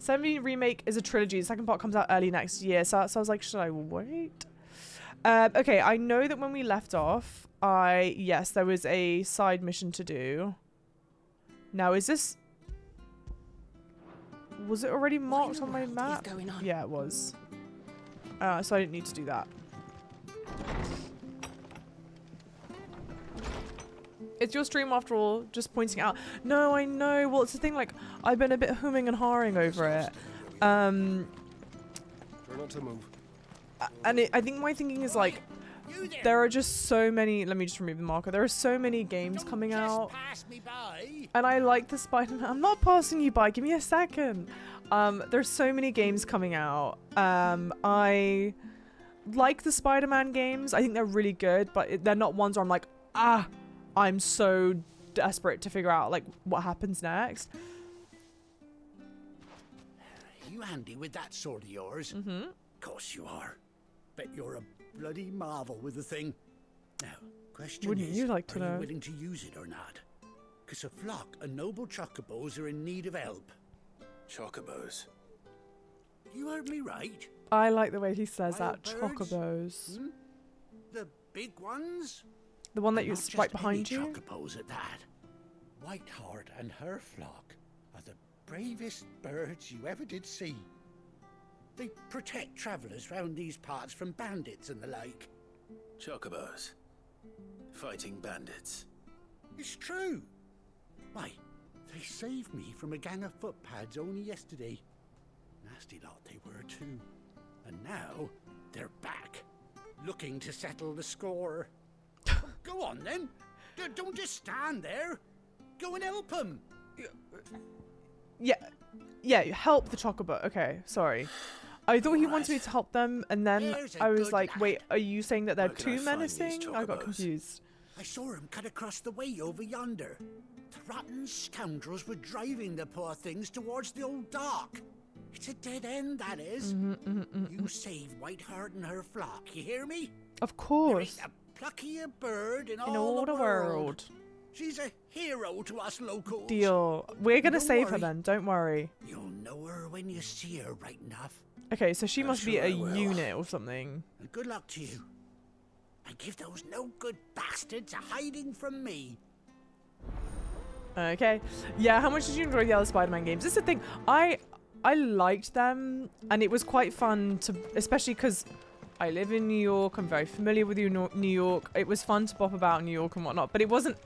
17 Remake is a trilogy. The second part comes out early next year. So I was like, should I wait? Okay, I know that when we left off, yes, there was a side mission to do. Now, is this... Was it already marked on my map? Yeah, it was. So I didn't need to do that. It's your stream after all, just pointing out. No, I know. Well, it's the thing, like, I've been a bit humming and hawing over it. Try not to move. And I think my thinking is, like, there are just so many... Let me just remove the marker. There are so many games coming out. And I like the Spider-Man. I'm not passing you by. Give me a second. There's so many games coming out. I like the Spider-Man games. I think they're really good, but they're not ones where I'm like, I'm so desperate to figure out, like, what happens next. You handy with that sword of yours? Mm-hmm. Course you are. Bet you're a bloody marvel with the thing. Now, question Wouldn't is, you like to are know? you willing to use it or not? Because a flock of noble chocobos are in need of help. Chocobos. You heard me right? I like the way he says Wild that. birds? Chocobos. Hmm? The big ones? The one that Not you're just right behind any you? chocobos at that. Whiteheart and her flock are the bravest birds you ever did see. They protect travellers round these parts from bandits and the like. Chocobos. Fighting bandits. It's true. Why, they saved me from a gang of footpads only yesterday. Nasty lot they were too. And now they're back, looking to settle the score. Go on then. Don't just stand there. Go and help them. Yeah, help the Chocobo. Okay, sorry. I thought he wanted me to help them, and then I was like, wait, are you saying that they're too menacing? I got confused. I saw him cut across the way over yonder. The rotten scoundrels were driving the poor things towards the old dock. It's a dead end, that is. You save Whiteheart and her flock, you hear me? Of course. There ain't a pluckier bird in In all all the the world. world. She's a hero to us locals. Deal. We're gonna Don't save her worry. then, don't worry. You'll know her when you see her, right enough. Okay, so she must be sure a I will. unit or something. And good luck to you. And give those no-good bastards a hiding from me. Okay. Yeah, how much did you enjoy the other Spider-Man games? This is the thing. I liked them, and it was quite fun to, especially because I live in New York. I'm very familiar with New York. It was fun to bop about New York and whatnot, but it wasn't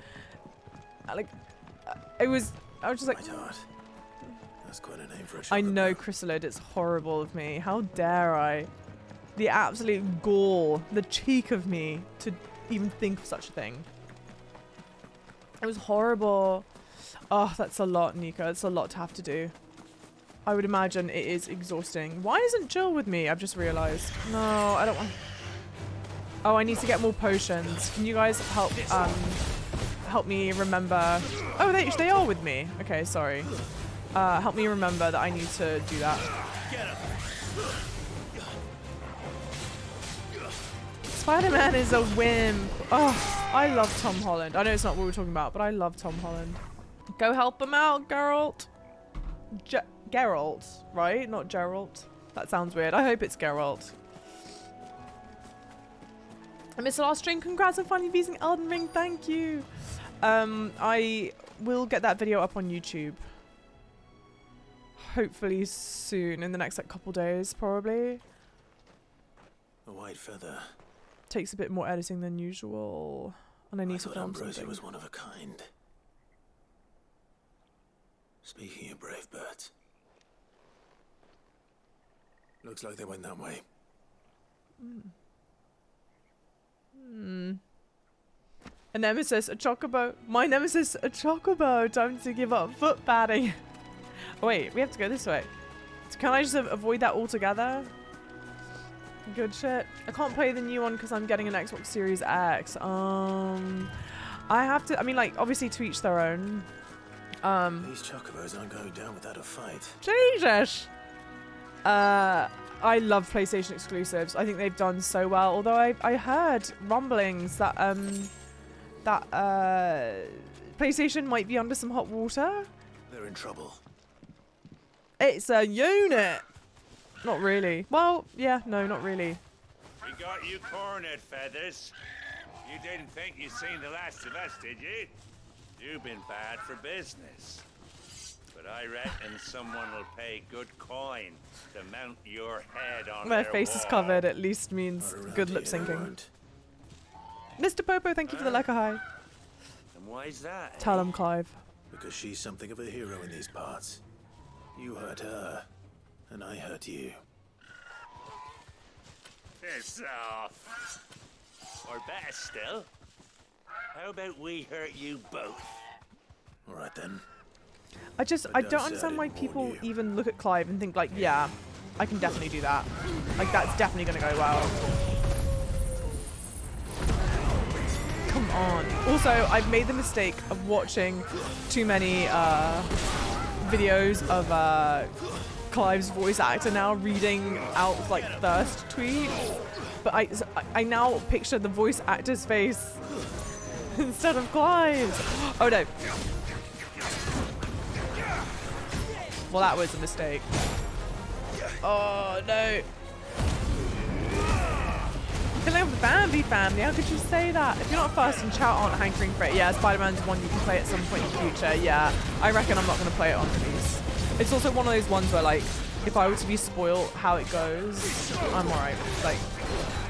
like I was just like, Whiteheart. That's quite a name for a chocobo. I know, Chrysalid, it's horrible of me. How dare I? The absolute gall, the cheek of me to even think of such a thing. It was horrible. Oh, that's a lot, Nico. It's a lot to have to do. I would imagine it is exhausting. Why isn't Jill with me? I've just realized. No, I don't want... Oh, I need to get more potions. Can you guys help me remember... Oh, they are with me. Okay, sorry. Help me remember that I need to do that. Spider-Man is a wimp. Oh, I love Tom Holland. I know it's not what we're talking about, but I love Tom Holland. Go help him out, Geralt. Geralt, right? Not Geralt. That sounds weird. I hope it's Geralt. I missed the last stream. Congrats on finally beating Elden Ring. Thank you. I will get that video up on YouTube. Hopefully soon, in the next like couple days, probably. A white feather. Takes a bit more editing than usual, and I need to film Ambrosia something. was one of a kind. Speaking of brave birds. Looks like they went that way. A nemesis, a chocobo. My nemesis, a chocobo. Time to give up foot padding. Oh, wait, we have to go this way. So can I just avoid that altogether? Good shit. I can't play the new one because I'm getting an Xbox Series X. I have to, I mean, like, obviously to each their own. These chocobos aren't going down without a fight. Jesus! I love PlayStation exclusives. I think they've done so well. Although I heard rumblings that PlayStation might be under some hot water. They're in trouble. It's a unit. Not really. Well, yeah, no, not really. We got you cornered, Feathers. You didn't think you'd seen the last of us, did you? You've been bad for business. But I reckon someone will pay good coin to mount your head on Their their face is wall. covered at least means Not around good lip here, they syncing. won't. Mr. Popo, thank you for the like a hi. And why's that? Tell him, Clive. Because she's something of a hero in these parts. You hurt her, and I hurt you. Piss off. Or better still, how about we hurt you both? All right then. I I don't don't understand say I why didn't people warn you. even look at Clive and think like, yeah, I can definitely do that. Like, that's definitely gonna go well. Come on. Also, I've made the mistake of watching too many videos of Clive's voice actor now reading out like thirst tweets. But I now picture the voice actor's face instead of Clive's. Oh no. Well, that was a mistake. Oh no. Filling up the Bambi family, how could you say that? If you're not first in chat, aren't hankering for it. Yeah, Spider-Man's one you can play at some point in the future. Yeah, I reckon I'm not going to play it on release. It's also one of those ones where, like, if I were to be spoiled how it goes, I'm alright. Like,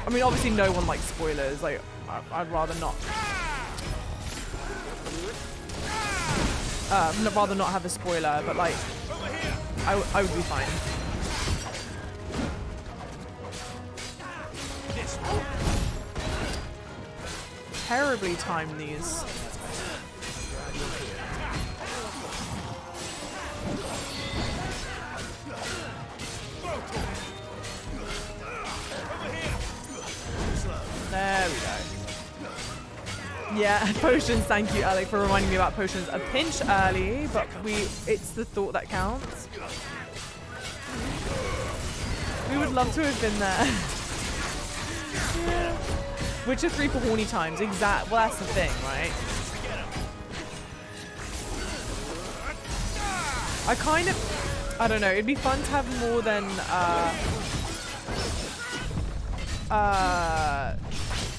I mean, obviously no one likes spoilers. Like, I'd rather not. I'd rather not have a spoiler, but like, I would be fine. Terribly timed these. There we go. Yeah, potions, thank you, Alec, for reminding me about potions. A pinch early, but it's the thought that counts. We would love to have been there. Yeah. Witcher 3 for horny times, exact. Well, that's the thing, right? I don't know, it'd be fun to have more than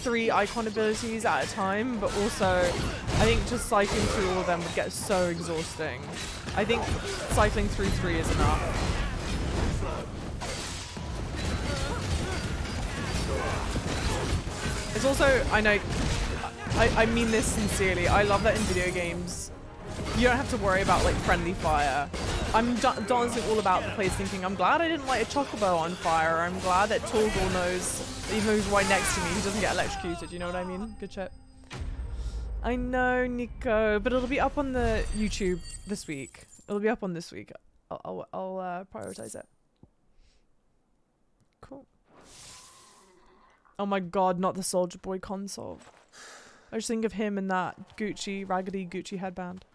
3 icon abilities at a time, but also I think just cycling through all of them would get so exhausting. I think cycling through 3 is enough. It's also, I know, I mean this sincerely, I love that in video games you don't have to worry about like friendly fire. I'm dancing all about the place thinking, I'm glad I didn't light a chocobo on fire. I'm glad that Torgal knows, even though he's right next to me, he doesn't get electrocuted. You know what I mean? Good shit. I know, Nico, but it'll be up on the YouTube this week. It'll be up on this week. I'll prioritize it. Cool. Oh my god, not the Soldier Boy console. I just think of him in that raggedy Gucci headband.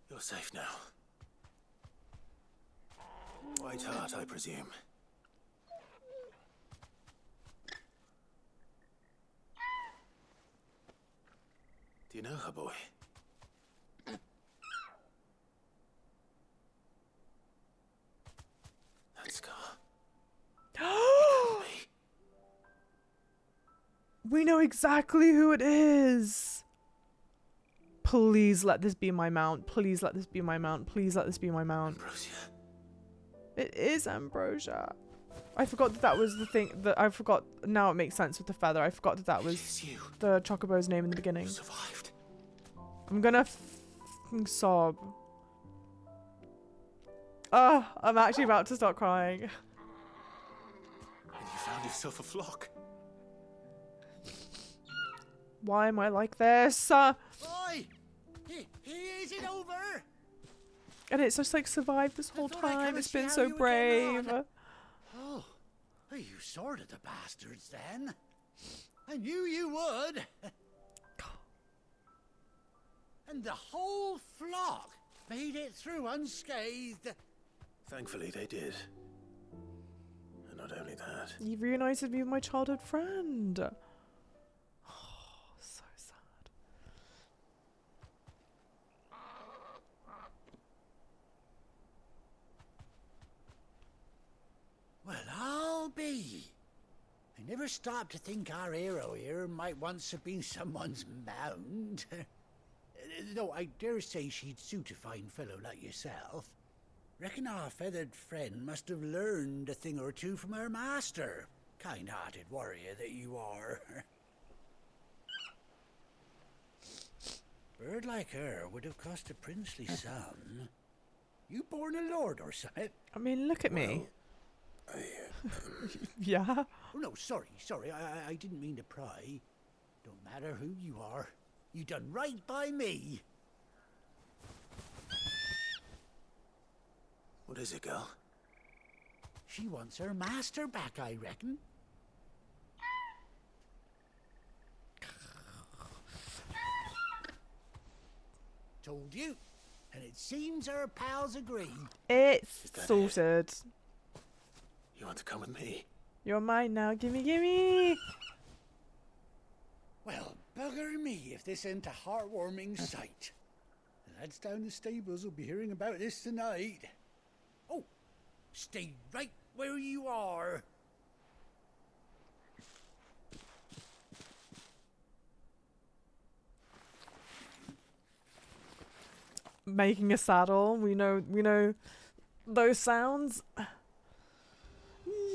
You're safe now. White Heart, I presume. Do you know her, boy? That scar. We know exactly who it is. Please let this be my mount. Please let this be my mount. Please let this be my mount. Ambrosia. It is Ambrosia. I forgot that was the thing that I forgot. Now it makes sense with the feather. I forgot that was It's you. the Chocobo's name in the beginning. You survived. I'm gonna f***ing sob. Oh, I'm actually about to start crying. And you found yourself a flock. Why am I like this? Oi! He isn't over! And it's just like survived this whole thought I'd come time. and It's see been how so you were brave. getting on. Oh, you sorted the bastards then. I knew you would. And the whole flock made it through unscathed. Thankfully, they did. And not only that. You reunited me with my childhood friend. Oh, so sad. ever stop to think our hero here might once have been someone's mount? Though I dare say she'd suit a fine fellow like yourself. Reckon our feathered friend must have learned a thing or two from her master. Kind-hearted warrior that you are. Bird like her would have cost a princely sum. You born a lord or something? I mean, look at me. Yeah? Oh, no, sorry. I didn't mean to pry. Don't matter who you are. You done right by me. What is it, girl? She wants her master back, I reckon. Told you. And it seems her pals agree. It's that sorted. You want to come with me? You're mine now. Gimme, gimme. Well, bugger me if this ain't a heartwarming sight. The lads down the stables will be hearing about this tonight. Oh, stay right where you are. Making a saddle. We know those sounds.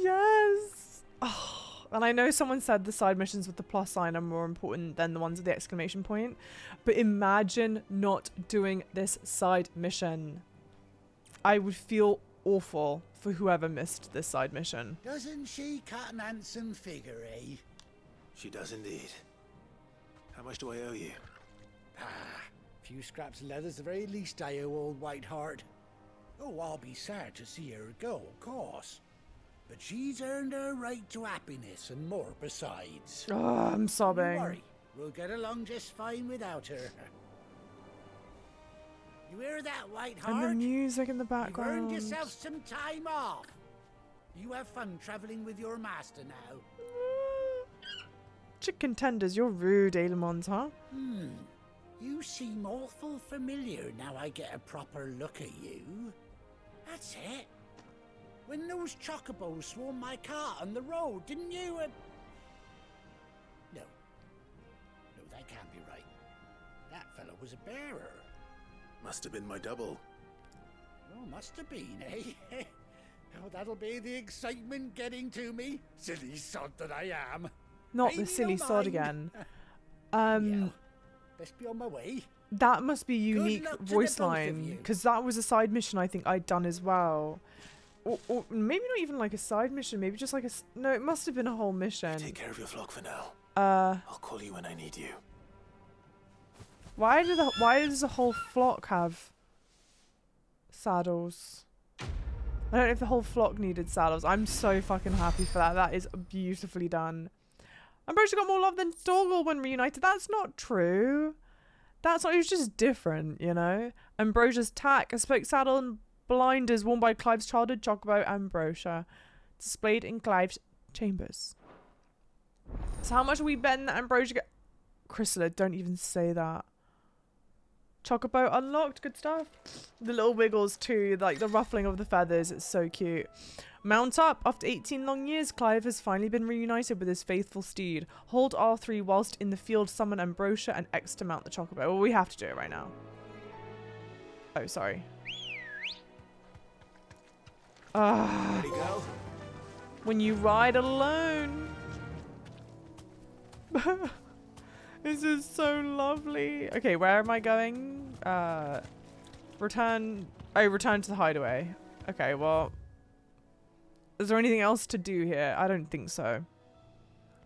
Yes. Oh, and I know someone said the side missions with the plus sign are more important than the ones with the exclamation point. But imagine not doing this side mission. I would feel awful for whoever missed this side mission. Doesn't she cut an handsome figure, eh? She does indeed. How much do I owe you? Few scraps of leather's the very least I owe old Whiteheart. Oh, I'll be sad to see her go, of course. But she's earned her right to happiness and more besides. Oh, I'm sobbing. Don't worry, we'll get along just fine without her. You hear that, Whiteheart? And the music in the You've background. earned yourself some time off. You have fun traveling with your master now. Chicken tenders, you're rude, Ailemons, huh? You seem awful familiar now I get a proper look at you. That's it. When those chocobos swarmed my cart on the road, didn't you? No, that can't be right. That fellow was a bearer. Must have been my double. Oh, must have been, eh? Oh, that'll be the excitement getting to me. Silly sod that I am. Not Pay the me silly no sod mind. again. Yeah, best be on my way. That must be unique luck to the voice both of line, you. because that was a side mission I think I'd done as well. Or maybe not even like a side mission, maybe just like no, it must have been a whole mission. Take care of your flock for now. I'll call you when I need you. Why does the whole flock have saddles? I don't know if the whole flock needed saddles. I'm so fucking happy for that. That is beautifully done. Ambrosia got more love than Torgal when reunited. That's not true. That's not, it was just different, you know? Ambrosia's tack, a spoke saddle and blinders worn by Clive's childhood chocobo, Ambrosia. Displayed in Clive's chambers. So how much are we betting that Ambrosia get? Chrysler, don't even say that. Chocobo unlocked, good stuff. The little wiggles too, like the ruffling of the feathers, it's so cute. Mount up. After 18 long years, Clive has finally been reunited with his faithful steed. Hold R3 whilst in the field, summon Ambrosia and X to mount the chocobo. Well, we have to do it right now. Oh, sorry. Ready, go? When you ride alone. This is so lovely. Okay, where am I going? Return to the hideaway. Okay, well, is there anything else to do here? I don't think so.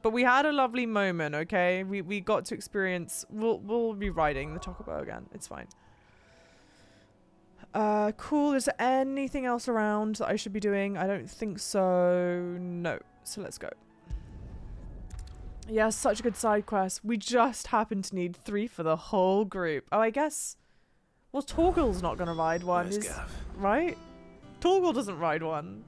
But we had a lovely moment, okay? We got to experience. We'll be riding the chocobo again. It's fine. Cool. Is there anything else around that I should be doing? I don't think so. No. So let's go. Yeah, such a good side quest. We just happen to need 3 for the whole group. Oh, I guess. Well, Torgal's not gonna ride one, Where's Gav? right? Torgal doesn't ride one.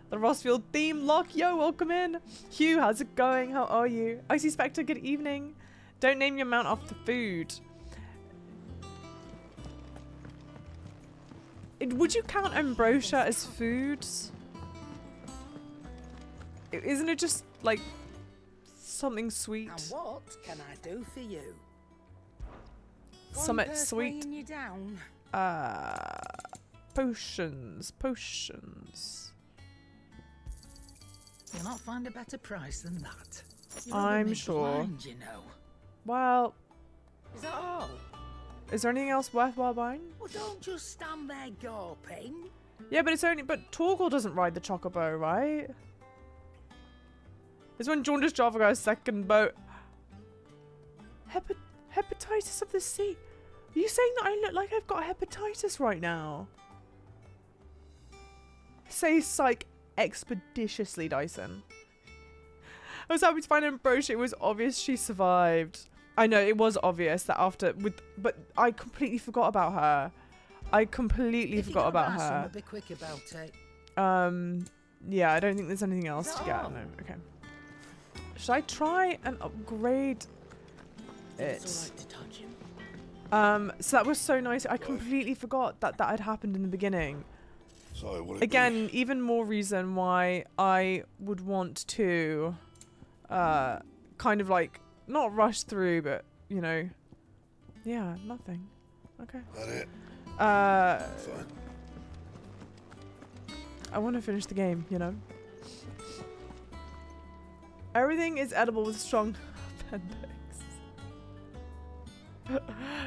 The Rossfield theme lock. Yo, welcome in. Hugh, how's it going? How are you? Icy Spectre, good evening. Don't name your mount after food. Would you count Ambrosia as food? Isn't it just like something sweet. And what can I do for you? Summit One purse sweet. weighing you down. Potions. Potions. You'll not find a better price than that. I'm sure. Blind, you know. Well, Is that all? is there anything else worthwhile buying? Well, don't just stand there gawping. Yeah, but it's only. But Torgal doesn't ride the chocobo, right? It's when Jaundice Java goes second boat. Hepatitis of the sea. Are you saying that I look like I've got hepatitis right now? Say psych expeditiously, Dyson. I was happy to find in brochure. It was obvious she survived. I know it was obvious that after but I completely forgot about her. I completely forgot about her. Be quick about it. Yeah, I don't think there's anything else to get. No, okay. Should I try and upgrade it? It's all right to touch him. So that was so nice. I completely forgot that that had happened in the beginning. So will it Again, even more reason why I would want to, kind of like not rush through, but you know, yeah, nothing. Okay. That it? Uh, Fine. I want to finish the game, you know. Everything is edible with strong appendix.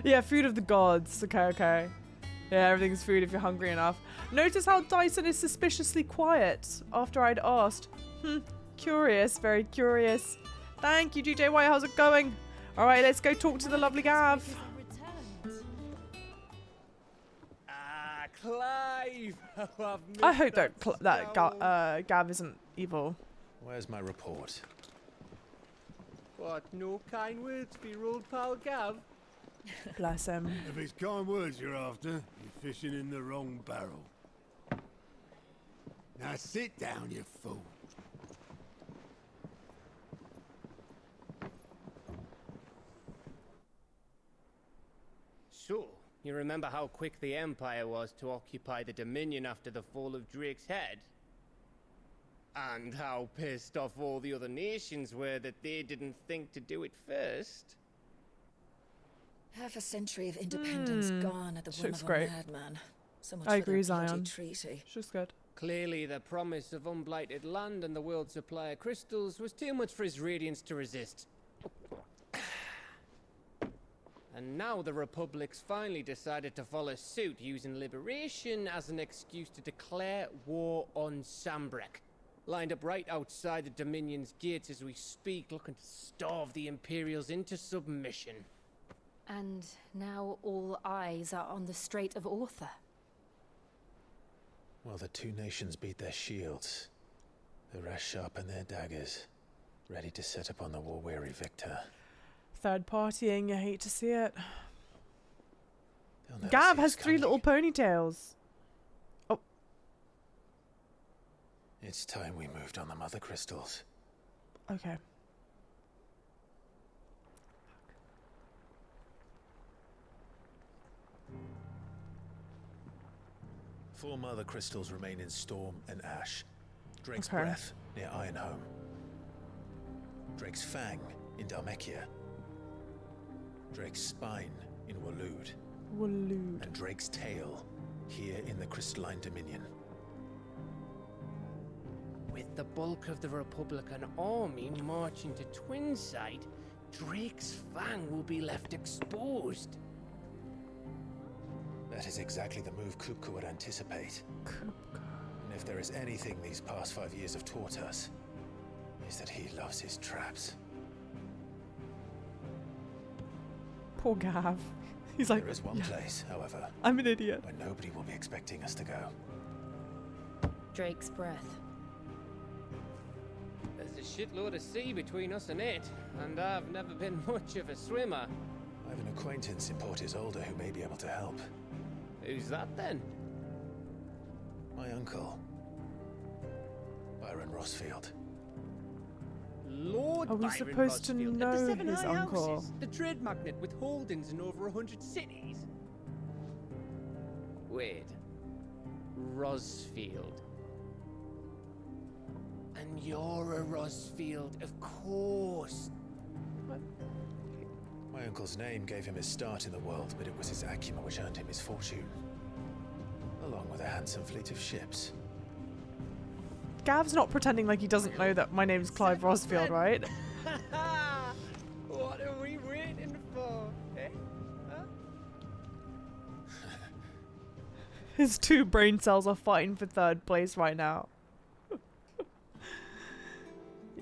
Yeah, food of the gods. Okay, okay. Yeah, everything's food if you're hungry enough. Notice how Dyson is suspiciously quiet after I'd asked. Curious, very curious. Thank you, GJ White. How's it going? All right, let's go talk to the lovely Gav. Ah, Clive! I hope that Gav isn't evil. Where's my report? What, no kind words for your old pal Gav? Bless him. If it's kind words you're after, you're fishing in the wrong barrel. Now sit down, you fool. So, you remember how quick the Empire was to occupy the Dominion after the fall of Drake's head? And how pissed off all the other nations were that they didn't think to do it first? Half a century of independence gone at the whim Looks of great. a madman. So much I for agree, their bloody Zion. treaty. She's good. Clearly, the promise of unblighted land and the world's supply of crystals was too much for his radiance to resist. And now the Republic's finally decided to follow suit, using liberation as an excuse to declare war on Sambrek. Lined up right outside the Dominion's gates as we speak, looking to starve the Imperials into submission. And now all eyes are on the Strait of Author. Well, the two nations beat their shields. The rest sharpen their daggers, ready to set upon the war-weary victor. Third partying, you hate to see it. They'll never Gav see has us 3 little coming. ponytails. Oh, It's time we moved on the mother crystals. okay. 4 mother crystals remain in Storm and Ash. Drake's Okay. Breath near Ironhome. Drake's Fang in Dhalmekia. Drake's Spine in Waloed. Waloed. And Drake's Tail here in the Crystalline Dominion. With the bulk of the Republican army marching to Twinside, Drake's Fang will be left exposed. That is exactly the move Kupka would anticipate. And if there is anything these past 5 years have taught us, is that he loves his traps. Poor Gav. He's like, There is one "Yeah, place, however, I'm an idiot. where nobody will be expecting us to go. Drake's Breath. There's a shitload of sea between us and it, and I've never been much of a swimmer. I have an acquaintance in Port Isolde who may be able to help. Who's that then? My uncle, Byron Rossfield. Lord Are we Byron supposed to Rossfield at know the Seven his High uncle? Houses, the trade magnate with holdings in over 100 cities. Wait. Rossfield. And you're a Rosfield, of course. My uncle's name gave him his start in the world, but it was his acumen which earned him his fortune. Along with a handsome fleet of ships. Gav's not pretending like he doesn't know that my name's Clive Rosfield, right? What are we waiting for? Eh? Huh? His 2 brain cells are fighting for 3rd place right now.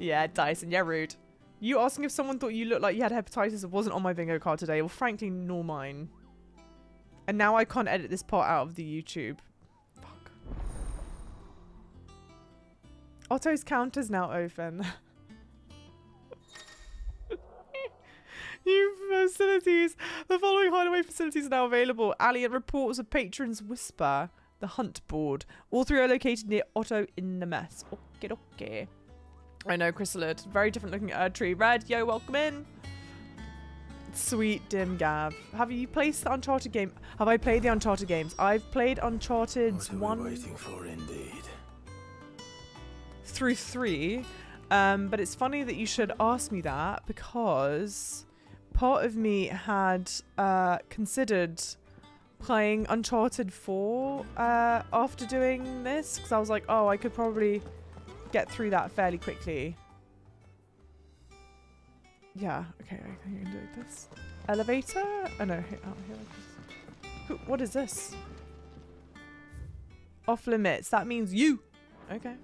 Yeah, Dyson, you're rude. You asking if someone thought you looked like you had hepatitis wasn't on my bingo card today. Well, frankly, nor mine. And now I can't edit this part out of the YouTube. Fuck. Otto's counter's now open. New facilities. The following hideaway facilities are now available. Alien reports of patrons whisper. The hunt board. All 3 are located near Otto in the mess. Okay, okay. I know, Chrysalid. Very different looking tree. Red, yo, welcome in. Sweet dim Gav. Have you played the Uncharted game? Have I played the Uncharted games? I've played Uncharted What are 1 we waiting for, indeed? through 3. But it's funny that you should ask me that because part of me had considered playing Uncharted 4 after doing this because I was like, oh, I could probably get through that fairly quickly. Yeah, okay, I think I can do it like this. Elevator? Oh no, here like this. What is this? Off limits. That means you. Okay.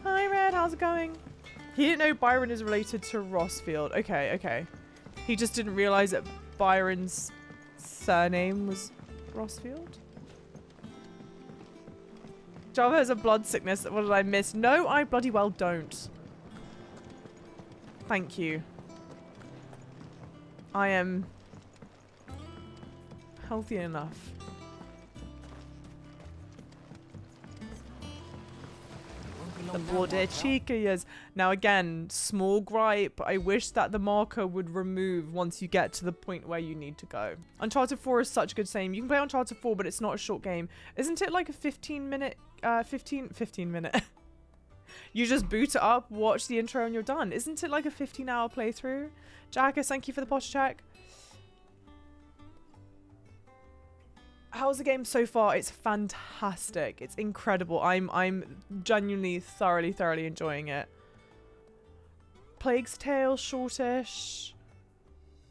Hi Red, how's it going? He didn't know Byron is related to Rosfield. Okay, okay. He just didn't realise that Byron's surname was Rosfield. Java has a blood sickness. What did I miss? No, I bloody well don't. Thank you. I am healthy enough. The border cheekies. Now again, small gripe. I wish that the marker would remove once you get to the point where you need to go. Uncharted 4 is such a good game. You can play Uncharted 4, but it's not a short game. Isn't it like a 15-minute... 15 minute. You just boot it up, watch the intro, and you're done. Isn't it like a 15-hour playthrough? Jackus, thank you for the posture check. How's the game so far? It's fantastic. It's incredible. I'm genuinely thoroughly enjoying it. Plague's Tale, shortish.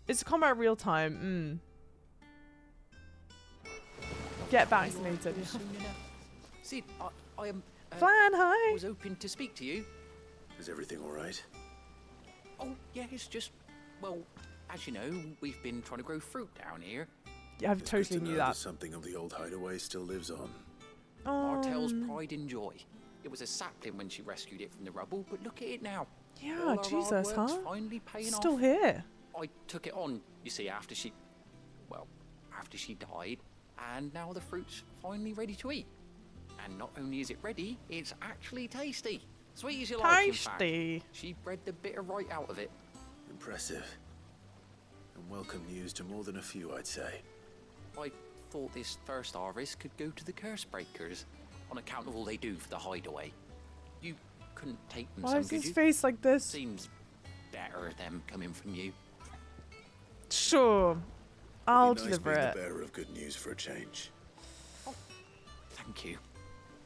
Is the combat real time? Get vaccinated. See, I am. Flan, hi. Was hoping to speak to you. Is everything all right? Oh, yeah, it's just, well, as you know, we've been trying to grow fruit down here. Yeah, I totally knew that. Something of the old hideaway still lives on. Martell's pride and joy. It was a sapling when she rescued it from the rubble, but look at it now. Yeah, Jesus, huh? Finally paying Still off. Here. I took it on, you see, after she died, and now the fruit's finally ready to eat. And not only is it ready, it's actually tasty. Sweet as you like, in fact. She bred the bitter right out of it. Impressive. And welcome news to more than a few, I'd say. I thought this first harvest could go to the curse breakers on account of all they do for the hideaway. You couldn't take them. Why is his face like this? Seems better them coming from you. Sure, I'll It'd be nice deliver being it. the bearer of good news for a change. Oh, thank you.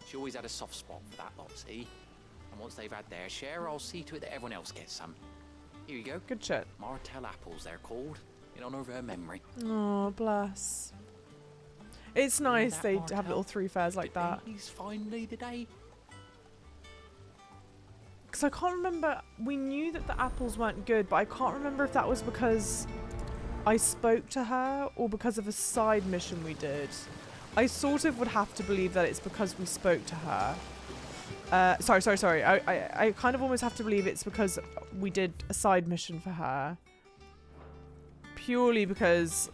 She always had a soft spot for that lot, see? And once they've had their share, I'll see to it that everyone else gets some. Here you go. Good shit. Martell apples, they're called, in honor of her memory. Oh, bless. It's nice they have little 3 fairs like that. Today's finally the day. Because I can't remember, we knew that the apples weren't good, but I can't remember if that was because I spoke to her or because of a side mission we did. I sort of would have to believe that it's because we spoke to her. Sorry. I kind of almost have to believe it's because we did a side mission for her. Purely because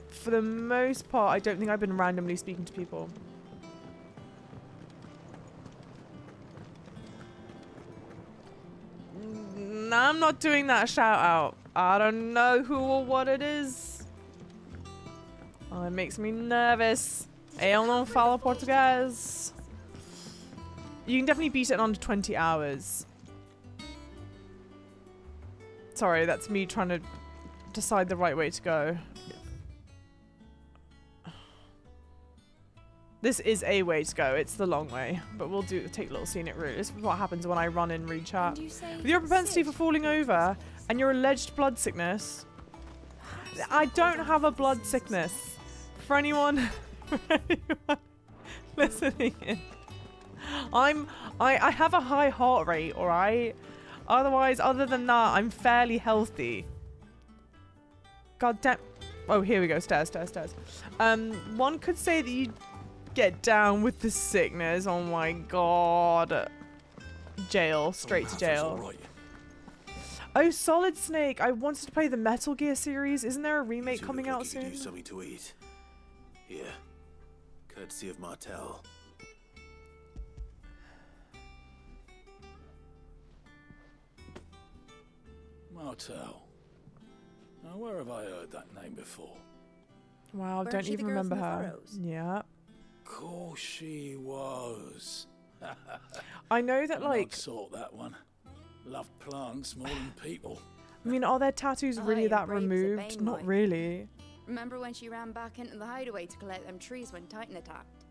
for the most part, I don't think I've been randomly speaking to people. I'm not doing that shout out. I don't know who or what it is. Oh, it makes me nervous. Eu não falo português. You can definitely beat it in under 20 hours. Sorry, that's me trying to decide the right way to go. This is a way to go. It's the long way, but we'll take a little scenic route. This is what happens when I run in read chat. With your propensity for falling over and your alleged blood sickness. I don't have a blood sickness. For anyone listening in. I have a high heart rate, alright? Otherwise, other than that, I'm fairly healthy. God damn. Oh, here we go. Stairs. One could say that you get down with the sickness. Oh my god. Jail. Straight to jail. Right. Oh, Solid Snake. I wanted to play the Metal Gear series. Isn't there a remake coming out You could soon? use something to eat. Here. Courtesy of Martel. Martel. Now, where have I heard that name before? Wow, Weren't don't she the even girl from remember the her. Furrows? Yeah. Course she was. I know that, An like... odd sort, that one. Loved plants more than people. I mean, are their tattoos really Aye, that Brave's a removed? Bane Not boy. really. Remember when she ran back into the hideaway to collect them trees when Titan attacked?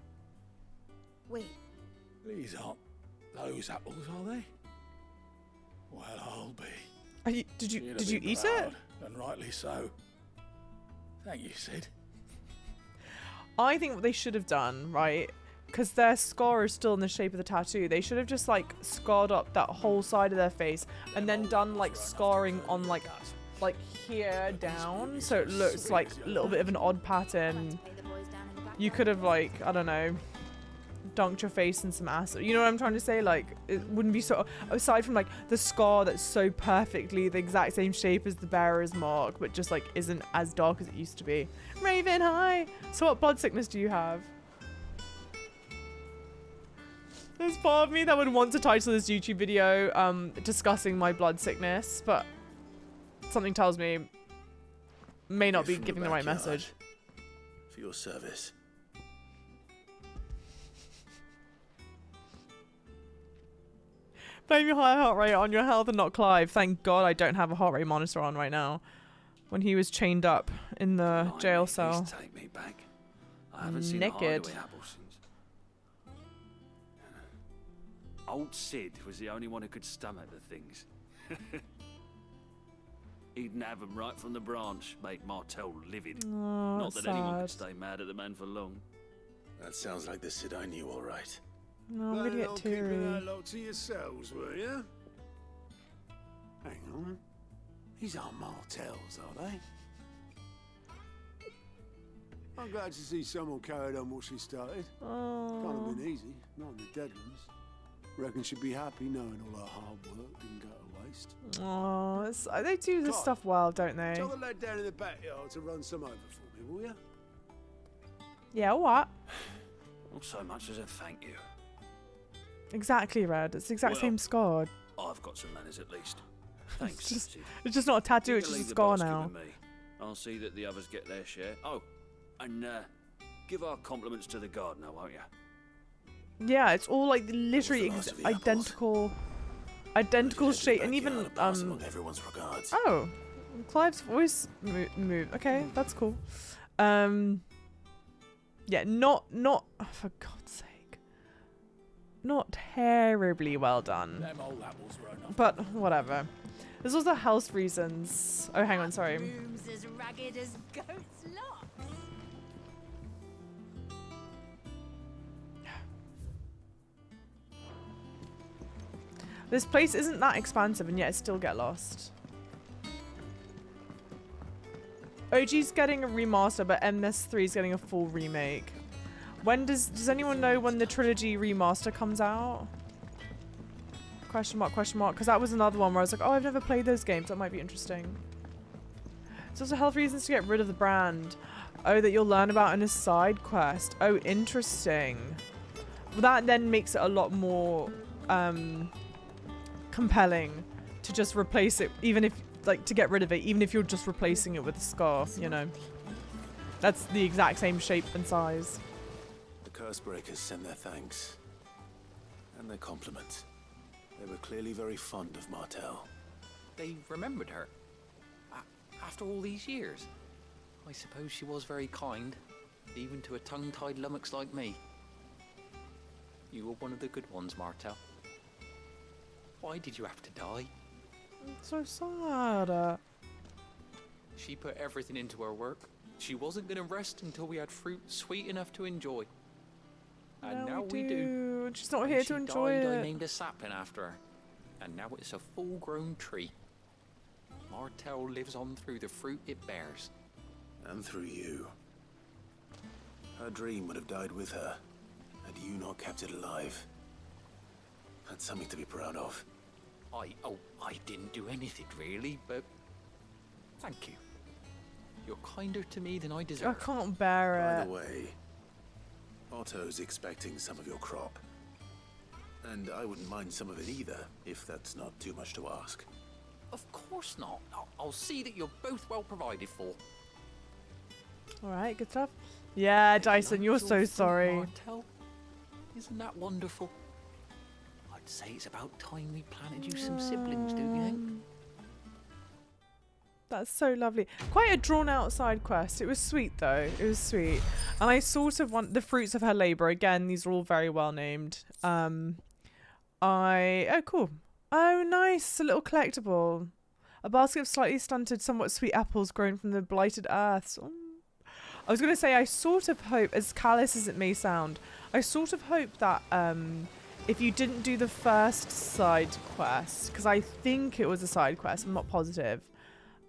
Wait, These aren't those apples, are they? Well, I'll be. Are you, did you She'll be eat it? proud, and rightly so. Thank you, Sid. I think what they should have done, right? Because their scar is still in the shape of the tattoo. They should have just like scarred up that whole side of their face and then done like scarring on like here down, so it looks like a little bit of an odd pattern. You could have like, I don't know, dunked your face in some acid. You know what I'm trying to say? Like, it wouldn't be so, aside from like the scar that's so perfectly the exact same shape as the bearer's mark, but just like isn't as dark as it used to be. Raven, hi! So what blood sickness do you have? There's part of me that would want to title this YouTube video discussing my blood sickness, but something tells me may not be From giving the the right backyard. message. For your service. Blame your high heart rate on your health and not Clive. Thank God I don't have a heart rate monitor on right now. When he was chained up in the jail cell. Please take me back. I haven't seen Naked. a hideaway apple since. Old Sid was the only one who could stomach the things. He'd have them right from the branch, make Martel livid. Oh, Not that anyone could sad. stay mad at the man for long. That sounds like the Sid I knew, all right. No, I'm gonna get Keeping teary. that lot to yourselves, were you? Hang on. These aren't Martels, are they? I'm glad to see someone carried on what she started. Can't Oh. have been easy, not in the Deadlands. Reckon she'd be happy knowing all her hard work didn't go to waste. Oh, they do this Clive, stuff well, don't they? Tell the lad down in the backyard to run some over for me, will you? Yeah, what? Not so much as a thank you. Exactly, Red. It's the exact Well, same scar. I've got some manners at least. Thanks, just- Sid. It's just not a tattoo, You it's can just a leave the scar basket now. with me. I'll see that the others get their share. Oh, and give our compliments to the gardener, won't you? Yeah, it's all like literally the last of the apples? identical Head to the shape, and backyard even and pass along everyone's regards. oh, Clive's voice move. Okay, that's cool. Yeah, not oh, for God's sake, not terribly well done, Them old apples were enough. but whatever. There's also health reasons. Oh, hang on, sorry. room's as ragged as goat's locks. This place isn't that expansive, and yet I still get lost. OG's getting a remaster, but MS3 is getting a full remake. When does anyone know when the trilogy remaster comes out? Question mark, because that was another one where I was like, oh, I've never played those games. That might be interesting. There's also health reasons to get rid of the brand. Oh, that you'll learn about in a side quest. Oh, interesting. Well, that then makes it a lot more compelling to just replace it, even if, like, to get rid of it, even if you're just replacing it with a scarf, you know. That's the exact same shape and size. The Curse Breakers send their thanks. And their compliments. They were clearly very fond of Martel. They remembered her? After all these years? I suppose she was very kind, even to a tongue-tied lummox like me. You were one of the good ones, Martel. Why did you have to die? It's so sad. She put everything into her work. She wasn't going to rest until we had fruit sweet enough to enjoy. And now we do. She's not here to enjoy it. I named a sapling after her. And now it's a full-grown tree. Martel lives on through the fruit it bears. And through you. Her dream would have died with her, had you not kept it alive. That's something to be proud of. I didn't do anything really, but thank you. You're kinder to me than I deserve. I can't bear it. By the way, Otto's expecting some of your crop. And I wouldn't mind some of it either, if that's not too much to ask. Of course not. I'll see that you're both well provided for. Alright, good stuff. Yeah, Dyson, you're so sorry. Martel, isn't that wonderful? I'd say it's about time we planted you some siblings, don't you think? That's so lovely. Quite a drawn out side quest. It was sweet though. It was sweet. And I sort of want the fruits of her labour. Again, these are all very well named. Oh, cool. Oh, nice. A little collectible. A basket of slightly stunted, somewhat sweet apples grown from the blighted earths. Oh. I was going to say, I sort of hope, as callous as it may sound, I sort of hope that if you didn't do the first side quest, because I think it was a side quest, I'm not positive,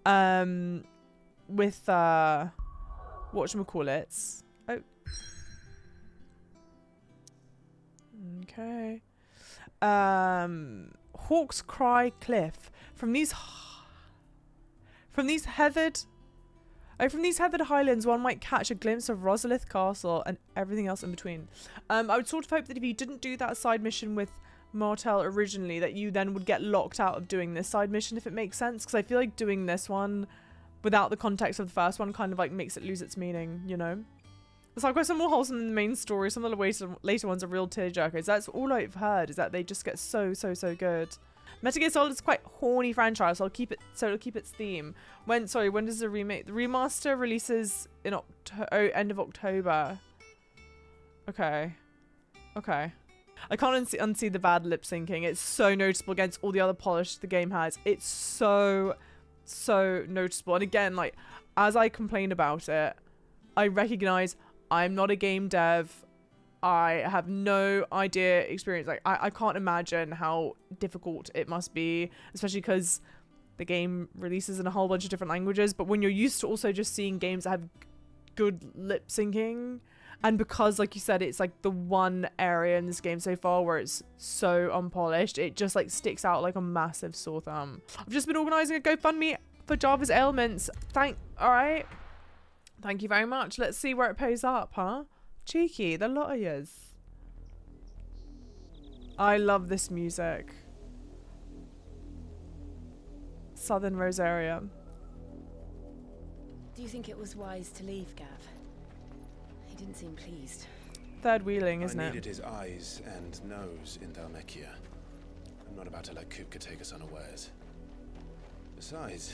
with, whatchamacallits. Oh. Okay. Hawk's Cry Cliff. From these heathered highlands, one might catch a glimpse of Rosalith Castle and everything else in between. I would sort of hope that if you didn't do that side mission with Martel originally, that you then would get locked out of doing this side mission, if it makes sense. Because I feel like doing this one without the context of the first one kind of like makes it lose its meaning, you know? The side quests are more wholesome than the main story. Some of the later ones are real tearjerkers. That's all I've heard, is that they just get so good. Metal Gear Solid is quite horny franchise, so it'll keep its theme. When does the remake? The remaster releases in end of October. Okay. I can't unsee the bad lip syncing. It's so noticeable against all the other polish the game has. It's so noticeable. And again, like, as I complain about it, I recognize I'm not a game dev. I have no idea experience. Like, I can't imagine how difficult it must be, especially because the game releases in a whole bunch of different languages. But when you're used to also just seeing games that have good lip syncing, and because, like you said, it's like the one area in this game so far where it's so unpolished, it just like sticks out like a massive sore thumb. I've just been organising a GoFundMe for Java's ailments. Alright. Thank you very much. Let's see where it pays up, huh? Cheeky, the lot of yous. I love this music. Southern Rosaria. Do you think it was wise to leave, Gav? He didn't seem pleased. Third wheeling, isn't it? I needed his eyes and nose in Dhalmekia. I'm not about to let Kupka take us unawares. Besides,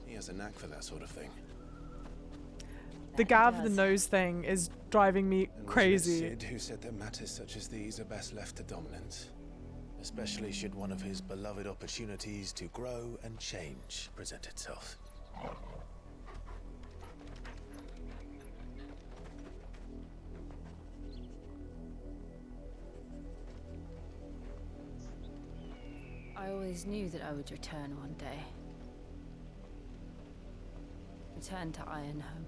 he has a knack for that sort of thing. The Gav the nose thing is driving me crazy. Sid who said that matters such as these are best left to dominance, especially should one of his beloved opportunities to grow and change present itself. I always knew that I would return one day. Return to Ironhome.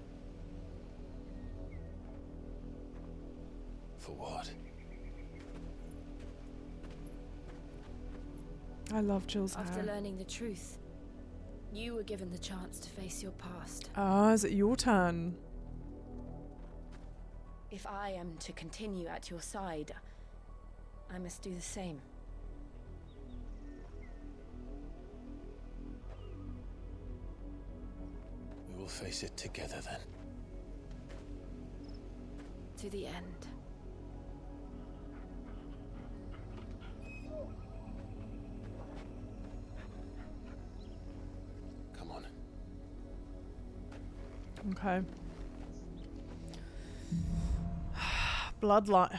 For what? I love Jill's hair. After learning the truth, you were given the chance to face your past. Ah, is it your turn? If I am to continue at your side, I must do the same. We will face it together then. To the end. Okay. Bloodline.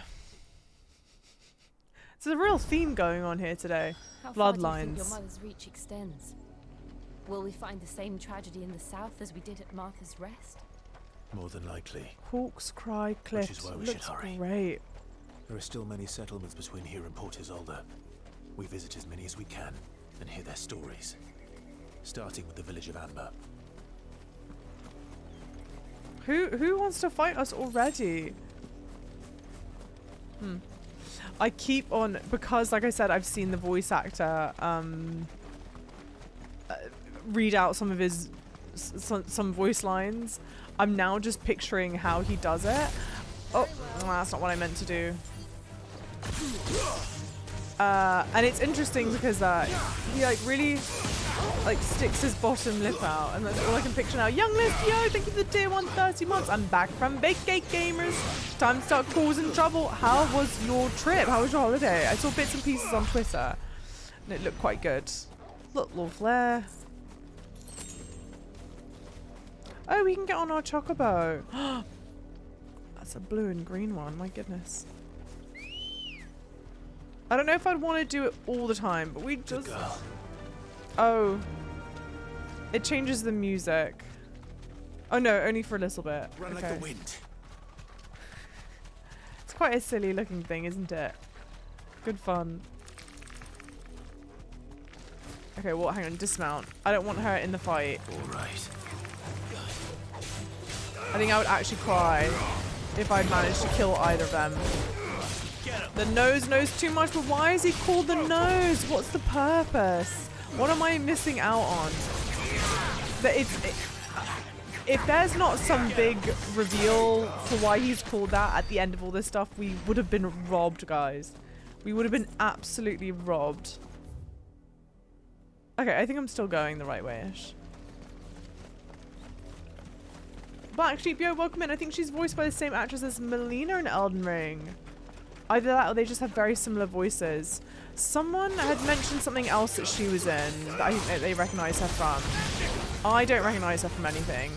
There's a real theme going on here today. How far do you think Bloodlines. your mother's reach extends? Will we find the same tragedy in the south as we did at Martha's Rest? More than likely. Hawk's Cry Cliffs. Which is why we should Looks hurry. great. There are still many settlements between here and Port Isolde. We visit as many as we can and hear their stories. Starting with the village of Amber. Who wants to fight us already? I keep on, because like I said, I've seen the voice actor read out some of his some voice lines. I'm now just picturing how he does it. Oh, that's not what I meant to do. And it's interesting because he like really like sticks his bottom lip out, and that's all I can picture now. Young List, yo, thank you for the tier 130 months. I'm back from Vacate Gamers. Time to start causing trouble. How was your trip? How was your holiday? I saw bits and pieces on Twitter, and it looked quite good. Look, Lord Flair. Oh, we can get on our chocobo. That's a blue and green one. My goodness. I don't know if I'd want to do it all the time, but we just... Oh. It changes the music. Oh no, only for a little bit. Run like the wind. It's quite a silly looking thing, isn't it? Good fun. Okay, well, hang on, dismount. I don't want her in the fight. Alright. I think I would actually cry if I'd managed to kill either of them. The nose knows too much, but why is he called the nose? What's the purpose? What am I missing out on? That if there's not some big reveal for why he's called that at the end of all this stuff, we would have been robbed, guys. We would have been absolutely robbed. Okay, I think I'm still going the right way-ish. Black Sheep, yo, welcome in. I think she's voiced by the same actress as Melina in Elden Ring. Either that or they just have very similar voices. Someone had mentioned something else that she was in that I think that they recognize her from. I don't recognize her from anything.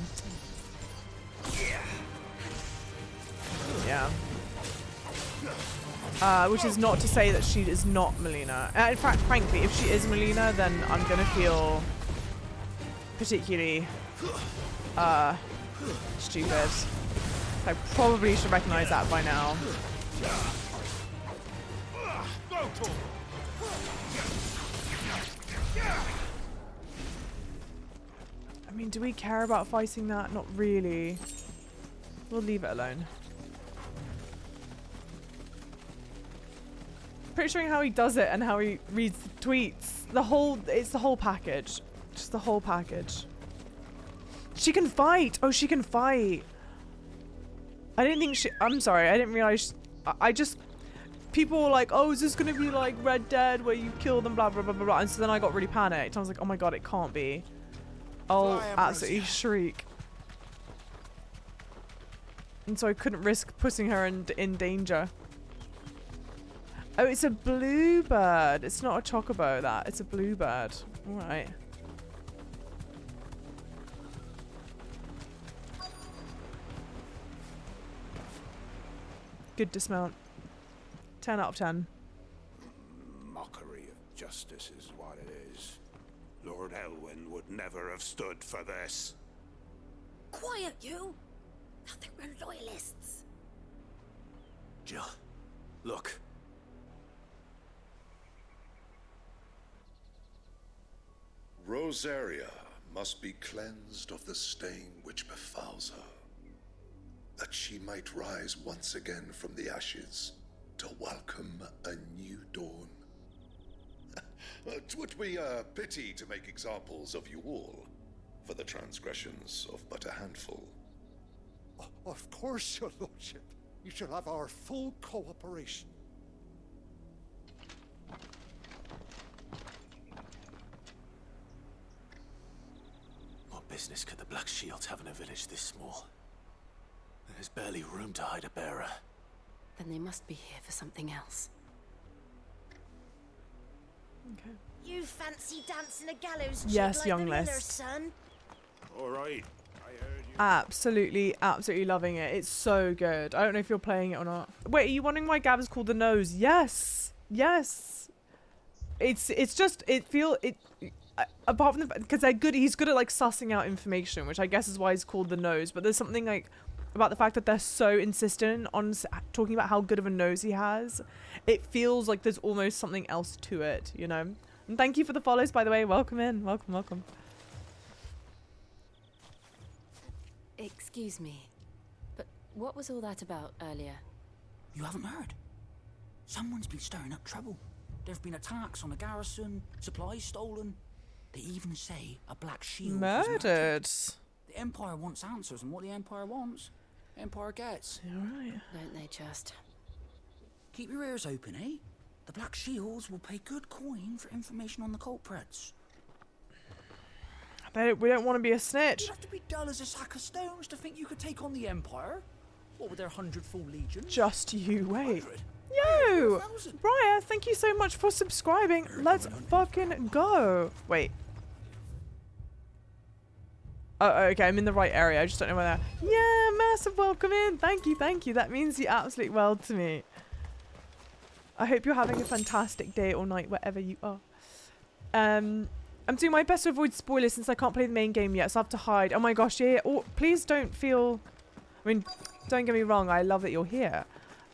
Yeah. Which is not to say that she is not Melina. In fact, frankly, if she is Melina, then I'm gonna feel particularly stupid. I probably should recognize that by now. I mean, do we care about fighting that? Not really. We'll leave it alone. Picturing how he does it and how he reads the tweets. It's the whole package. Just the whole package. She can fight! Oh, she can fight! I didn't think I'm sorry, I didn't realize... I just... People were like, oh, is this gonna be like Red Dead where you kill them, blah, blah, blah, blah, blah. And so then I got really panicked. I was like, oh my god, it can't be. I'll absolutely shriek. And so I couldn't risk putting her in danger. Oh, it's a bluebird. It's not a chocobo, that. It's a bluebird. Alright. Good dismount. 10 out of 10. Mockery of justice is what it is. Lord Elwyn would never have stood for this. Quiet, you! Thought they were loyalists. Jill, look. Rosaria must be cleansed of the stain which befouls her, that she might rise once again from the ashes to welcome a new dawn. It would be a pity to make examples of you all for the transgressions of but a handful. Of course, your lordship. You shall have our full cooperation. What business could the Black Shields have in a village this small? There's barely room to hide a bearer. Then they must be here for something else. Okay. You fancy dancing a gallows yes, like young the List. miller's son? All right. I heard you. absolutely loving it. It's so good. I don't know if you're playing it or not. Wait, are you wondering why Gav is called the Nose? Yes. It's just apart from the because they're good. He's good at like sussing out information, which I guess is why he's called the Nose. But there's something like about the fact that they're so insistent on talking about how good of a nose he has. It feels like there's almost something else to it, you know. And thank you for the follows, by the way. Welcome in. Welcome. Excuse me, but what was all that about earlier? You haven't heard? Someone's been stirring up trouble. There've been attacks on the garrison, supplies stolen. They even say a black shield was murdered. The Empire wants answers, and what the Empire wants, Empire gets. You're right. Don't they just? Keep your ears open, eh? The Black Shields will pay good coin for information on the culprits. We don't want to be a snitch. You have to be dull as a sack of stones to think you could take on the Empire. What with their 100-full legions? Just you wait. Yo! Raya, thank you so much for subscribing. Let's fucking go. Wait. Oh, okay, I'm in the right area. I just don't know where they're. Yeah, massive welcome in. Thank you. That means the absolute world to me. I hope you're having a fantastic day or night wherever you are. I'm doing my best to avoid spoilers since I can't play the main game yet, so I have to hide. Oh my gosh, yeah. Oh, please don't feel... I mean, don't get me wrong. I love that you're here.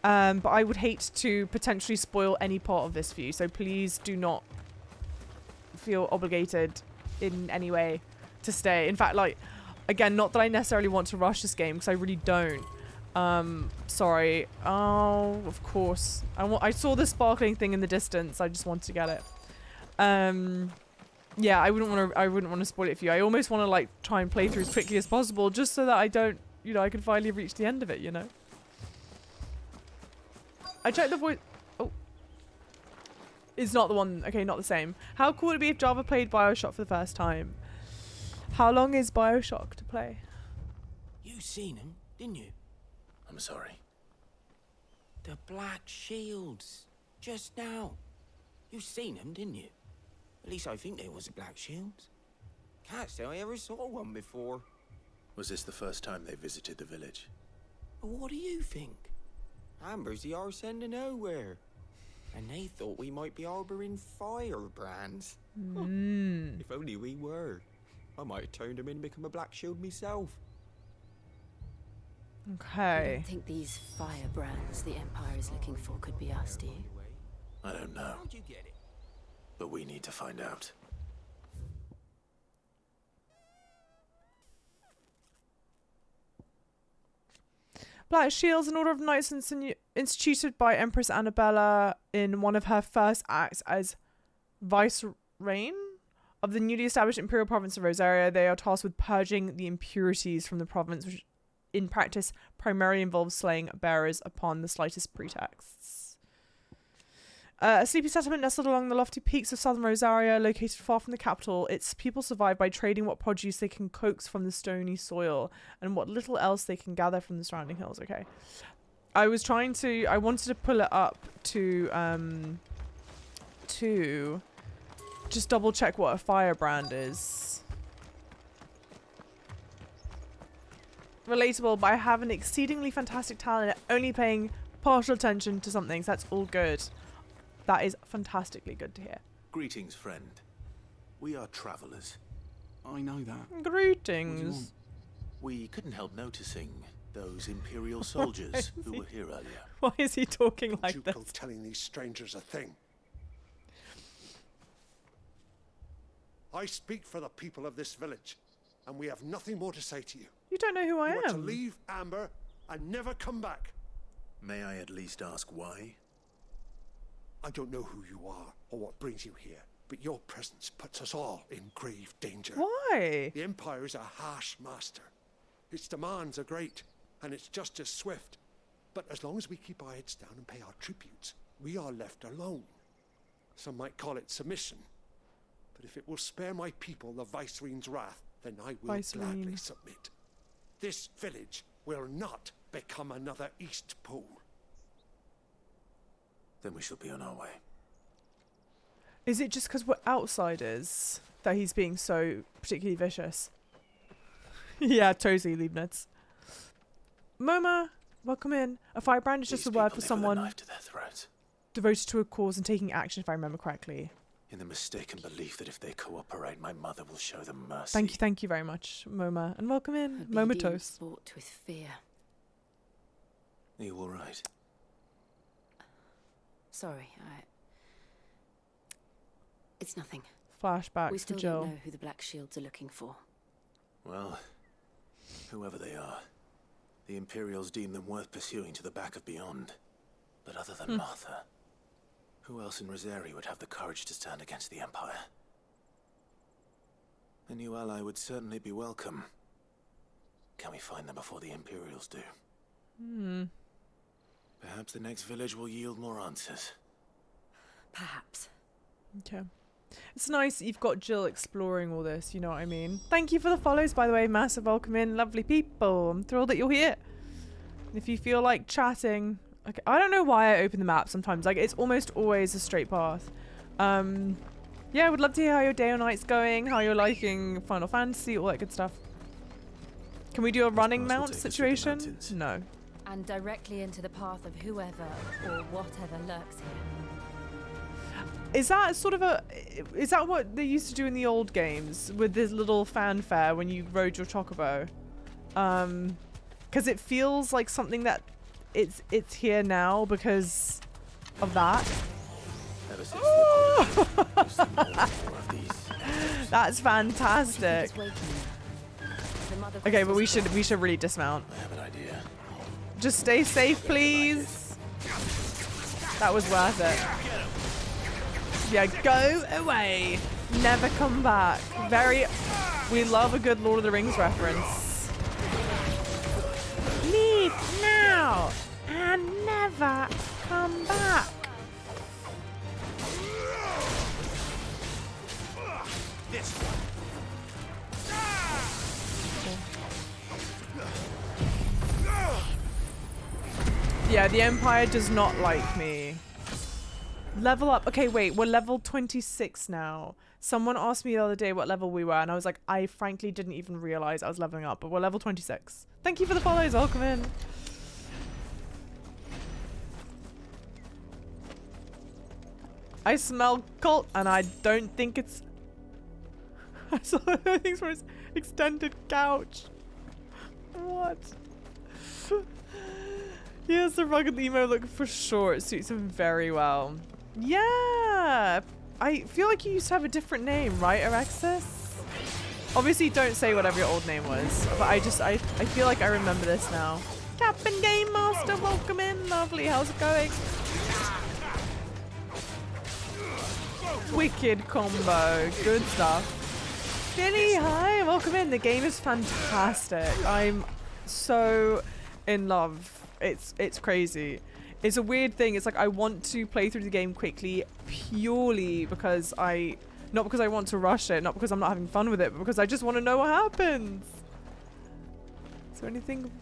But I would hate to potentially spoil any part of this for you, so please do not feel obligated in any way to stay. In fact, like, again, not that I necessarily want to rush this game, because I really don't. Sorry. Oh, of course. I saw the sparkling thing in the distance. I just want to get it. Yeah, I wouldn't want to spoil it for you. I almost want to like try and play through as quickly as possible, just so that I don't, you know, I can finally reach the end of it, you know. I checked the voice. Oh, it's not the one. Okay, not the same. How cool would it be if Java played BioShock for the first time? How long is BioShock to play? You seen him, didn't you? I'm sorry. The Black Shields. Just now. You seen them, didn't you? At least I think they was the Black Shields. Can't say I ever saw one before. Was this the first time they visited the village? But what do you think? Amber's the arse end of nowhere. And they thought we might be harboring firebrands. If only we were. I might have turned them in and become a Black Shield myself. Okay. I don't think these firebrands the Empire is looking for could be us, do you? I don't know. How'd you get it? But we need to find out. Black Shields, an order of knights instituted by Empress Annabella in one of her first acts as vicereine of the newly established imperial province of Rosaria. They are tasked with purging the impurities from the province, which in practice primarily involves slaying bearers upon the slightest pretexts. A sleepy settlement nestled along the lofty peaks of southern Rosaria, located far from the capital. Its people survive by trading what produce they can coax from the stony soil and what little else they can gather from the surrounding hills. Okay. I wanted to pull it up to just double check what a firebrand is. Relatable, but I have an exceedingly fantastic talent at only paying partial attention to some things. That's all good. That is fantastically good to hear. Greetings, friend. We are travelers. I know that. Greetings. We couldn't help noticing those Imperial soldiers who were here earlier. Why is he talking like you this? go telling these strangers a thing. I speak for the people of this village, and we have nothing more to say to you. You don't know who I You are to am. leave Amber and never come back. May I at least ask why? I don't know who you are or what brings you here, but your presence puts us all in grave danger. Why? The Empire is a harsh master. Its demands are great, and its justice swift. But as long as we keep our heads down and pay our tributes, we are left alone. Some might call it submission. But if it will spare my people the Viceroy's wrath, then I will gladly submit. This village will not become another East Pole. Then we shall be on our way. Is it just because we're outsiders that he's being so particularly vicious? Yeah, totally, Leibniz. Moma, welcome in. A firebrand is just a word for someone To their throats, devoted to a cause and taking action, if I remember correctly. in the mistaken belief that if they cooperate, my mother will show them mercy. Thank you very much, Moma. And welcome in, Momatos. Bought with fear. Are you all right? Sorry, it's nothing. Flashback We to still Jill. don't know who the Black Shields are looking for. Well, whoever they are, the Imperials deem them worth pursuing to the back of beyond. But other than Martha, who else in Rosari would have the courage to stand against the Empire? A new ally would certainly be welcome. Can we find them before the Imperials do? Perhaps the next village will yield more answers. Perhaps. Okay. It's nice that you've got Jill exploring all this, you know what I mean? Thank you for the follows, by the way. Massive welcome in. Lovely people. I'm thrilled that you're here. And if you feel like chatting... Okay, I don't know why I open the map sometimes. Like, it's almost always a straight path. Yeah, I would love to hear how your day or night's going, how you're liking Final Fantasy, all that good stuff. Can we do a running mount situation? No. And directly into the path of whoever or whatever lurks here. Is that sort of a... Is that what they used to do in the old games? With this little fanfare when you rode your chocobo? Because it feels like something that... It's here now because of that. Ever since That's fantastic. Okay, but we should really dismount. I have an idea. Just stay safe, please. That was worth it. Yeah, go away. Never come back. We love a good Lord of the Rings reference. Leave now and never come back. This one. Yeah, the Empire does not like me. Level up. Okay, wait, we're level 26 now. Someone asked me the other day what level we were, and I was like, I frankly didn't even realize I was leveling up, but we're level 26. Thank you for the follows. Welcome in. I smell cult, and I don't think it's... I saw things from his extended couch. What? He has the rugged emo look for sure. It suits him very well. Yeah! I feel like you used to have a different name, right, Erexis? Obviously, don't say whatever your old name was, but I feel like I remember this now. Captain Game Master, welcome in. Lovely. How's it going? Wicked combo. Good stuff. Billy, hi. Welcome in. The game is fantastic. I'm so in love. It's crazy. It's a weird thing. It's like I want to play through the game quickly purely because not because I want to rush it, not because I'm not having fun with it, but because I just want to know what happens. Is there anything?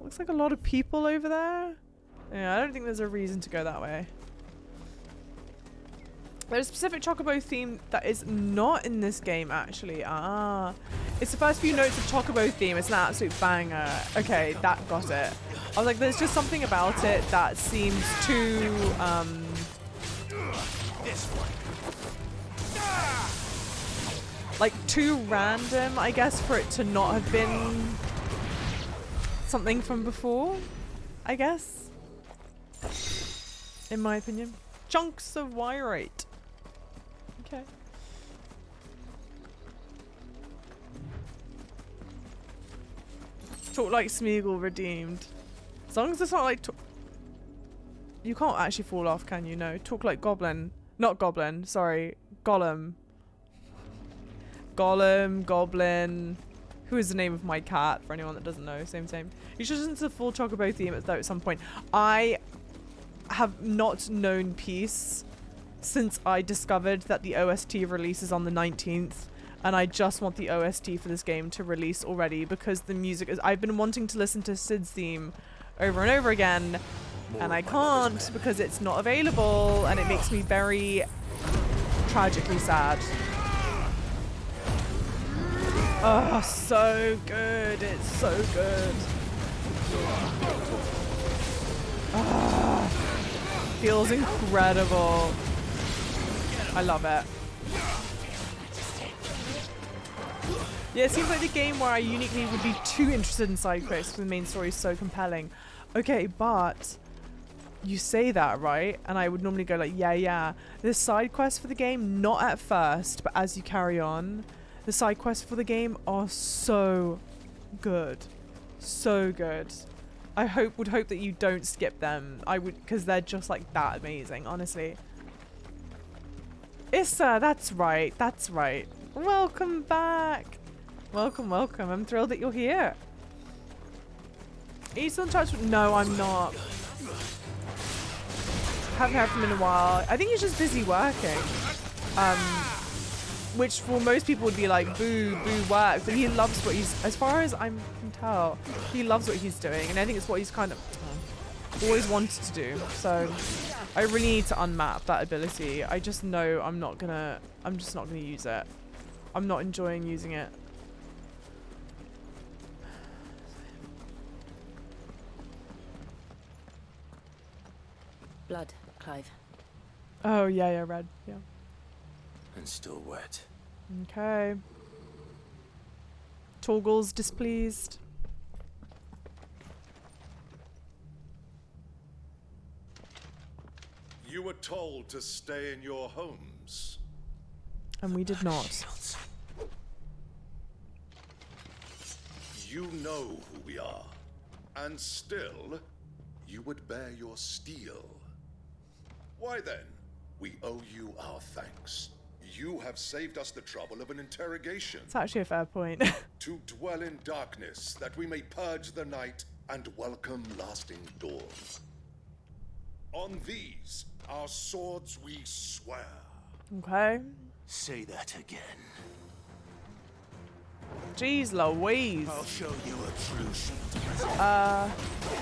Looks like a lot of people over there. Yeah, I don't think there's a reason to go that way. There's a specific Chocobo theme that is not in this game, actually. Ah. It's the first few notes of Chocobo theme. It's an absolute banger. Okay, that got it. I was like, there's just something about it that seems too, like, too random, I guess, for it to not have been something from before, I guess. In my opinion. Chunks of Wyrite. Okay. Talk like Smeagol redeemed. As long as it's not like... You can't actually fall off, can you? No. Talk like Goblin. Not Goblin. Sorry. Gollum. Gollum. Goblin. Who is the name of my cat, for anyone that doesn't know. Same. You should listen to the full Chocobo theme at some point. I have not known peace since I discovered that the OST releases on the 19th, and I just want the OST for this game to release already because the music is... I've been wanting to listen to Sid's theme over and over again, and I can't because it's not available, and it makes me very tragically sad. Oh, so good. It's so good. Feels incredible. I love it. Yeah, it seems like the game where I uniquely would be too interested in side quests because the main story is so compelling. Okay, but you say that, right? And I would normally go like, yeah. The side quests for the game, not at first, but as you carry on, the side quests for the game are so good. So good. I would hope that you don't skip them. I would, because they're just like that amazing, honestly. Issa, that's right. That's right. Welcome back. Welcome. I'm thrilled that you're here. Are you still in touch with... No, I'm not. Haven't heard from him in a while. I think he's just busy working. Which for most people would be like, boo work. But he loves what he's... As far as I can tell, he loves what he's doing. And I think it's what he's kind of always wanted to do. So I really need to unmap that ability. I just know I'm just not gonna use it. I'm not enjoying using it. Blood, Clive. Oh, yeah, red. Yeah. And still wet. Okay. Toggle's displeased. You were told to stay in your homes. And we did not. You know who we are. And still, you would bear your steel. Why then, we owe you our thanks. You have saved us the trouble of an interrogation. It's actually a fair point. To dwell in darkness, that we may purge the night and welcome lasting dawn. On these, our swords we swear. Okay. Say that again. Jeez Louise. I'll show you a true sheet.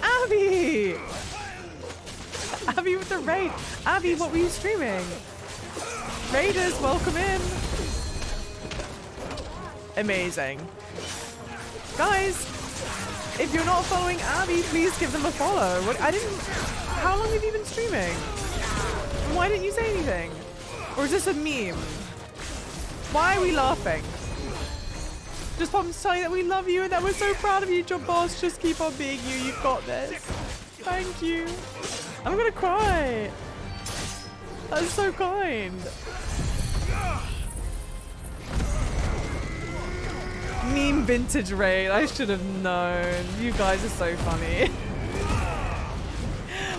Abby! Abby with the raid. Abby, what were you streaming? Raiders, welcome in. Amazing. Guys, if you're not following Abby, please give them a follow. How long have you been streaming? Why didn't you say anything? Or is this a meme? Why are we laughing? Just want to tell you that we love you and that we're so proud of you, Job Boss. Just keep on being you. You've got this. Thank you. I'm gonna cry. That's so kind. Meme vintage raid. I should have known. You guys are so funny.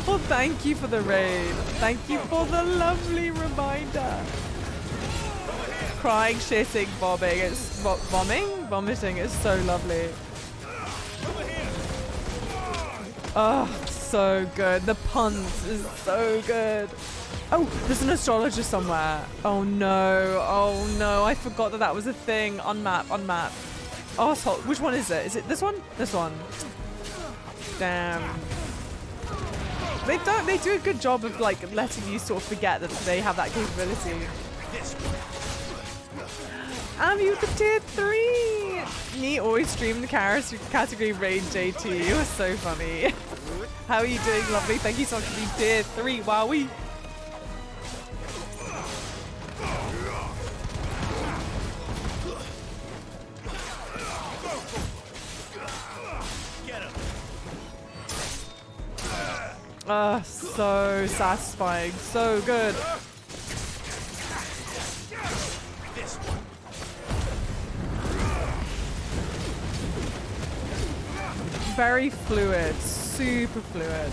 Well, thank you for the raid. Thank you for the lovely reminder. Crying, shitting, bobbing. It's vomiting. It's so lovely. Oh, so good. The puns is so good. Oh, there's an astrologer somewhere. Oh no. I forgot that was a thing. Unmap. Arsehole. Which one is it? Is it this one? This one. Damn. They do a good job of like letting you sort of forget that they have that capability. Abby with the tier 3! Me always stream the category raid JT. It was so funny. How are you doing, lovely? Thank you so much for being tier 3. Wow, we... So satisfying. So good. Very fluid, super fluid.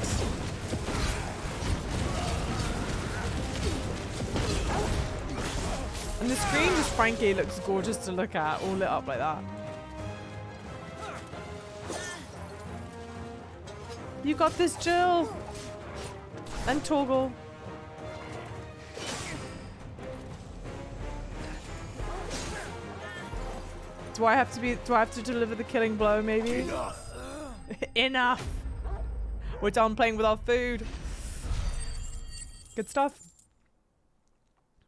And the screen just frankly looks gorgeous to look at, all lit up like that. You got this, Jill! And Toggle. Do I have to deliver the killing blow, maybe? Enough. Enough. We're done playing with our food. Good stuff.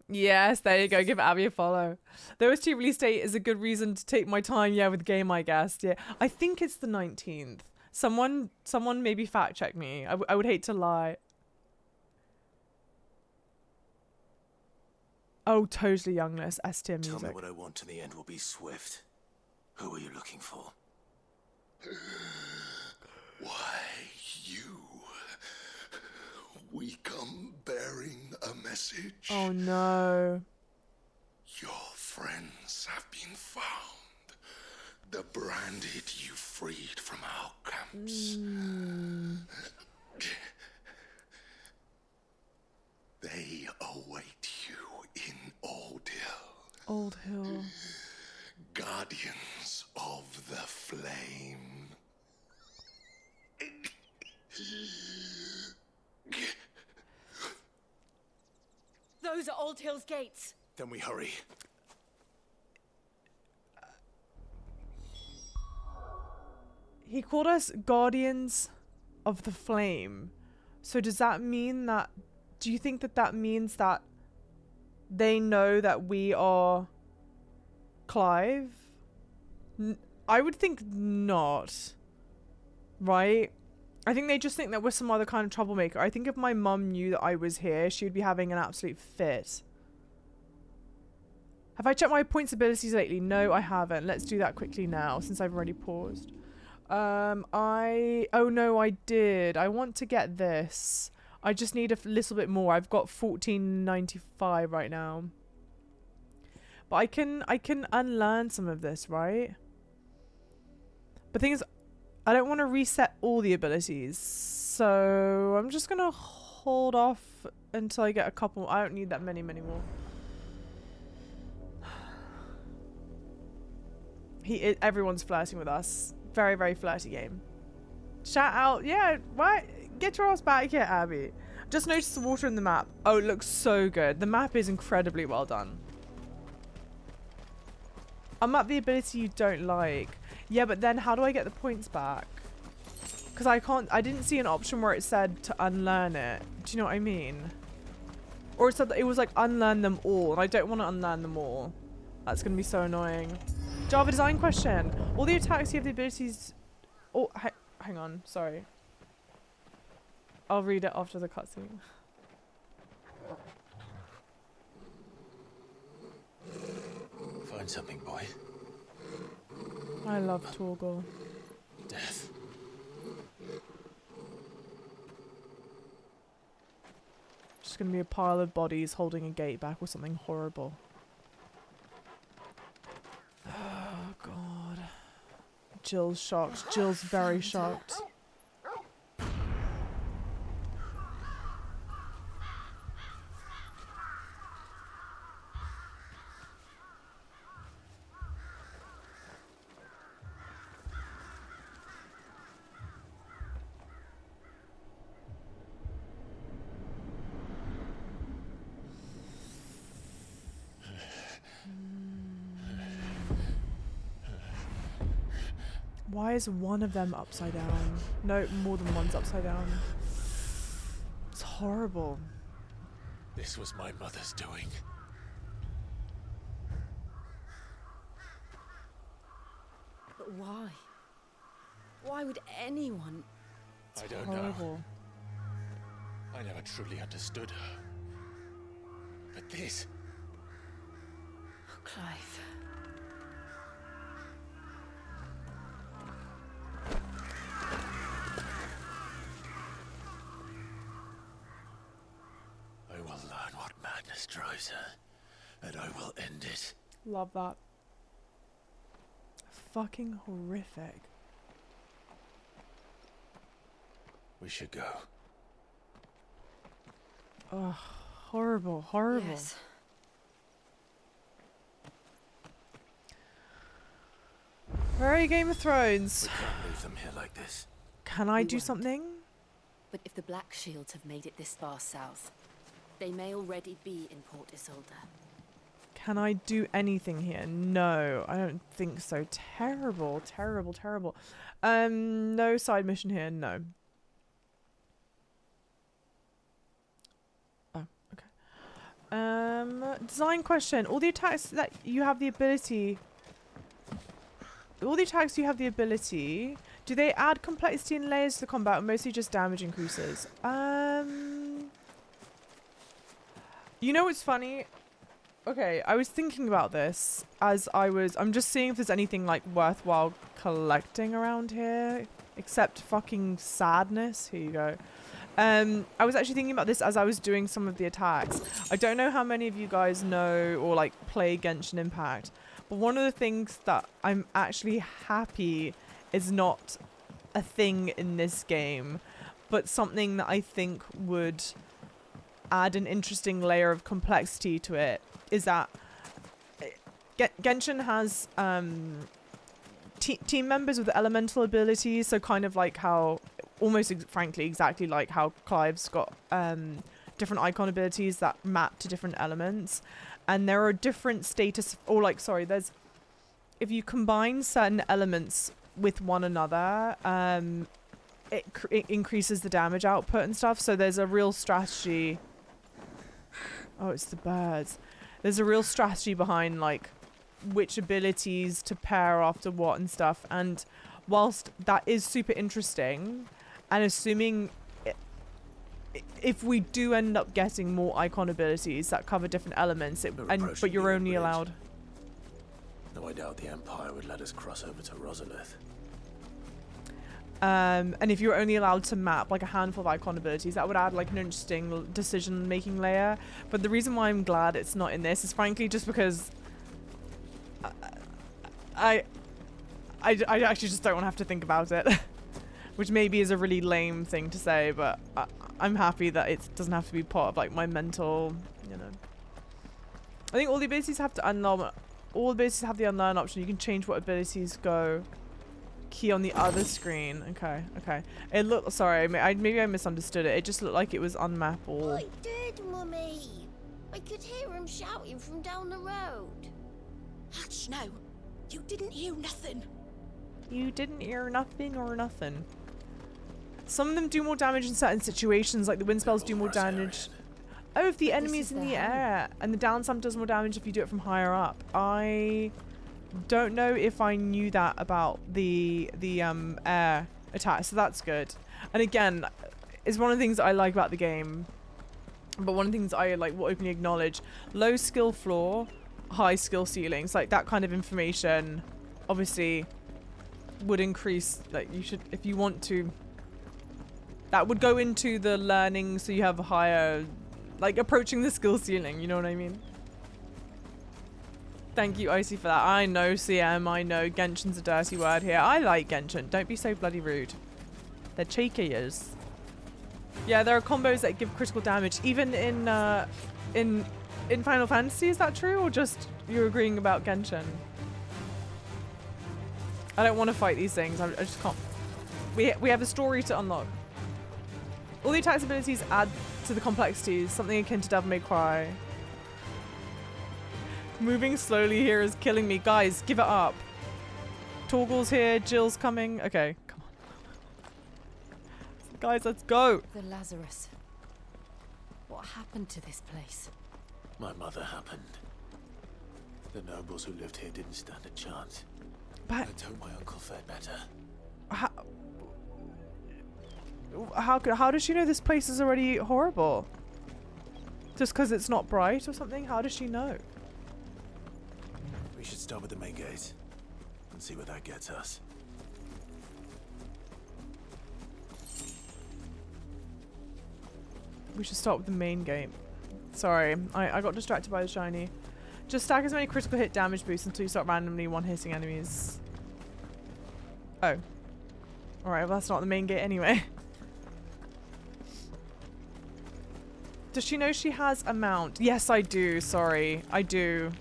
Yes, there you go. Give Abby a follow. The OST release date is a good reason to take my time, yeah, with the game, I guess. Yeah, I think it's the 19th. Someone maybe fact check me. I would hate to lie. Oh, totally Youngless. S tier music. Tell me what I want in the end will be swift. Who are you looking for? Why, you. We come bearing a message. Oh no. Your friends have been found. The branded you freed from our camps. They await you in Old Hill. Old Hill. Guardians of the Flame. Those are Old Hill's gates. Then we hurry. He called us Guardians of the Flame. So does that mean that... Do you think that that means that they know that we are Clive? I would think not. Right? I think they just think that we're some other kind of troublemaker. I think if my mum knew that I was here, she would be having an absolute fit. Have I checked my points abilities lately? No, I haven't. Let's do that quickly now, since I've already paused. Oh no, I did. I want to get this. I just need a little bit more. I've got 1495 right now. But I can unlearn some of this, right? But the thing is, I don't want to reset all the abilities. So I'm just going to hold off until I get a couple. I don't need that many more. Everyone's flirting with us. Very, very flirty game. Shout out. Yeah, what? Get your ass back here, Abby. Just noticed the water in the map. Oh, it looks so good. The map is incredibly well done. Unmap the ability you don't like. Yeah, but then how do I get the points back? Because I didn't see an option where it said to unlearn it. Do you know what I mean? Or it said that it was like unlearn them all, and I don't want to unlearn them all. That's going to be so annoying. Java design question. All the attacks you have the abilities... Oh, hang on. Sorry. I'll read it after the cutscene. Find something, boy. I love Torgal. Death. Just gonna be a pile of bodies holding a gate back or something horrible. Oh god. Jill's shocked. Jill's very shocked. Why is one of them upside down? No, more than one's upside down. It's horrible. This was my mother's doing. But why? Why would anyone? I don't know. I never truly understood her. But this... Oh, Clive. I will learn what madness drives her, and I will end it. Love that. Fucking horrific. We should go. Ugh, horrible, horrible. Yes. Very Game of Thrones. We can't leave them here like this. Can I do something? But if the Black Shields have made it this far south, they may already be in Port Isolde. Can I do anything here? No, I don't think so. Terrible, terrible, terrible. No side mission here, no. Oh, okay. Design question. All the attacks you have the ability, do they add complexity and layers to the combat, or mostly just damage increases? You know what's funny? Okay, I was thinking about this as I'm just seeing if there's anything like worthwhile collecting around here, except fucking sadness. Here you go. I was actually thinking about this as I was doing some of the attacks. I don't know how many of you guys know or like play Genshin Impact, but one of the things that I'm actually happy is not a thing in this game, but something that I think would add an interesting layer of complexity to it, is that Genshin has team members with elemental abilities, so kind of like how, almost frankly exactly like how Clive's got different icon abilities that map to different elements, and there are different status, or like, sorry, there's, if you combine certain elements with one another, it increases the damage output and stuff. So there's a real strategy. Oh, it's the birds. There's a real strategy behind like which abilities to pair after what and stuff. And whilst that is super interesting, and assuming if we do end up getting more icon abilities that cover different elements, but you're only allowed. No, I doubt the Empire would let us cross over to Rosalith. And if you're only allowed to map like a handful of icon abilities, that would add like an interesting decision-making layer. But the reason why I'm glad it's not in this is frankly just because I actually just don't want to have to think about it, which maybe is a really lame thing to say, but I'm happy that it doesn't have to be part of like my mental, you know. I think all the abilities have to unlearn. All abilities have the unlearn option. You can change what abilities go. Key on the other screen. Okay, okay. It looked, sorry, maybe I misunderstood it. It just looked like it was unmappable. I did, Mummy. I could hear him shouting from down the road. Hatch, no. You didn't hear nothing. You didn't hear nothing or nothing. Some of them do more damage in certain situations, like the wind spells do more damage. Oh, if the enemy's in the air, and the down stamp does more damage if you do it from higher up. I don't know if I knew that about the air attack, so that's good. And again, it's one of the things that I like about the game, but one of the things I like will openly acknowledge: low skill floor, high skill ceilings. Like that kind of information, obviously, would increase. Like you should, if you want to, that would go into the learning, so you have a higher, like approaching the skill ceiling. You know what I mean? Thank you, Icy, for that. I know, CM, I know. Genshin's a dirty word here. I like Genshin. Don't be so bloody rude. They're cheeky-as. Yeah, there are combos that give critical damage. Even in Final Fantasy, is that true? Or just you're agreeing about Genshin? I don't want to fight these things. I just can't. We have a story to unlock. All the attacks abilities add to the complexities, something akin to Devil May Cry. Moving slowly here is killing me. Guys, give it up. Torgal's here. Jill's coming. Okay, come on. Guys, let's go. The Lazarus. What happened to this place? My mother happened. The nobles who lived here didn't stand a chance. But Let's hope my uncle fared better. How does she know this place is already horrible? Just because it's not bright or something? How does she know? We should start with the main gate and see where that gets us. We should start with the main gate. Sorry, I got distracted by the shiny. Just stack as many critical hit damage boosts until you start randomly one-hitting enemies. Oh. Alright, well that's not the main gate anyway. Does she know she has a mount? Yes, I do. Sorry, I do.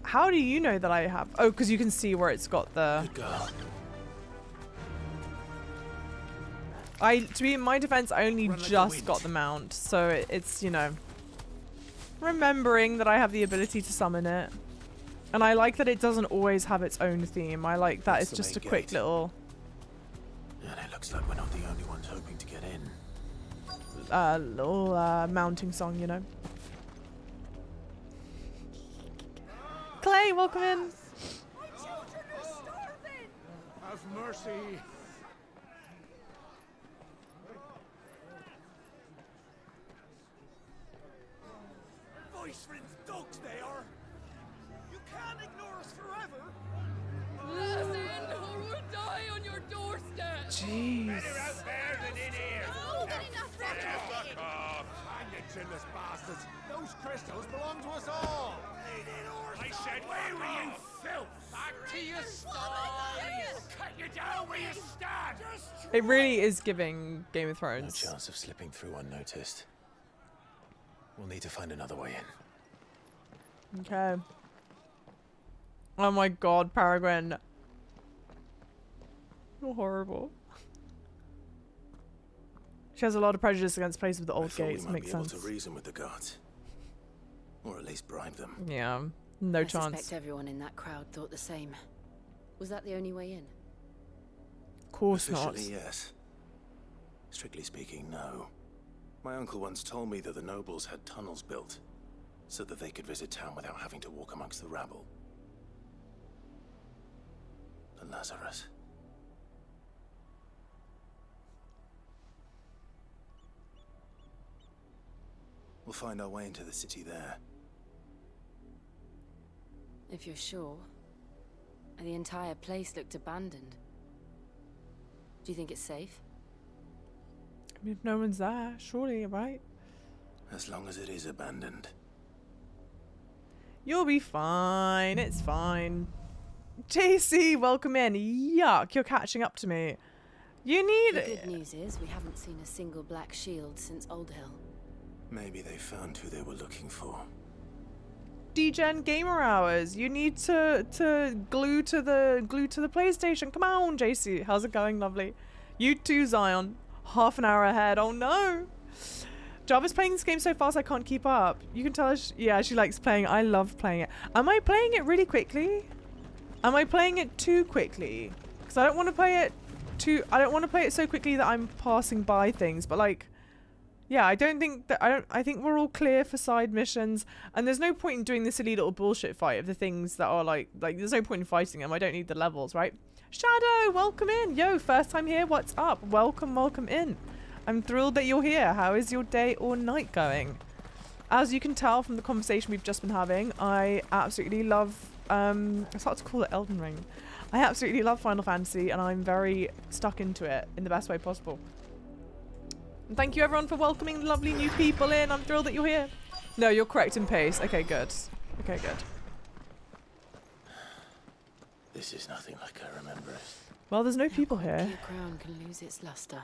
How do you know that I have? Oh, because you can see where it's got the... Good girl. To be in my defense, I only just got the mount, so it's, you know, remembering that I have the ability to summon it. And I like that it doesn't always have its own theme. I like that it's just a quick little... And it looks like we're not the only ones hoping to get in. little mounting song, you know. Clay, welcome in. My children are starving! Have mercy. Voice-rinsed dogs they are. You can't ignore us forever. Listen, or we'll die on your doorstep. Jeez. Better out there than in here. Oh, Fuck off. Hang it, chinless bastards. Those crystals belong to us all. I said, Where were you, filth? back to your sties. Cut you down where you stand. It really is giving Game of No Thrones. chance of slipping through unnoticed. We'll need to find another way in. Okay. Oh my god, Peregrine. You're horrible. She has a lot of prejudice against places with the old gates. We might Makes be able sense. to reason with the guards, or at least bribe them. Yeah, no I chance. suspect everyone in that crowd thought the same. Was that the only way in? Of course not. Officially, yes. Strictly speaking, no. My uncle once told me that the nobles had tunnels built so that they could visit town without having to walk amongst the rabble. The Lazarus. We'll find our way into the city there. If you're sure. The entire place looked abandoned. Do you think it's safe? I mean, if no one's there, surely, right? As long as it is abandoned. You'll be fine. It's fine. JC, welcome in. Yuck, you're catching up to me. You need... The good news is we haven't seen a single black shield since Old Hill. Maybe they found who they were looking for. DGen gamer hours. You need to glue to the PlayStation. Come on, JC. How's it going? Lovely. You too, Zion. Half an hour ahead. Oh no. Java's playing this game so fast I can't keep up. You can tell us. Yeah, she likes playing. I love playing it. Am I playing it really quickly? Am I playing it too quickly? Because I don't want to play it too. I don't want to play it so quickly that I'm passing by things. But like, yeah, I think we're all clear for side missions, and there's no point in doing this silly little bullshit fight of the things that are like there's no point in fighting them. I don't need the levels, right? Shadow, welcome in. Yo, first time here. What's up? Welcome in. I'm thrilled that you're here. How is your day or night going? As you can tell from the conversation we've just been having, I absolutely love I start to call it Elden Ring. I absolutely love Final Fantasy, and I'm very stuck into it in the best way possible. And thank you everyone for welcoming lovely new people in. I'm thrilled that you're here. No, you're correct in pace. Okay, good. Okay, good. This is nothing like I remember it. Well, there's no people here. Your crown can lose its luster.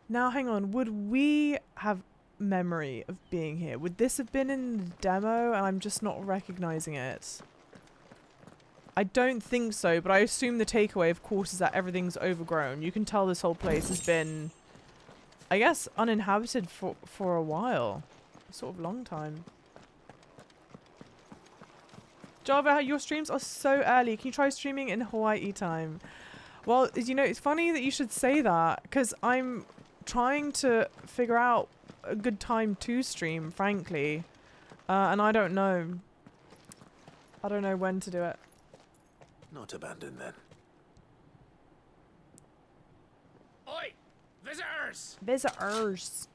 Now, hang on. Would we have memory of being here? Would this have been in the demo and I'm just not recognizing it? I don't think so, but I assume the takeaway, of course, is that everything's overgrown. You can tell this whole place has been, I guess, uninhabited for a while. A sort of long time. Java, your streams are so early. Can you try streaming in Hawaii time? Well, you know, it's funny that you should say that, because I'm trying to figure out a good time to stream, frankly. And I don't know. I don't know when to do it. Not abandoned then. Oi! Visitors! Visitors.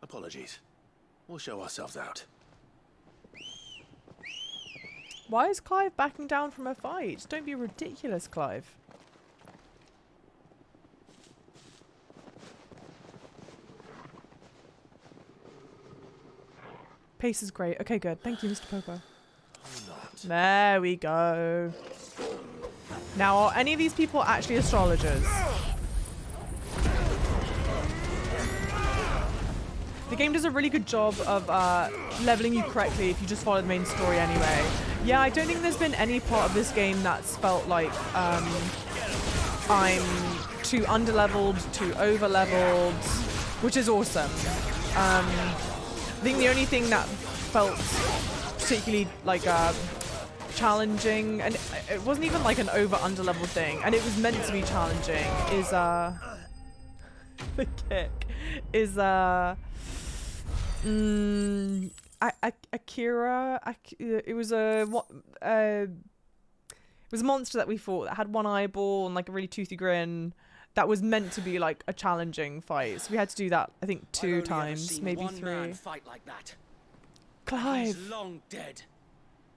Apologies. We'll show ourselves out. Why is Clive backing down from a fight? Don't be ridiculous, Clive. Pace is great. Okay, good. Thank you, Mr. Popo. There we go. Now, are any of these people actually astrologers? The game does a really good job of leveling you correctly if you just follow the main story anyway. Yeah, I don't think there's been any part of this game that's felt like I'm too underleveled, too overleveled, which is awesome. I think the only thing that felt particularly like challenging, and it wasn't even like an over-under level thing, and it was meant to be challenging, is the kick, is Akira, it was a monster that we fought that had one eyeball and like a really toothy grin. That was meant to be like a challenging fight. So we had to do that, I think, 2 times, maybe 3. Fight like that. Clive. He's long dead.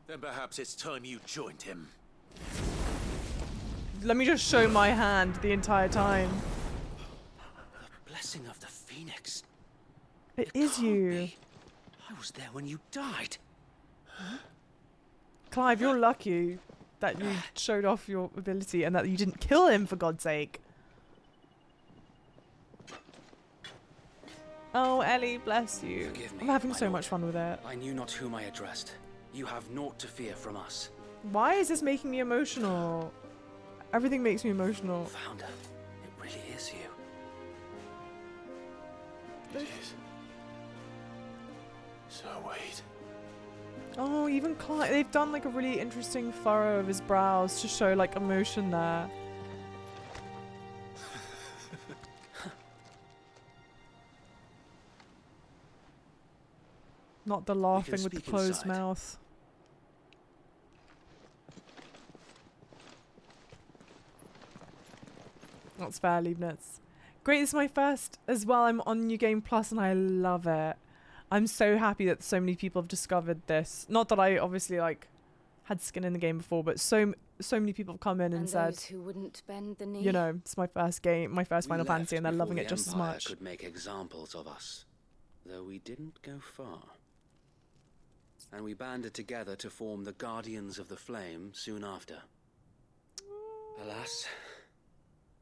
Then perhaps it's time you joined him. Let me just show my hand the entire time. The blessing of the Phoenix. It is you. Be. I was there when you died. Clive, you're lucky that you showed off your ability and that you didn't kill him, for God's sake. Oh, Ellie, bless you. Forgive me, I'm having my so lord. much fun with it. I knew not whom I addressed. You have naught to fear from us. Why is this making me emotional? Everything makes me emotional. Founder, it really is you. It is. So wait. Oh, even Clive, they've done like a really interesting furrow of his brows to show like emotion there. Not the laughing with the closed inside. mouth. That's fair, Leibniz. Great, this is my first as well. I'm on New Game Plus and I love it. I'm so happy that so many people have discovered this. Not that I obviously like had skin in the game before, but so many people have come in and said, those who wouldn't bend the knee. you know, it's my first game, my first We Final left Fantasy, and they're before loving the it just as Empire much. could make examples of us, though we didn't go far. And we banded together to form the Guardians of the Flame soon after. Alas,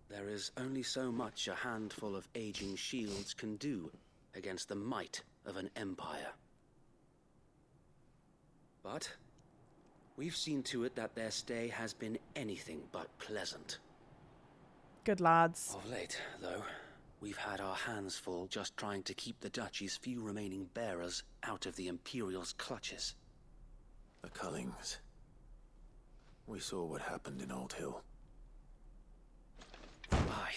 there is only so much a handful of aging shields can do against the might of an empire. But we've seen to it that their stay has been anything but pleasant. Good lads. Of late, though, we've had our hands full just trying to keep the Duchy's few remaining bearers out of the Imperial's clutches. The Cullings. We saw what happened in Old Hill. Aye,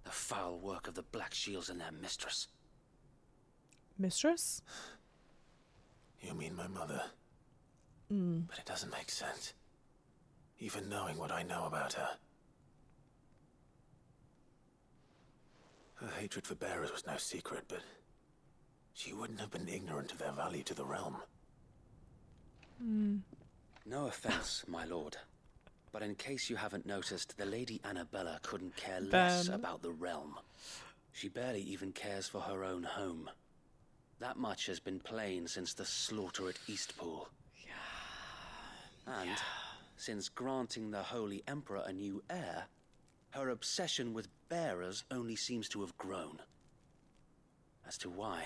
the foul work of the Black Shields and their mistress. Mistress? You mean my mother? But it doesn't make sense. Even knowing what I know about her. Her hatred for bearers was no secret, but she wouldn't have been ignorant of their value to the realm. No offense, my lord. But in case you haven't noticed, the Lady Annabella couldn't care less about the realm. She barely even cares for her own home. That much has been plain since the slaughter at Eastpool. And since granting the Holy Emperor a new heir, her obsession with bearers only seems to have grown. As to why,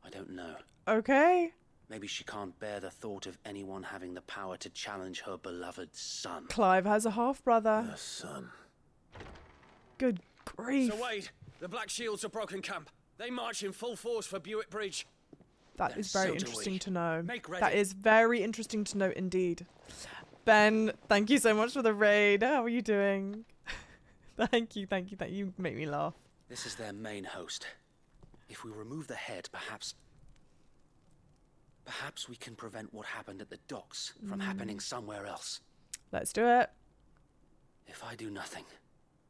I don't know. Okay. Maybe she can't bear the thought of anyone having the power to challenge her beloved son. Clive has a half-brother. Her son. Good grief. So Wade, the Black Shields have broken camp. They march in full force for Buick Bridge. That Then is very so do interesting we. to know. Make ready. That is very interesting to know indeed. Ben, thank you so much for the raid. How are you doing? Thank you. You make me laugh. This is their main host. If we remove the head, perhaps we can prevent what happened at the docks from happening somewhere else. Let's do it. If I do nothing,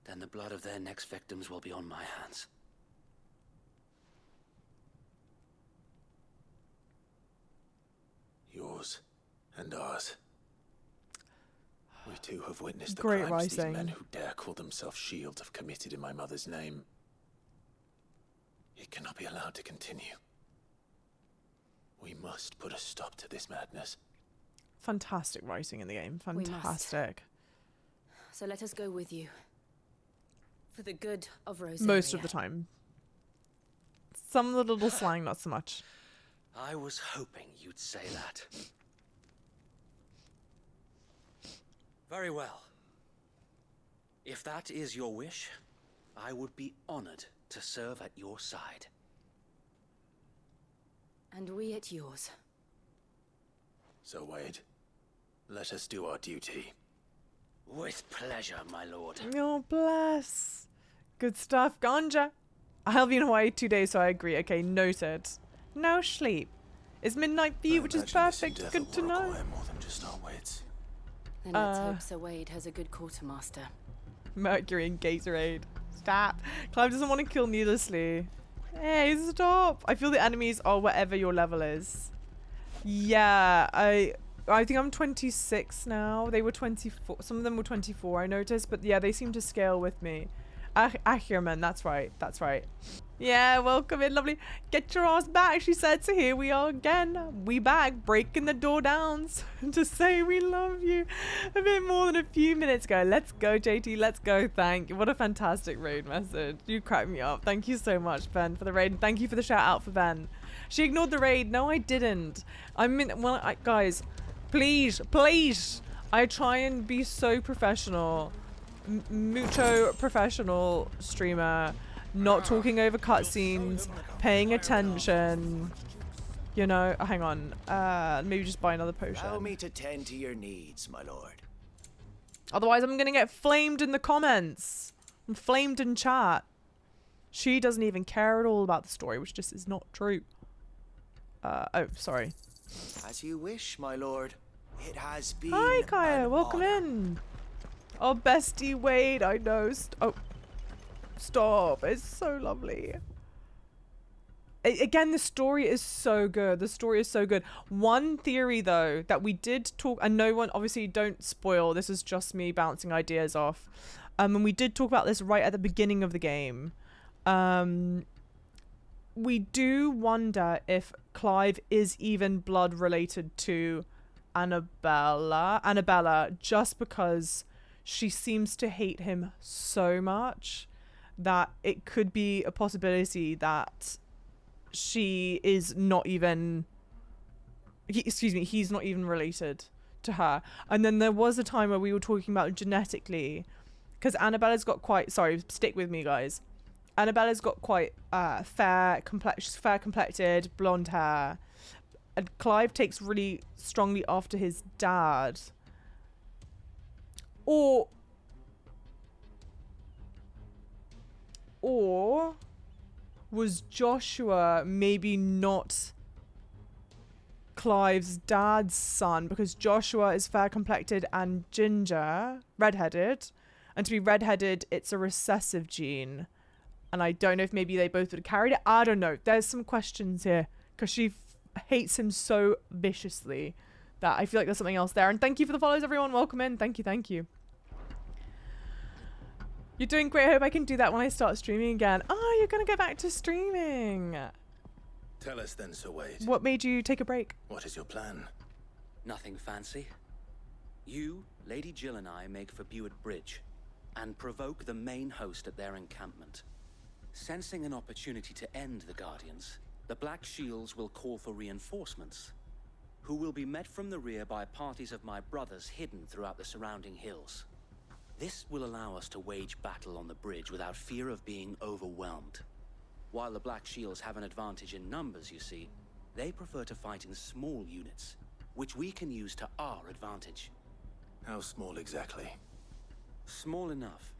then the blood of their next victims will be on my hands. Yours and ours. We too have witnessed the Great crimes these rising. men who dare call themselves shields have committed in my mother's name. It cannot be allowed to continue. We must put a stop to this madness. Fantastic writing in the game. We must. Fantastic. So let us go with you. For the good of Rosaria. Most of the time. Some of the little slang, not so much. I was hoping you'd say that. Very well. If that is your wish, I would be honored to serve at your side. And we at yours. So, Wade, Let us do our duty. With pleasure, my lord. Oh, bless. Good stuff, Ganja. I'll be in Hawaii 2 days, so I agree. Okay, noted. No sleep. It's midnight for you, which is perfect. Good to know. More than just our wits. Then let's hope Sir Wade has a good quartermaster. Mercury and Gatorade. Stop. Clive doesn't want to kill needlessly. Hey, stop. I feel the enemies are whatever your level is. Yeah, I think I'm 26 now. They were 24. Some of them were 24, I noticed. But yeah, they seem to scale with me. Ahirman, that's right. That's right. Yeah, welcome in, lovely. Get your ass back, she said. So here we are again. We back, breaking the door down to say we love you. A bit more than a few minutes ago. Let's go, JT. Let's go. Thank you. What a fantastic raid message. You cracked me up. Thank you so much, Ben, for the raid. And thank you for the shout out for Ben. She ignored the raid. No, I didn't. I mean, well, guys, please. I try and be so professional. Mucho professional streamer. Not talking over cutscenes, paying attention, you know. Hang on, maybe just buy another potion. Allow me to tend to your needs, my lord. Otherwise, I'm gonna get flamed in the comments and flamed in chat. She doesn't even care at all about the story, which just is not true. Oh, sorry. As you wish, my lord. It has been. Hi, Kaya. Welcome in. Oh, bestie Wade. I know. Oh. Stop. It's so lovely. Again, the story is so good. The story is so good. One theory, though, that we did talk, and no one, obviously, don't spoil. This is just me bouncing ideas off. And we did talk about this right at the beginning of the game. We do wonder if Clive is even blood related to Annabella, just because she seems to hate him so much that it could be a possibility that she is not even, he's not even related to her. And then there was a time where we were talking about genetically, because Annabella's got quite, sorry, stick with me, guys. Annabella's got quite fair complected, blonde hair. And Clive takes really strongly after his dad. Or was Joshua maybe not Clive's dad's son, because Joshua is fair complected and ginger, redheaded, and to be redheaded it's a recessive gene, and I don't know if maybe they both would have carried it. I don't know. There's some questions here because she hates him so viciously that I feel like there's something else there. And thank you for the follows, everyone. Welcome in. Thank you. You're doing great. I hope I can do that when I start streaming again. Oh, you're going to go back to streaming. Tell us then, Sir Wade. What made you take a break? What is your plan? Nothing fancy. You, Lady Jill and I make for Buett Bridge and provoke the main host at their encampment. Sensing an opportunity to end the Guardians, the Black Shields will call for reinforcements, who will be met from the rear by parties of my brothers hidden throughout the surrounding hills. This will allow us to wage battle on the bridge without fear of being overwhelmed. While the Black Shields have an advantage in numbers, you see, they prefer to fight in small units, which we can use to our advantage. How small exactly? Small enough,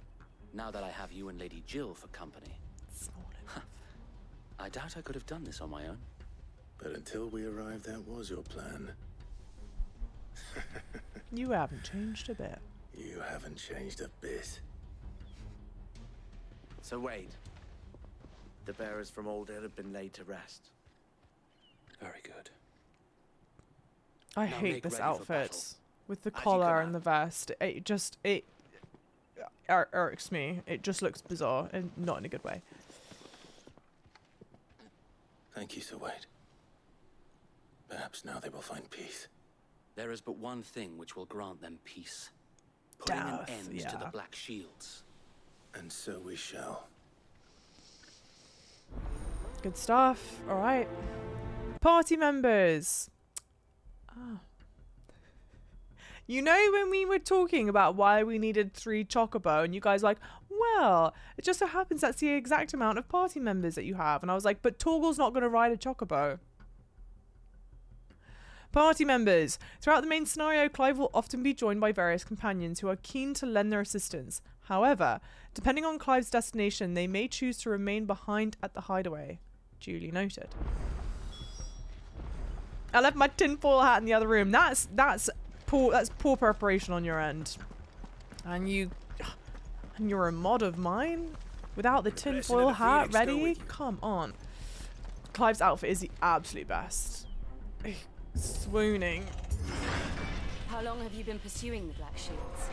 now that I have you and Lady Jill for company. Small enough. I doubt I could have done this on my own. But until we arrived, that was your plan. You haven't changed a bit. You haven't changed a bit. So Wade, the bearers from Oldale have been laid to rest. Very good. I Now hate make this ready for outfit battle. with the As you collar command. and the vest. It irks me. It just looks bizarre and not in a good way. Thank you, Sir Wade. Perhaps now they will find peace. There is but one thing which will grant them peace. Putting an Death, end to the yeah. Black Shields. And so we shall. Good stuff. All right. Party members. Ah. You know when we were talking about why we needed 3 chocobo and you guys were like, well, it just so happens that's the exact amount of party members that you have. And I was like, but Torgal's not going to ride a chocobo. Party members. Throughout the main scenario, Clive will often be joined by various companions who are keen to lend their assistance. However, depending on Clive's destination, they may choose to remain behind at the hideaway. Duly noted. I left my tinfoil hat in the other room. That's poor preparation on your end. And you're a mod of mine? Without the tinfoil hat ready? Come on. Clive's outfit is the absolute best. Swooning. How long have you been pursuing the Black Shields?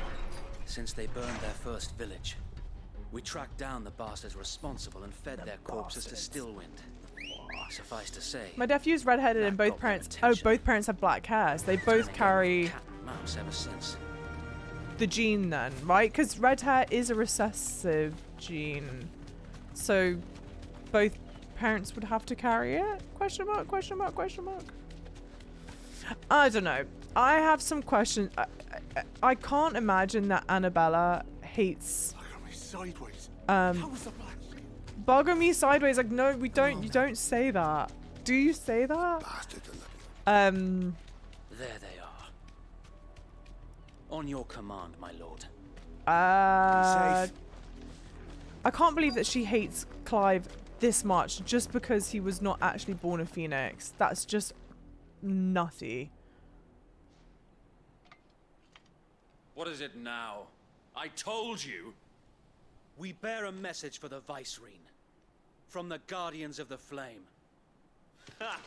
Since they burned their first village. We tracked down the bastards responsible and fed their corpses to Stillwind. Suffice to say, My nephew's redheaded and both parents. Oh, both parents have black hair. So they both carry mouse ever since. the gene then, right? Because red hair is a recessive gene. So both parents would have to carry it? Question mark, question mark, question mark. I don't know. I have some questions. I can't imagine that Annabella hates Sideways. Bugger me sideways. Like, no, we don't. You don't say that. Do you say that? There they are. On your command, my lord. I can't believe that she hates Clive this much just because he was not actually born a phoenix. That's just nutty. What is it now? I told you. We bear a message for the Vicereine. From the Guardians of the Flame. Ha!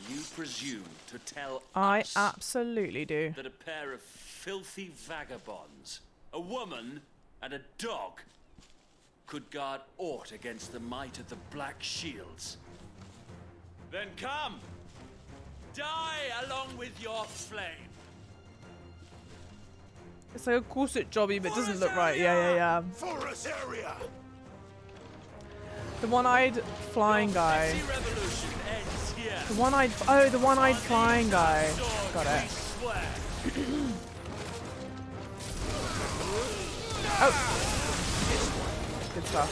You presume to tell I us absolutely do. that a pair of filthy vagabonds, a woman and a dog, could guard aught against the might of the Black Shields? Then come! Die along with your flame! It's like a corset jobby, but it doesn't look right. Yeah. Forest area. The one-eyed flying guy. The one-eyed. Oh, the one-eyed flying guy. Got it. Oh. Good stuff.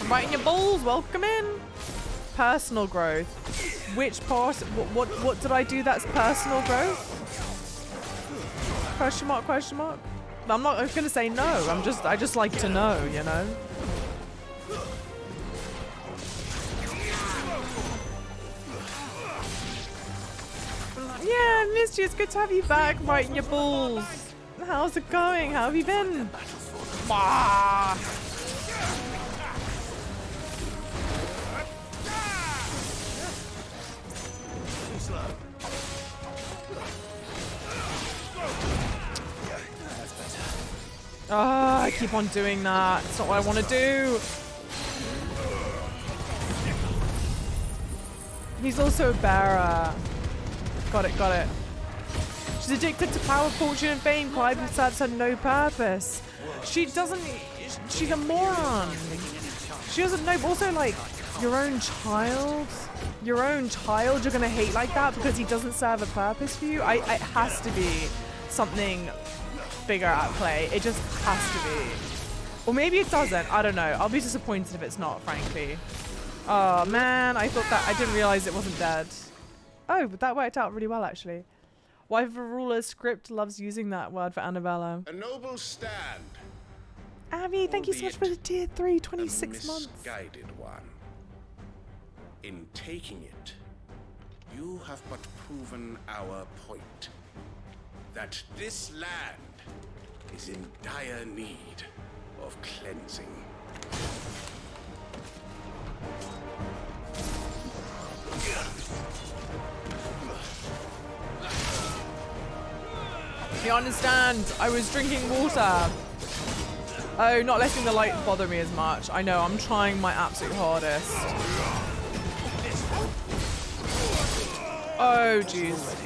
I'm biting your balls. Welcome in. Personal growth. Which part? What did I do? That's personal growth. Question mark, question mark. I'm not gonna say no. I just like to know, you know. Yeah, I missed you. It's good to have you back, biting your balls. How's it going? How have you been? Ah. I keep on doing that. It's not what I want to do. He's also a bearer. Got it, got it. She's addicted to power, fortune, and fame. Clive serves her no purpose. She doesn't. She's a moron. She doesn't know. Also, like, your own child. Your own child you're gonna hate like that because he doesn't serve a purpose for you. It has to be something bigger at play. It just has to be. Or maybe it doesn't. I don't know. I'll be disappointed if it's not, frankly. Oh man, I thought that. I didn't realize it wasn't dead. Oh, but that worked out really well, actually. Wife of a ruler's script loves using that word for Annabella. A noble stand. Abby, thank you so much for the tier 3, 26 months. Misguided one. In taking it, you have but proven our point. That this land is in dire need of cleansing. You understand? I was drinking water. Oh, not letting the light bother me as much. I know, I'm trying my absolute hardest. Oh, jeez.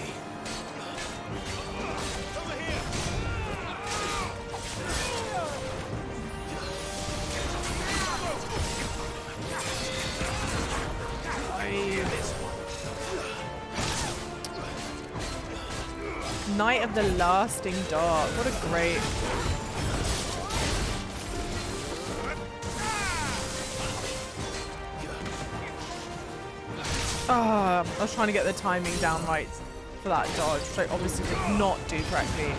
Night of the Lasting Dark. What a great... I was trying to get the timing down right for that dodge, which I obviously did not do correctly.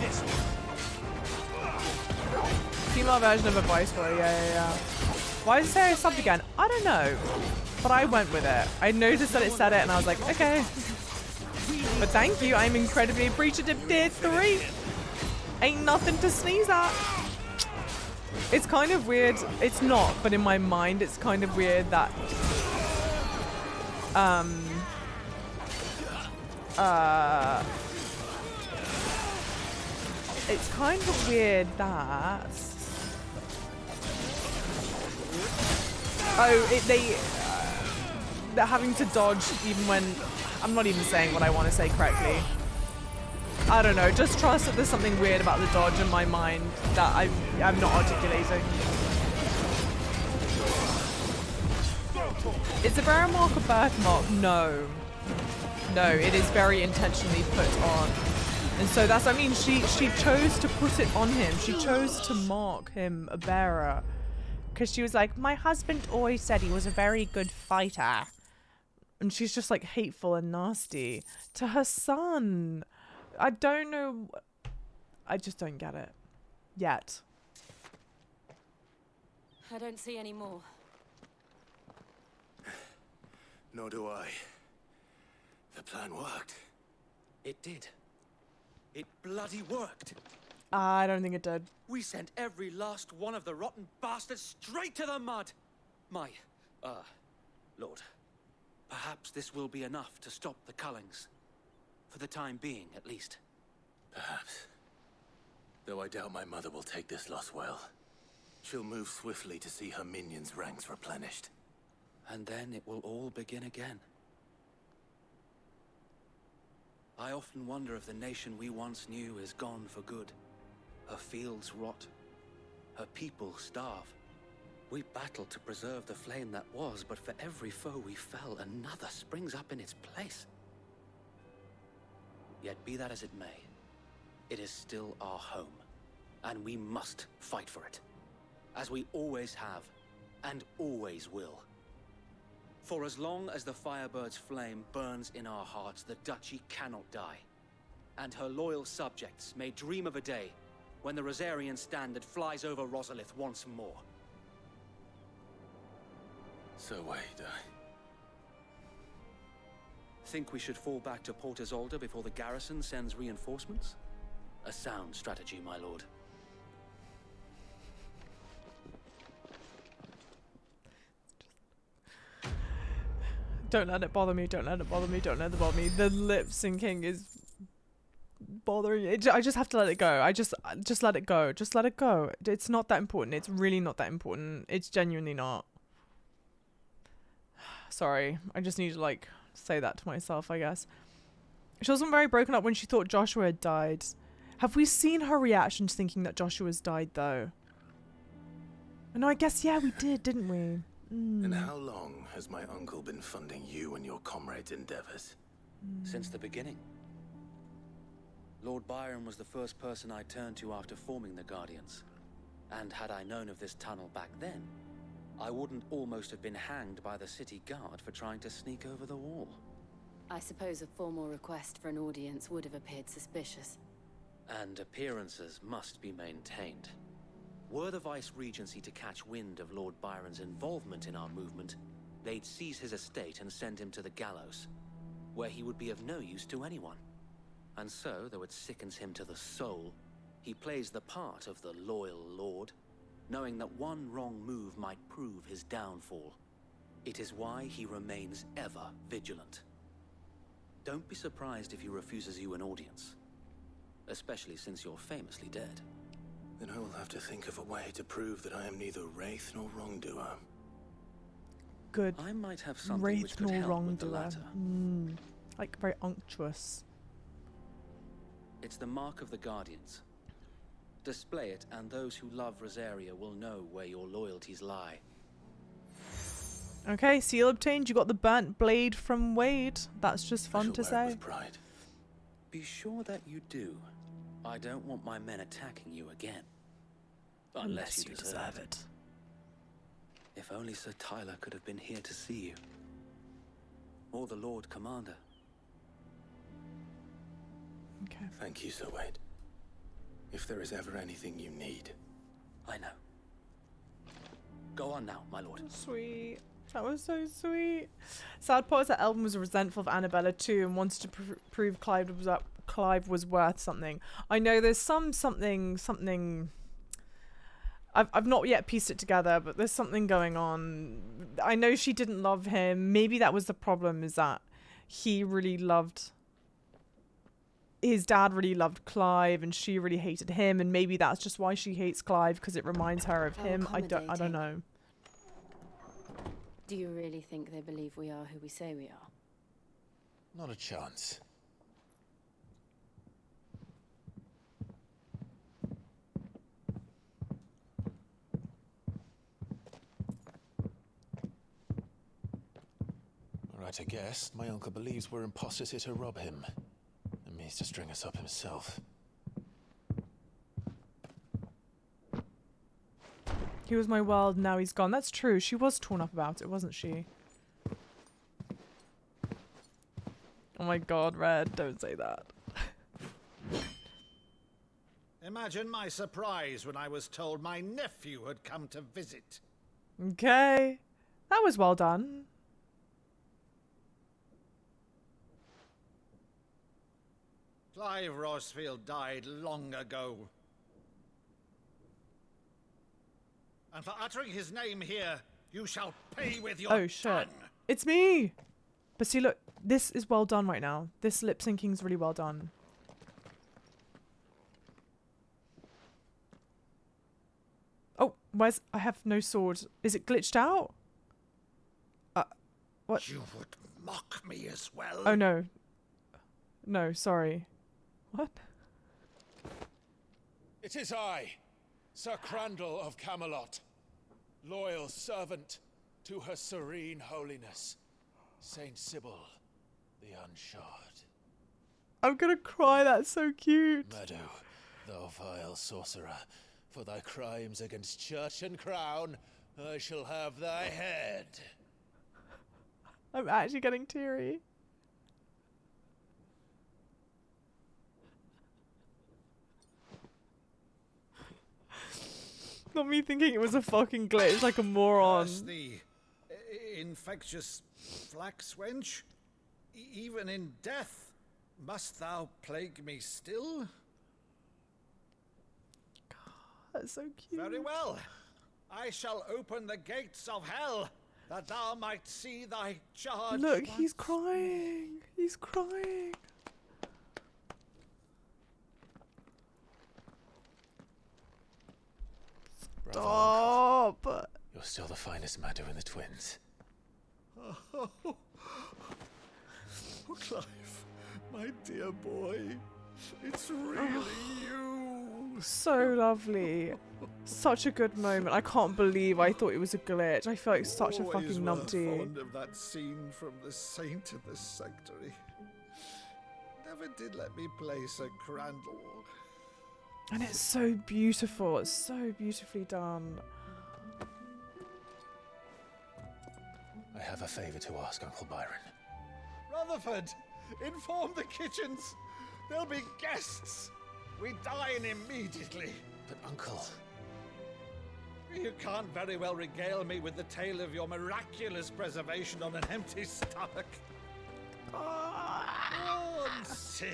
Female version of a voice boy, yeah. Why does it say I subbed again? I don't know, but I went with it. I noticed that it said it and I was like, okay. But thank you, I'm incredibly appreciative. Tier 3. Ain't nothing to sneeze at. It's kind of weird. It's not, but in my mind, it's kind of weird that it's kind of weird that they're having to dodge even when I'm not even saying what I want to say correctly. I don't know, just trust that there's something weird about the dodge in my mind that I'm not articulating. Is the barrel mark a birthmark? No. No, it is very intentionally put on. And so that's, I mean, she chose to put it on him. She chose to mark him a bearer. Because she was like, my husband always said he was a very good fighter. And she's just like hateful and nasty to her son. I don't know. I just don't get it. Yet. I don't see any more. Nor do I. The plan worked. It did. It bloody worked. I don't think it did. We sent every last one of the rotten bastards straight to the mud. My, Lord, perhaps this will be enough to stop the Cullings. For the time being, at least. Perhaps. Though I doubt my mother will take this loss well. She'll move swiftly to see her minions' ranks replenished. And then it will all begin again. I often wonder if the nation we once knew is gone for good. Her fields rot. Her people starve. We battle to preserve the flame that was, but for every foe we fell, another springs up in its place. Yet be that as it may, it is still our home, and we must fight for it, as we always have, and always will. For as long as the Firebird's flame burns in our hearts, the Duchy cannot die, and her loyal subjects may dream of a day when the Rosarian standard flies over Rosalith once more. So wait, Think we should fall back to Port Isolde before the garrison sends reinforcements? A sound strategy, my lord. Don't let it bother me, don't let it bother me, don't let it bother me. The lip syncing is bothering me. I just have to let it go. Just let it go. Just let it go. It's not that important. It's really not that important. It's genuinely not. Sorry. I just need to, like, say that to myself, I guess. She wasn't very broken up when she thought Joshua had died. Have we seen her reaction to thinking that Joshua's died, though? No, I guess, yeah, we did, didn't we? And how long has my uncle been funding you and your comrades' endeavors? Since the beginning. Lord Byron was the first person I turned to after forming the Guardians. And had I known of this tunnel back then, I wouldn't almost have been hanged by the city guard for trying to sneak over the wall. I suppose a formal request for an audience would have appeared suspicious. And appearances must be maintained. Were the Vice-Regency to catch wind of Lord Byron's involvement in our movement, they'd seize his estate and send him to the gallows, where he would be of no use to anyone. And so, though it sickens him to the soul, he plays the part of the loyal lord, knowing that one wrong move might prove his downfall. It is why he remains ever vigilant. Don't be surprised if he refuses you an audience, especially since you're famously dead. Then I will have to think of a way to prove that I am neither wraith nor wrongdoer. Good. I might have something which could help with the latter. Like, very unctuous. It's the mark of the Guardians. Display it, and those who love Rosaria will know where your loyalties lie. Okay, seal obtained. You got the burnt blade from Wade. That's just fun to say. With pride. Be sure that you do. I don't want my men attacking you again. Unless you deserve it. If only Sir Tyler could have been here to see you. or the Lord Commander. Okay. Thank you, Sir Wade. If there is ever anything you need. I know. Go on now, my lord. Sweet. That was so sweet. Sad part is that Elvin was resentful of Annabella too and wanted to prove Clive was worth something. I know there's something. I've not yet pieced it together, but there's something going on. I know she didn't love him. Maybe that was the problem, is that he really loved... His dad really loved Clive and she really hated him, and maybe that's just why she hates Clive, because it reminds her of him. I don't know. Do you really think they believe we are who we say we are? Not a chance. Right, I guess. My uncle believes we're imposters here to rob him. And means to string us up himself. He was my world, now he's gone. That's true. She was torn up about it, wasn't she? Oh my god, Red, don't say that. Imagine my surprise when I was told my nephew had come to visit. Okay. That was well done. Clive Rosfield died long ago. And for uttering his name here, you shall pay with your Oh shit. tongue. It's me! But see, look, this is well done right now. This lip syncing's really well done. Oh, where's... I have no sword. Is it glitched out? What? You would mock me as well. Oh no. No, sorry. What? It is I, Sir Crandall of Camelot, loyal servant to Her Serene Holiness, Saint Sybil the Unshod. I'm gonna cry, that's so cute. Meadow, thou vile sorcerer, for thy crimes against church and crown, I shall have thy head. I'm actually getting teary. Not me thinking it was a fucking glitch like a moron. Curse thee, infectious flax wench. Even in death, must thou plague me still? That's so cute. Very well. I shall open the gates of hell, that thou might see thy charge. Look, he's crying. He's crying. Stop. You're still the finest Meadow in the twins. Oh, Clive, my dear boy, it's really you. So lovely. Such a good moment. I can't believe I thought it was a glitch. I feel like such a fucking numpty. Fond of that scene from The Saint in the Sanctuary. Never did let me play Sir Crandall. And it's so beautiful. It's so beautifully done. I have a favor to ask, Uncle Byron. Rutherford, inform the kitchens. There'll be guests. We dine immediately. But, Uncle... You can't very well regale me with the tale of your miraculous preservation on an empty stomach. Go on, sit.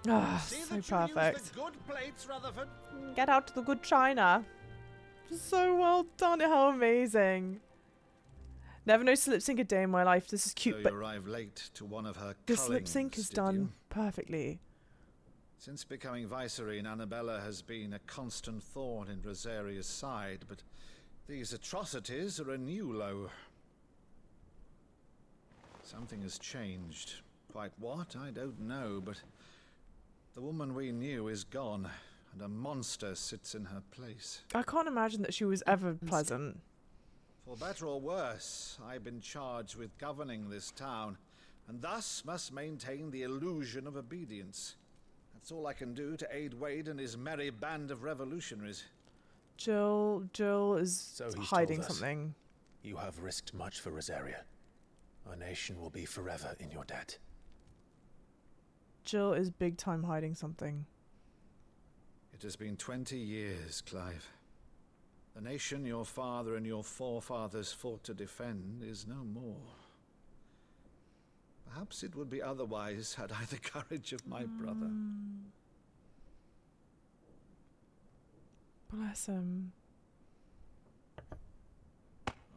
Ah, See so that you perfect. use the good plates, Rutherford. Get out to the good china. So well done. How amazing. Never noticed a lip sync a day in my life. This is cute, So but you arrive late to one of her this lip sync is cullings, did you? done perfectly. Since becoming Vicereine, Annabella has been a constant thorn in Rosaria's side, but these atrocities are a new low. Something has changed. Quite what, I don't know, but the woman we knew is gone, and a monster sits in her place. I can't imagine that she was ever pleasant. For better or worse, I've been charged with governing this town, and thus must maintain the illusion of obedience. That's all I can do to aid Wade and his merry band of revolutionaries. Jill is So he's hiding told us. something. You have risked much for Rosaria. Our nation will be forever in your debt. Jill is big time hiding something. It has been 20 years, Clive. The nation your father and your forefathers fought to defend is no more. Perhaps it would be otherwise had I the courage of my brother. Bless him.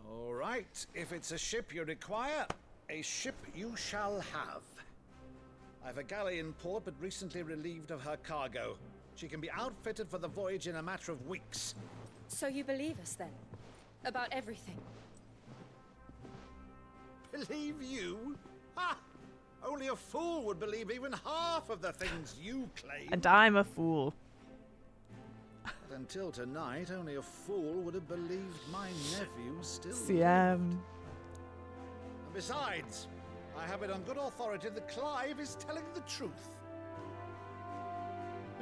All right, if it's a ship you require, a ship you shall have. I've a galley in port, but recently relieved of her cargo. She can be outfitted for the voyage in a matter of weeks. So you believe us then? About everything? Believe you? Ha! Only a fool would believe even half of the things you claim. And I'm a fool. But until tonight, only a fool would have believed my nephew still lived. CM. And besides, I have it on good authority that Clive is telling the truth.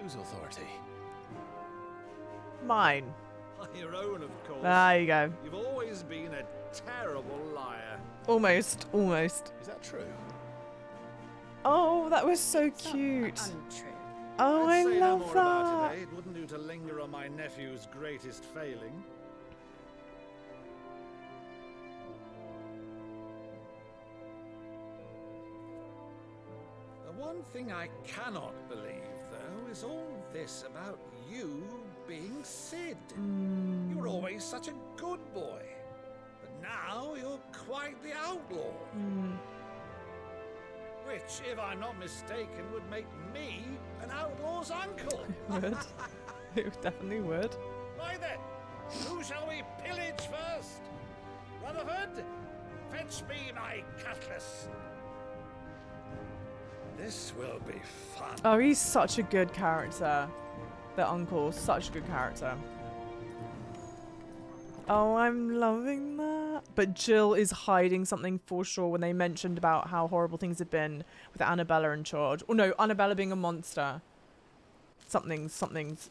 Whose authority? Mine. Your own, of course. There you go. You've always been a terrible liar. Almost. Is that true? Oh, that was so cute. Untrue. Oh, I'd I say no love more about that. it, eh? It wouldn't do to linger on my nephew's greatest failing. The one thing I cannot believe, though, is all this about you being Sid. You were always such a good boy, but now you're quite the outlaw. Which, if I'm not mistaken, would make me an outlaw's uncle. Would. It definitely would. Right then, who shall we pillage first? Rutherford, fetch me my cutlass. This will be fun. Oh, he's such a good character. The uncle, such a good character. Oh, I'm loving that. But Jill is hiding something for sure when they mentioned about how horrible things have been with Annabella in charge. Or no, Annabella being a monster. Something's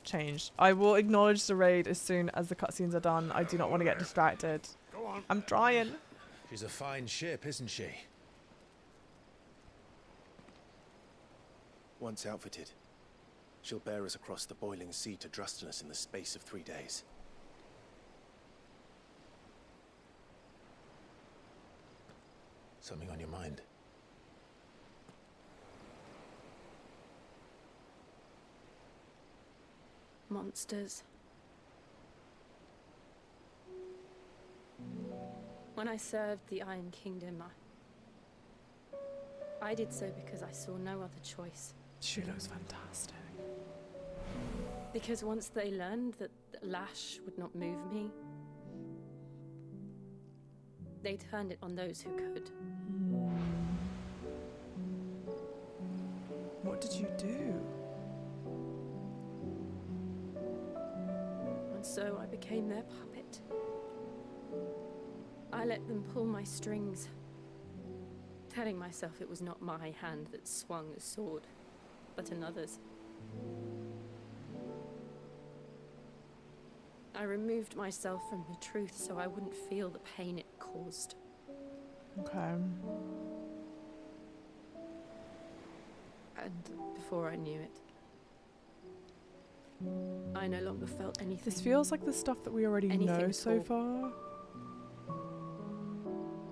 changed. I will acknowledge the raid as soon as the cutscenes are done. I do not want to get distracted. Go on. I'm trying. She's a fine ship, isn't she? Once outfitted, she'll bear us across the boiling sea to Drustinus in the space of 3 days. Something on your mind? Monsters. When I served the Iron Kingdom, I did so because I saw no other choice. She looks fantastic. Because once they learned that Lash would not move me, they turned it on those who could. What did you do? And so I became their puppet. I let them pull my strings, telling myself it was not my hand that swung the sword, but another's. I removed myself from the truth so I wouldn't feel the pain it caused. Okay. And before I knew it, I no longer felt anything. This feels like the stuff that we already know so far.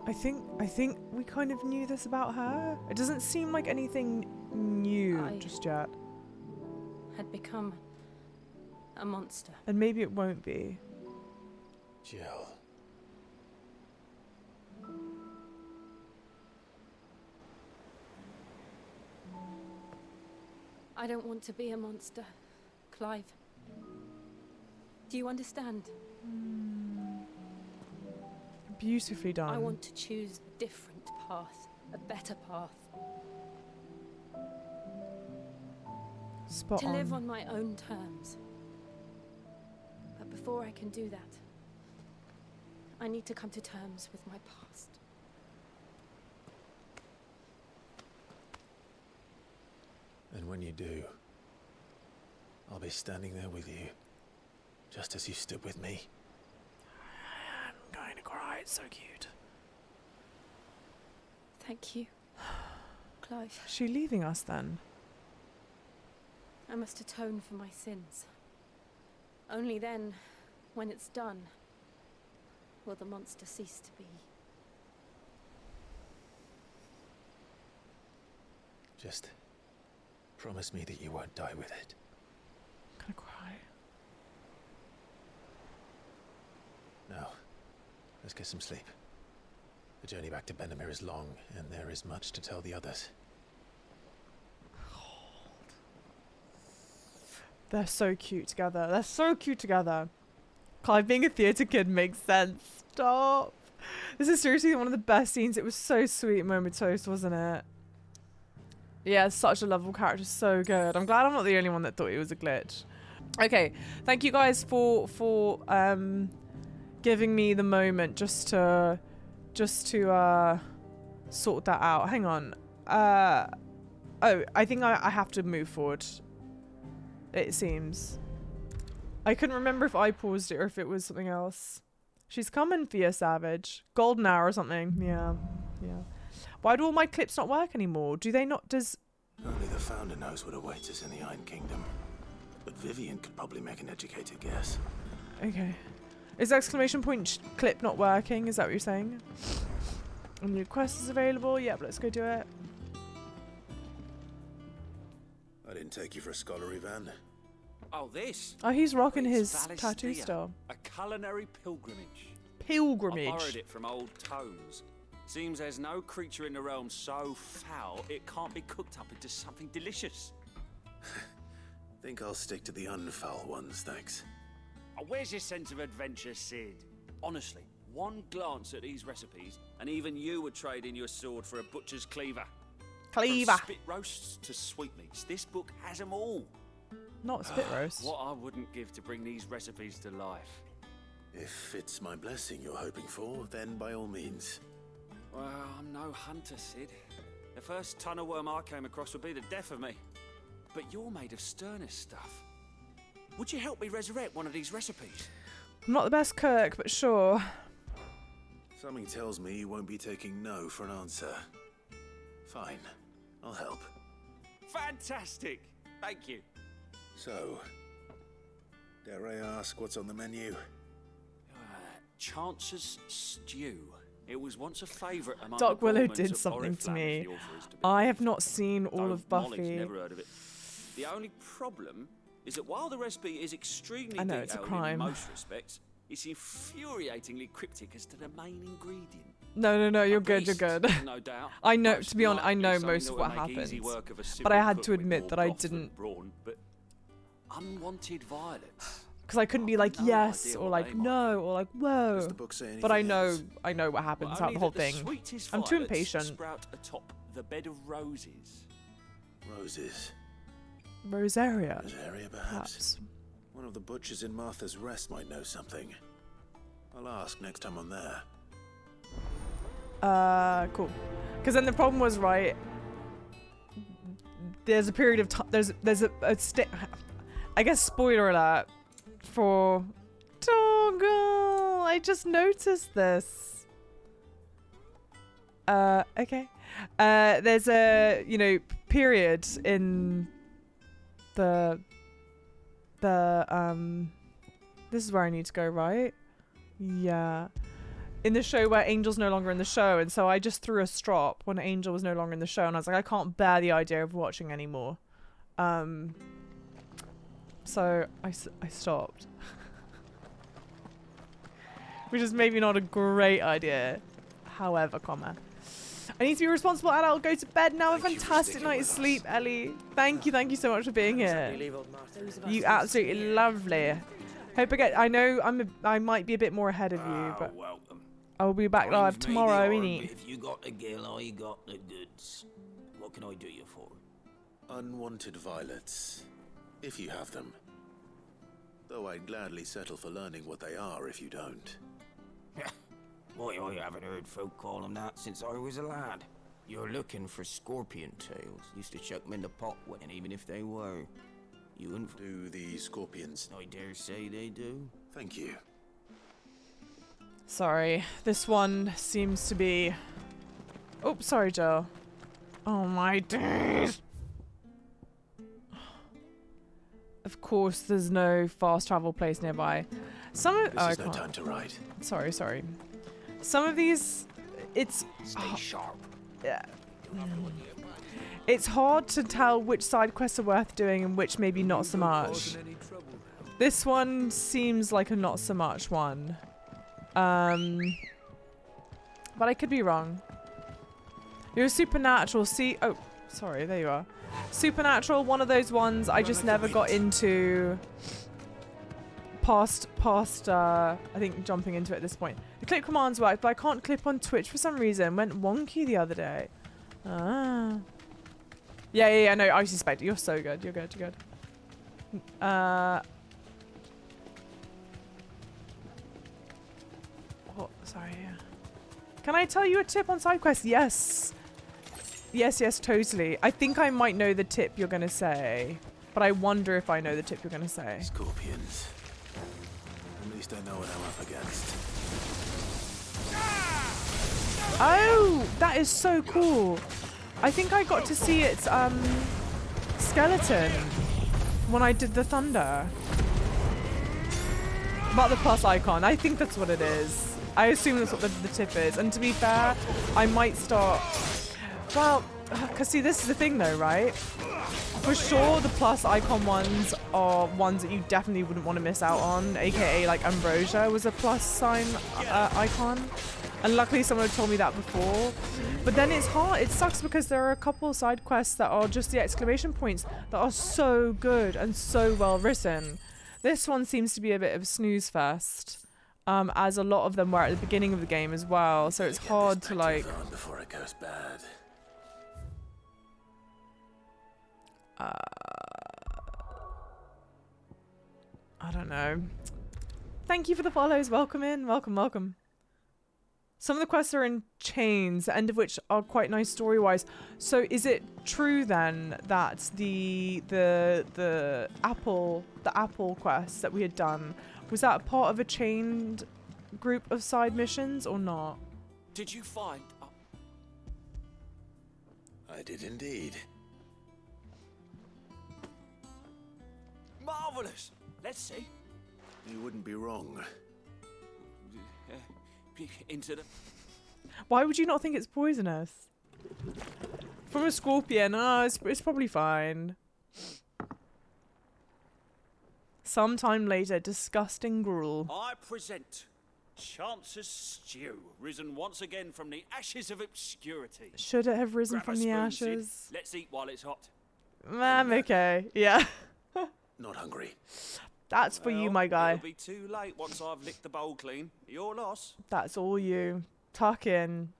I think we kind of knew this about her. It doesn't seem like anything new just yet. Had become a monster. And maybe it won't be. Jill. I don't want to be a monster, Clive. Do you understand? Beautifully done. I want to choose a different path, a better path. Spot to on. live on my own terms. But before I can do that, I need to come to terms with my past. And when you do, I'll be standing there with you, just as you stood with me. I'm going to cry. It's so cute. Thank you, Clive. Is she leaving us then? I must atone for my sins. Only then, when it's done, will the monster cease to be. Just promise me that you won't die with it. I'm gonna cry. Now, let's get some sleep. The journey back to Benamir is long, and there is much to tell the others. They're so cute together. They're so cute together. Clive being a theatre kid makes sense. Stop. This is seriously one of the best scenes. It was so sweet, Momentose, wasn't it? Yeah, such a lovable character. So good. I'm glad I'm not the only one that thought it was a glitch. Okay, thank you guys for giving me the moment just to sort that out. Hang on. Oh, I think I have to move forward. It seems. I couldn't remember if I paused it or if it was something else. She's coming for you, Savage. Golden hour or something. Yeah. Yeah. Why do all my clips not work anymore? Do they not? Does... Only the Founder knows what awaits us in the Iron Kingdom. But Vivian could probably make an educated guess. Okay. Is exclamation point clip not working? Is that what you're saying? A new quest is available. Yep, let's go do it. I didn't take you for a scholarly van. Oh, this? Oh, he's rocking his It's tattoo Valisthea, style. A culinary pilgrimage. Pilgrimage. I borrowed it from old tomes. Seems there's no creature in the realm so foul it can't be cooked up into something delicious. Think I'll stick to the unfoul ones, thanks. Oh, where's your sense of adventure, Sid? Honestly, one glance at these recipes, and even you would trade in your sword for a butcher's cleaver. Cleaver. From spit roasts to sweetmeats, this book has them all. Not spit roast. What I wouldn't give to bring these recipes to life. If it's my blessing you're hoping for, then by all means. Well, I'm no hunter, Sid. The first ton of worm I came across would be the death of me. But you're made of sterner stuff. Would you help me resurrect one of these recipes? I'm not the best cook, but sure. Something tells me you won't be taking no for an answer. Fine, I'll help. Fantastic! Thank you. So, dare I ask what's on the menu? Chance's Stew. It was once a favourite among Doc the Willow gourmets did of something to Oriflamme, me. if the author is to be I have believed. not seen all of Molly's Buffy. never heard of it. The only problem is that while the recipe is extremely I know, it's a detailed crime. in most respects, it's infuriatingly cryptic as to the main ingredient. No, you're good, you're good. No doubt. I know, Most to be honest, I know likely most something of that what would make easy happens. work of a But I civil had cook to with admit more that I broth than didn't... brawn, but unwanted violets. Because I couldn't be like, yes, or like, no, or like, whoa. Does the book say But I anything know, else? I know what happens throughout the whole thing. I'm too impatient. Sprout atop the bed of roses. Roses. Rosaria. Rosaria, perhaps. One of the butchers in Martha's Rest might know something. I'll ask next time I'm there. Cool. Because then the problem was, right, there's a period of time, there's I guess spoiler alert for Toggle. I just noticed this. Okay. There's a, period in the this is where I need to go, right? Yeah. In the show where Angel's no longer in the show, and so I just threw a strop when Angel was no longer in the show, and I was like, I can't bear the idea of watching anymore. So I stopped. Which is maybe not a great idea. However, I need to be a responsible adult, go to bed now. Have a fantastic night's sleep, Ellie. Thank you so much for being here. You absolutely lovely. Hope I know I might be a bit more ahead of you, but welcome. I'll be back live tomorrow, innit? If you got the gill, I got the goods. What can I do you for? Unwanted violets, if you have them. Though I'd gladly settle for learning what they are if you don't. Why, I haven't heard folk call them that since I was a lad. You're looking for scorpion tails. Used to chuck them in the pot when, even if they were. You and Do the scorpions? I dare say they do. Thank you. Sorry, this one seems to be... Oh, sorry, Joe. Oh my days. Of course, there's no fast travel place nearby. Some of... This is no time to ride. Sorry. Some of these... It's... Stay sharp. Yeah. It's hard to tell which side quests are worth doing and which maybe not so much. This one seems like a not so much one. But I could be wrong. You're Supernatural. See, oh, sorry, there you are. Supernatural, one of those ones I just never got into past I think jumping into it at this point. The clip commands work, but I can't clip on Twitch for some reason. Went wonky the other day. Ah. Yeah, no, I suspect it. You're so good. You're good. Oh, sorry. Can I tell you a tip on side quests? Yes. Yes, totally. I think I might know the tip you're gonna say, but I wonder if I know the tip you're gonna say. Scorpions. At least I know what I'm up against. Oh, that is so cool. I think I got to see its skeleton when I did the thunder. About the plus icon. I think that's what it is. I assume that's what the tip is. And to be fair, I might start... Well, because see, this is the thing though, right? For sure, the plus icon ones are ones that you definitely wouldn't want to miss out on, aka like Ambrosia was a plus sign icon. And luckily someone had told me that before. But then it's hard. It sucks because there are a couple of side quests that are just the exclamation points that are so good and so well written. This one seems to be a bit of a snooze fest, as a lot of them were at the beginning of the game as well. So it's hard to like... Before it goes bad. I don't know. Thank you for the follows. Welcome in. Welcome. Some of the quests are in chains, the end of which are quite nice story-wise. So is it true then that the apple quest that we had done, was that part of a chained group of side missions or not? Did you find... I did indeed. Marvelous. Let's see. You wouldn't be wrong. Into the... Why would you not think it's poisonous? From a scorpion, it's probably fine. Sometime later, disgusting gruel. I present Chance's Stew, risen once again from the ashes of obscurity. Should it have risen Grab from a the spoon, ashes? Sid. Let's eat while it's hot. I'm okay. Yeah. Not hungry. That's for you, my guy. It'll be too late once I've licked the bowl clean. Your loss. That's all you. Tuck in.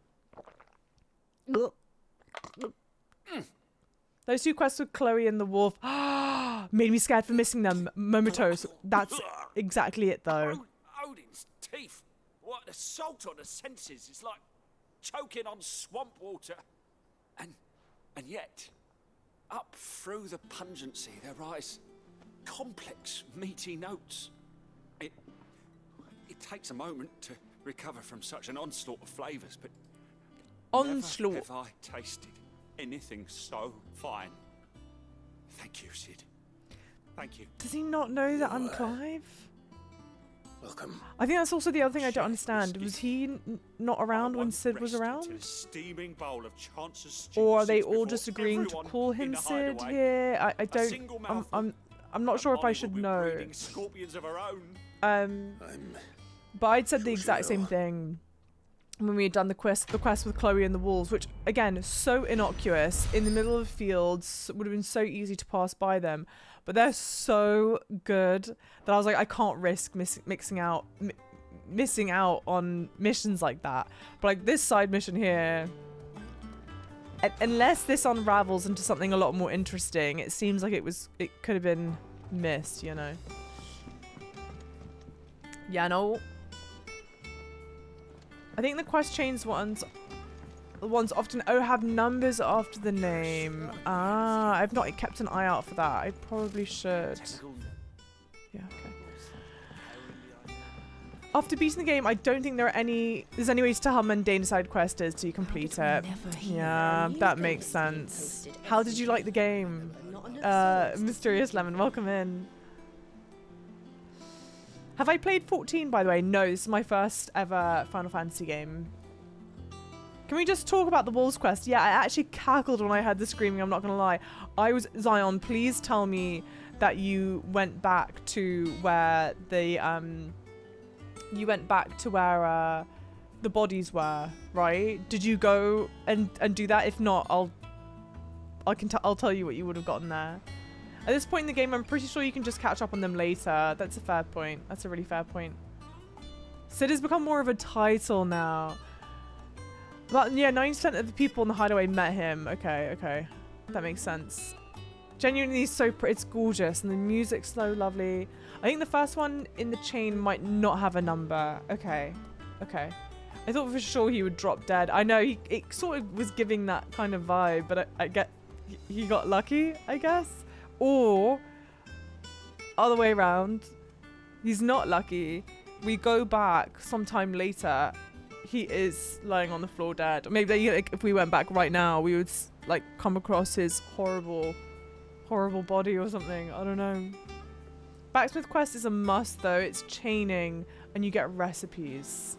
Those two quests with Chloe and the wolf made me scared for missing them. Momentos. That's exactly it, though. Odin's teeth. What an assault on the senses. It's like choking on swamp water. And yet, up through the pungency, there rise complex, meaty notes. It takes a moment to recover from such an onslaught of flavours, but onslaught. Never have I tasted anything so fine. Thank you, Sid. Thank you. Does he not know that I'm Clive? Welcome. I think that's also the other thing I don't understand. Was he not around when Sid was around? Steaming bowl of Chance's stew Or are they sits all before just agreeing to everyone call in him the Sid hideaway. here? I A don't. single mouthful, I'm not sure if I Molly should will be know. breeding scorpions of her own. But I'd said the exact same thing when we had done the quest with Chloe and the wolves, which again is so innocuous in the middle of fields, would have been so easy to pass by them, but they're so good that I was like, I can't risk missing out on missions like that. But like this side mission here, unless this unravels into something a lot more interesting, it seems like it could have been missed, you know. Yeah, no. I think the quest chains ones ones often have numbers after the name. Ah, I've not kept an eye out for that. I probably should. Yeah, okay. After beating the game, I don't think there's any way to tell how mundane a side quest is till you complete it. Yeah, that makes sense. How did you like the game? Mysterious Lemon, welcome in. Have I played 14, by the way? No, this is my first ever Final Fantasy game. Can we just talk about the Wolves quest? Yeah, I actually cackled when I heard the screaming, I'm not gonna lie. Zion, please tell me that you went back to where the the bodies were, right? Did you go and do that? If not, I'll tell you what you would have gotten there. At this point in the game, I'm pretty sure you can just catch up on them later. That's a fair point. That's a really fair point. Sid has become more of a title now. But yeah, 90% of the people in the hideaway met him. Okay, okay. That makes sense. Genuinely so pretty. It's gorgeous and the music's so lovely. I think the first one in the chain might not have a number. Okay. Okay. I thought for sure he would drop dead. I know, it sort of was giving that kind of vibe, but I get he got lucky, I guess. Or other way around, he's not lucky. We go back sometime later, he is lying on the floor dead. Or maybe like, if we went back right now, we would like come across his horrible body or something. I don't know. Backsmith quest is a must though. It's chaining and you get recipes.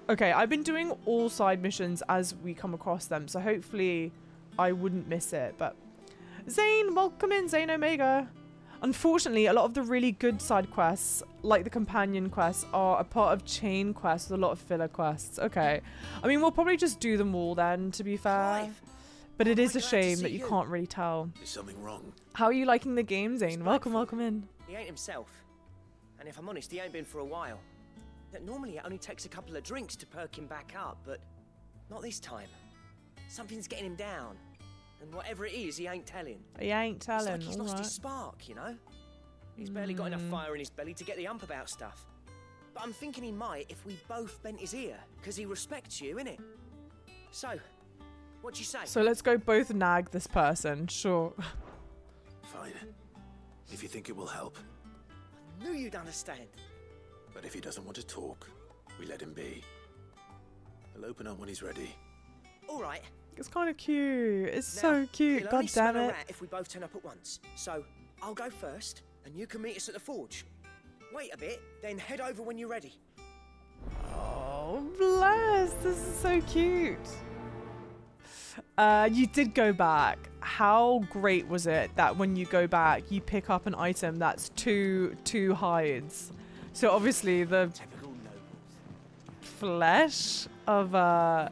Okay, I've been doing all side missions as we come across them, so hopefully I wouldn't miss it. But Zane, welcome in, Zane Omega. Unfortunately, a lot of the really good side quests, like the companion quests, are a part of chain quests with a lot of filler quests. Okay. I mean, we'll probably just do them all then, to be fair. But it is a shame that you can't really tell. Is something wrong? How are you liking the game, Zane? Welcome, welcome in. He ain't himself. And if I'm honest, he ain't been for a while. Normally it only takes a couple of drinks to perk him back up, but not this time. Something's getting him down. And whatever it is, he ain't telling. He ain't telling, it's like he's lost his spark, you know? He's barely got enough fire in his belly to get the ump about stuff. But I'm thinking he might if we both bent his ear, because he respects you, innit? So, what you say? So let's go both nag this person, sure. Fine. If you think it will help. I knew you'd understand. But if he doesn't want to talk, we let him be. He'll open up when he's ready. All right. It's kind of cute. It's Now, so cute. he'll God only damn smell a it. rat if we both turn up at once. So, I'll go first, and you can meet us at the forge. Wait a bit, then head over when you're ready. Oh, bless. This is so cute. You did go back. How great was it that when you go back, you pick up an item that's two hides? So obviously the flesh of the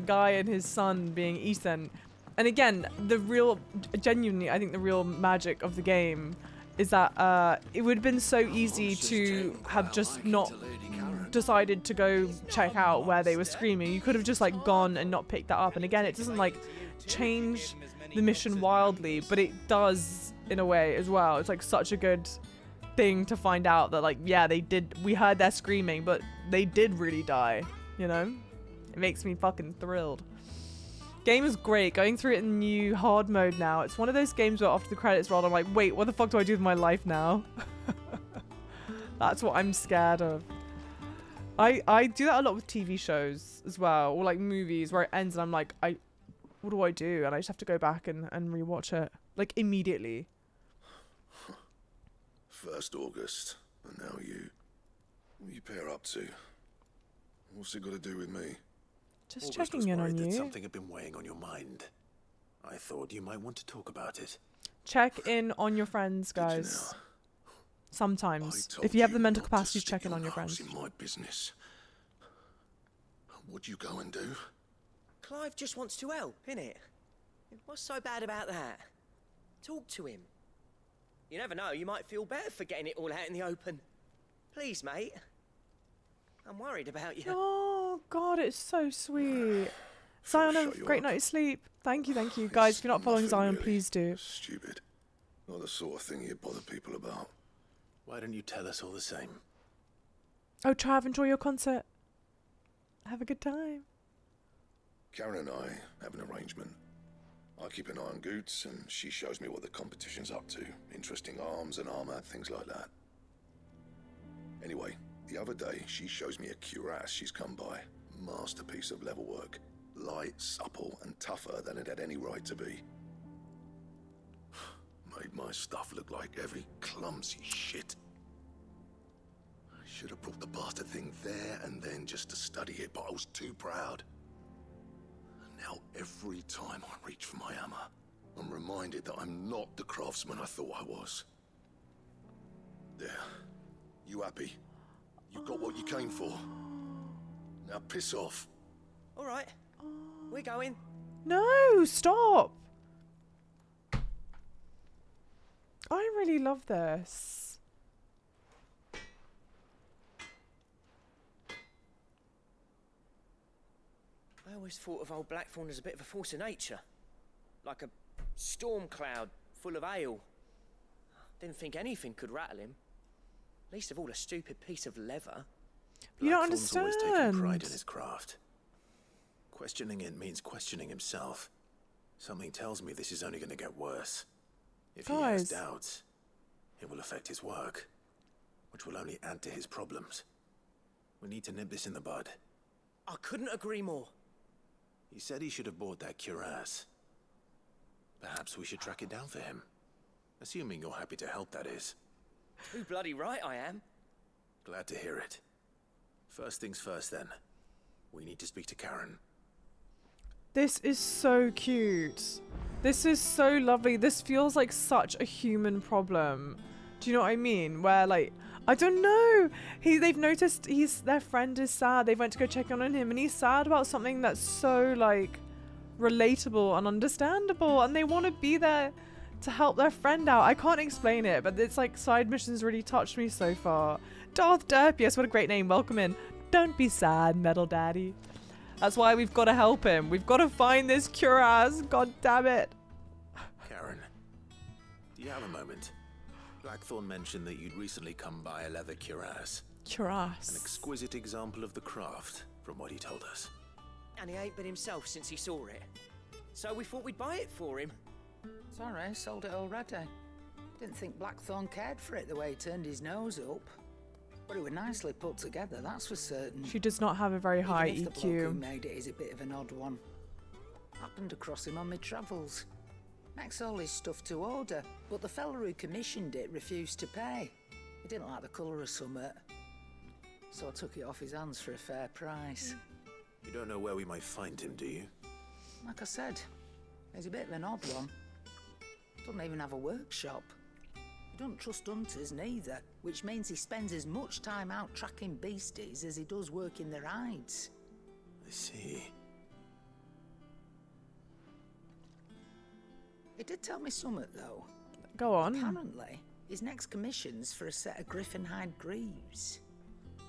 guy and his son being eaten. And again, genuinely, I think the real magic of the game is that it would have been so easy to have just not decided to go check out where they were screaming. You could have just like gone and not picked that up. And again, it doesn't like change the mission wildly, but it does in a way as well. It's like such a good thing to find out that like, yeah, we heard their screaming, but they did really die, you know? It makes me fucking thrilled. Game is great. Going through it in new hard mode now. It's one of those games where after the credits roll, I'm like, wait, what the fuck do I do with my life now? That's what I'm scared of. I do that a lot with TV shows as well, or like movies where it ends and I'm like, what do I do? And I just have to go back and rewatch it like immediately. 1st August, and now you. What you pair up to? What's it got to do with me? Just August checking in on that you. Something had been weighing on your mind. I thought you might want to talk about it. Check in on your friends, guys. Sometimes. If you have the mental capacity to check in on your friends. In my business. What'd you go and do? Clive just wants to help, innit? What's so bad about that? Talk to him. You never know, you might feel better for getting it all out in the open. Please, mate. I'm worried about you. Oh, God, it's so sweet. Zion, have a great night's sleep. Thank you, thank you. Guys, if you're not following Zion, really. please do. Stupid. Not the sort of thing you bother people about. Why don't you tell us all the same? Oh, Trav, enjoy your concert. Have a good time. Karen and I have an arrangement. I keep an eye on Goots, and she shows me what the competition's up to. Interesting arms and armor, things like that. Anyway, the other day, she shows me a cuirass she's come by. Masterpiece of level work. Light, supple, and tougher than it had any right to be. Made my stuff look like every clumsy shit. I should have brought the bastard thing there and then just to study it, but I was too proud. Now, every time I reach for my hammer, I'm reminded that I'm not the craftsman I thought I was. There. You happy? You got what you came for. Now piss off. All right. We're going. No, stop. I really love this. I always thought of old Blackthorn as a bit of a force of nature. Like a storm cloud full of ale. Didn't think anything could rattle him. Least of all a stupid piece of leather. You don't Blackthorn's always understand. taken pride in his craft. Questioning it means questioning himself. Something tells me this is only going to get worse. If he has Guys. doubts, it will affect his work, which will only add to his problems. We need to nip this in the bud. I couldn't agree more. He said he should have bought that cuirass. Perhaps we should track it down for him. Assuming you're happy to help, that is. Too bloody right I am. Glad to hear it. First things first, then. We need to speak to Karen. This is so cute. This is so lovely. This feels like such a human problem. Do you know what I mean? Where, like, I don't know. They've noticed their friend is sad. They went to go check on him, and he's sad about something that's so, like, relatable and understandable, and they want to be there to help their friend out. I can't explain it, but it's like side missions really touched me so far. Darth Derpius, what a great name. Welcome in. Don't be sad, Metal Daddy. That's why we've got to help him. We've got to find this cuirass. God damn it. Karen, do you have a moment? Blackthorn mentioned that you'd recently come by a leather cuirass. Cuirass. An exquisite example of the craft, from what he told us. And he ain't been himself since he saw it. So we thought we'd buy it for him. Sorry, sold it already. Didn't think Blackthorn cared for it the way he turned his nose up. But it was nicely put together, that's for certain. She does not have a very high Even if the bloke who EQ. made it is a bit of an odd one. Happened across him on my travels. Makes all his stuff to order, but the fella who commissioned it refused to pay. He didn't like the colour of summit. So I took it off his hands for a fair price. You don't know where we might find him, do you? Like I said, he's a bit of an odd one. Doesn't even have a workshop. He doesn't trust hunters neither, which means he spends as much time out tracking beasties as he does working their hides. I see. He did tell me something, though. Go on. Apparently, his next commission's for a set of griffin hide greaves.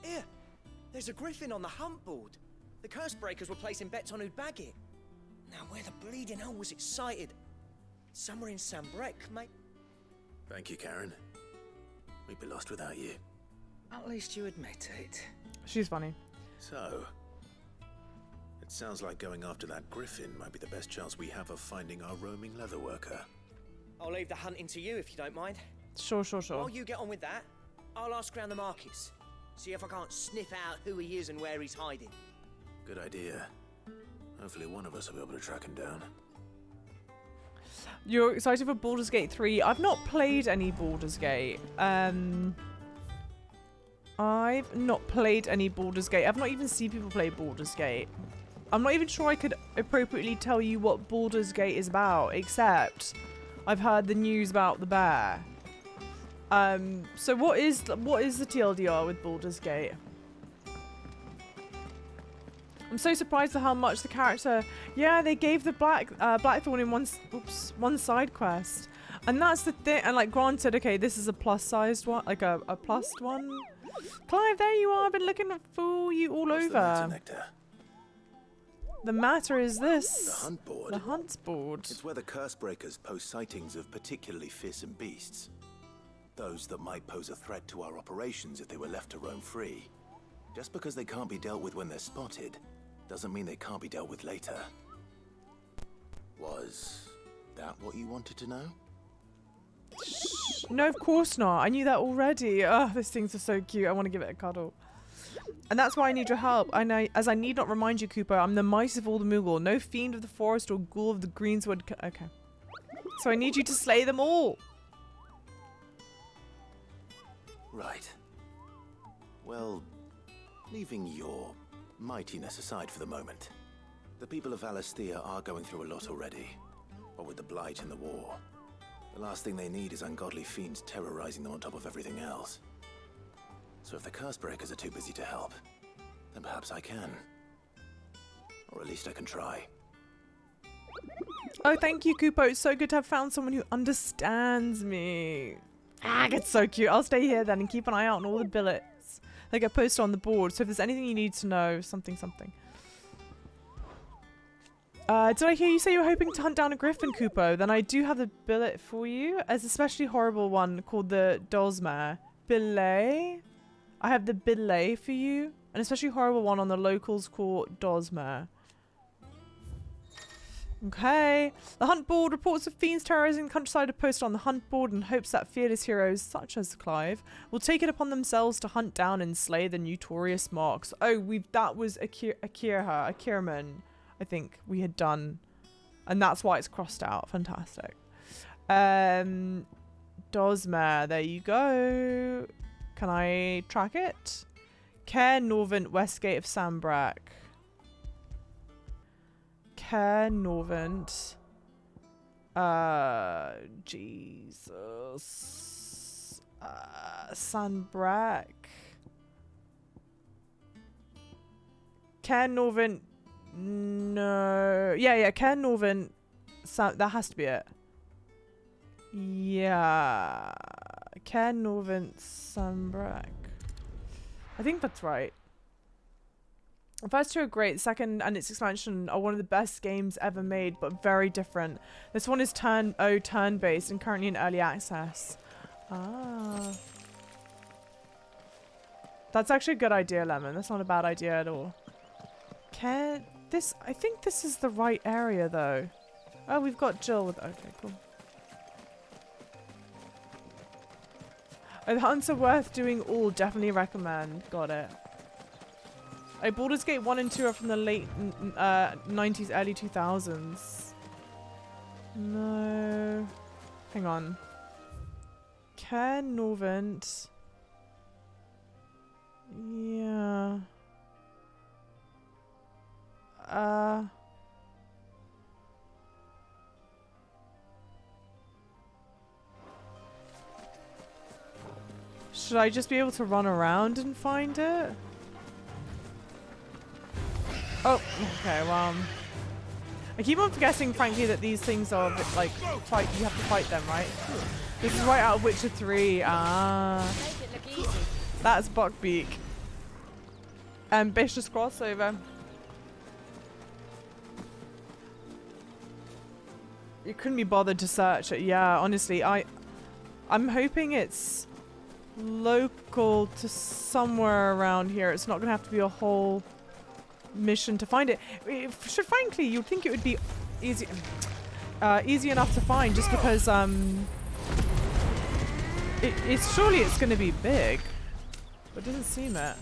Here, there's a griffin on the hunt board. The curse breakers were placing bets on who'd bag it. Now, where the bleeding hell was it sighted? Somewhere in Sambrec, mate. Thank you, Karen. We'd be lost without you. At least you admit it. She's funny. So, it sounds like going after that griffin might be the best chance we have of finding our roaming leatherworker. I'll leave the hunting to you if you don't mind. Sure. While you get on with that, I'll ask around the markets. See if I can't sniff out who he is and where he's hiding. Good idea. Hopefully one of us will be able to track him down. You're excited for Baldur's Gate 3? I've not played any Baldur's Gate. I've not played any Baldur's Gate. I've not even seen people play Baldur's Gate. I'm not even sure I could appropriately tell you what Baldur's Gate is about, except I've heard the news about the bear. So what is the TLDR with Baldur's Gate? I'm so surprised at how much the character... Yeah, they gave the Blackthorn in one side quest. And that's the thing. And, like, granted, okay, this is a plus-sized one. Like, a plus one. Clive, there you are. I've been looking for you all What's over. the matter, Nectar? The matter is this. The hunt board. The hunt board. It's where the curse breakers post sightings of particularly fearsome beasts. Those that might pose a threat to our operations if they were left to roam free. Just because they can't be dealt with when they're spotted, doesn't mean they can't be dealt with later. Was that what you wanted to know? No, of course not. I knew that already. Oh, these things are so cute. I want to give it a cuddle. And that's why I need your help. As I need not remind you, Cooper, I'm the might of all the Moogle. No fiend of the forest or ghoul of the greenswood. Okay. So I need you to slay them all. Right. Well, leaving your mightiness aside for the moment, the people of Alastia are going through a lot already. What with the Blight and the war. The last thing they need is ungodly fiends terrorizing them on top of everything else. So if the Cursebreakers are too busy to help, then perhaps I can. Or at least I can try. Oh, thank you, Kupo. It's so good to have found someone who understands me. Ah, it's so cute. I'll stay here then and keep an eye out on all the billets that get posted on the board. So if there's anything you need to know, something. Did I hear you say you were hoping to hunt down a griffin, Kupo? Then I do have the billet for you. There's an especially horrible one called the Dozmare. Billet? I have the billet for you. An especially horrible one on the locals called Dozmare. Okay. The hunt board. Reports of fiends terrorizing the countryside are posted on the hunt board in hopes that fearless heroes such as Clive will take it upon themselves to hunt down and slay the notorious marks. Oh, that was Akirman, I think we had done. And that's why it's crossed out. Fantastic. Dozmare, there you go. Can I track it? Caer Norvent, Westgate of Sambrak. Caer Norvent. Jesus. Sambrak. Caer Norvent. No. Yeah, Caer Norvent. That has to be it. Yeah. Caer Norvent, Sambrak. I think that's right. The first two are great. The second and its expansion are one of the best games ever made, but very different. This one is turn-based and currently in early access. Ah. That's actually a good idea, Lemon. That's not a bad idea at all. I think this is the right area, though. Oh, we've got Jill with... Okay, cool. Oh, the hunts are worth doing all. Definitely recommend. Got it. Baldur's Gate 1 and 2 are from the late 90s, early 2000s. No. Hang on. Caer Norvent. Yeah. Should I just be able to run around and find it? Oh, okay, well... I keep on forgetting, frankly, that these things are, like, you have to fight them, right? This is right out of Witcher 3. Ah. That's Buckbeak. Ambitious crossover. You couldn't be bothered to search it. Yeah, honestly, I'm hoping it's local to somewhere around here. It's not going to have to be a whole mission to find it. Frankly, you'd think it would be easy enough to find, just because surely it's going to be big, but it doesn't seem it.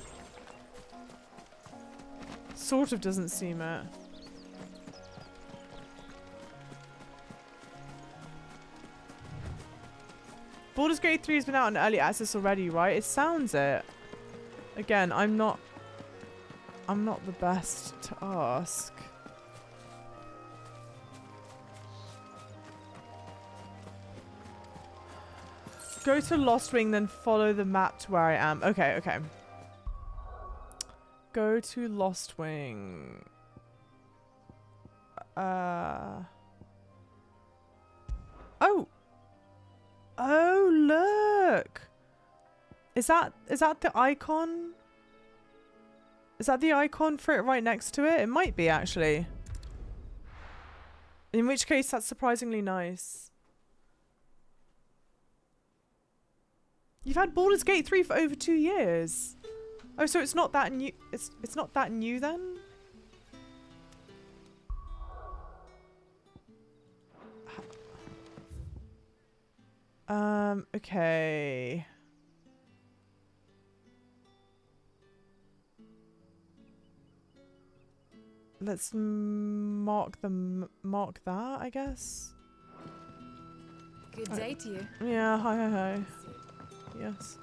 Sort of doesn't seem it. Baldur's Gate 3 has been out in early access already, right? It sounds it. Again, I'm not the best to ask. Go to Lost Wing, then follow the map to where I am. Okay. Go to Lost Wing. Oh, look. Is that the icon? Is that the icon for it right next to it? It might be, actually. In which case, that's surprisingly nice. You've had Baldur's Gate 3 for over 2 years. Oh, so it's not that new. It's not that new then? Okay. Let's mark that, I guess. Good day to you. Yeah, hi. Yes.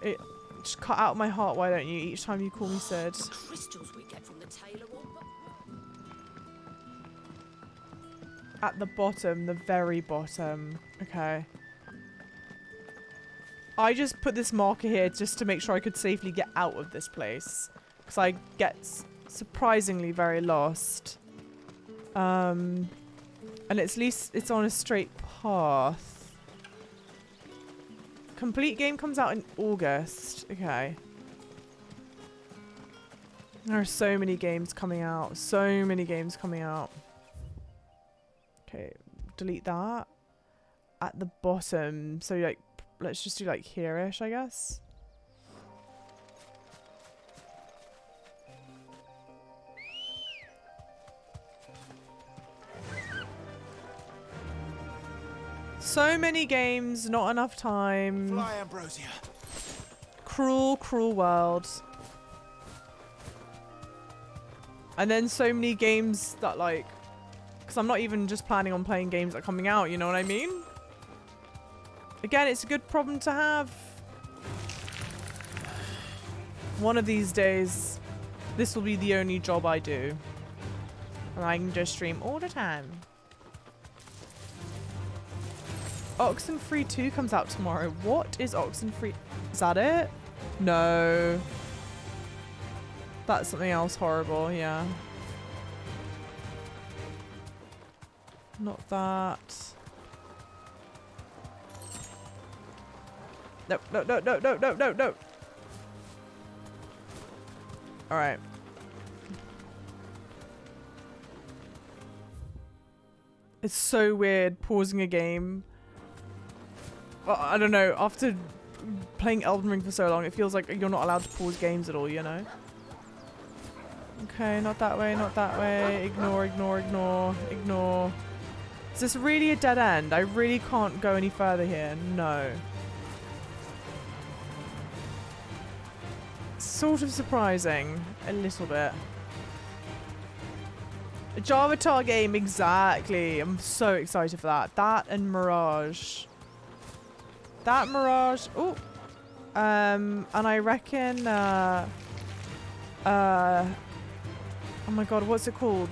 It just cut out my heart, why don't you, each time you call me Sid. Crystals we get from the tailor. At the bottom, the very bottom. Okay. I just put this marker here just to make sure I could safely get out of this place. Because I get surprisingly very lost. And at least it's on a straight path. Complete game comes out in August. Okay. There are so many games coming out. So many games coming out. Okay, delete that. At the bottom. So like, let's just do like here-ish, I guess. So many games, not enough time. Fly, Ambrosia. Cruel, cruel world. And then so many games that like, because I'm not even just planning on playing games that are coming out, you know what I mean? Again, it's a good problem to have. One of these days, this will be the only job I do. And I can just stream all the time. Oxenfree 2 comes out tomorrow. What is Oxenfree? Is that it? No. That's something else horrible, yeah. Not that. No. Alright. It's so weird pausing a game. Well, I don't know, after playing Elden Ring for so long, it feels like you're not allowed to pause games at all, you know? Okay, not that way, not that way. Ignore. Is this really a dead end? I really can't go any further here. No. Sort of surprising. A little bit. A Javatar game, exactly. I'm so excited for that. That and Mirage. That Mirage. Oh. And I reckon oh my god, what's it called?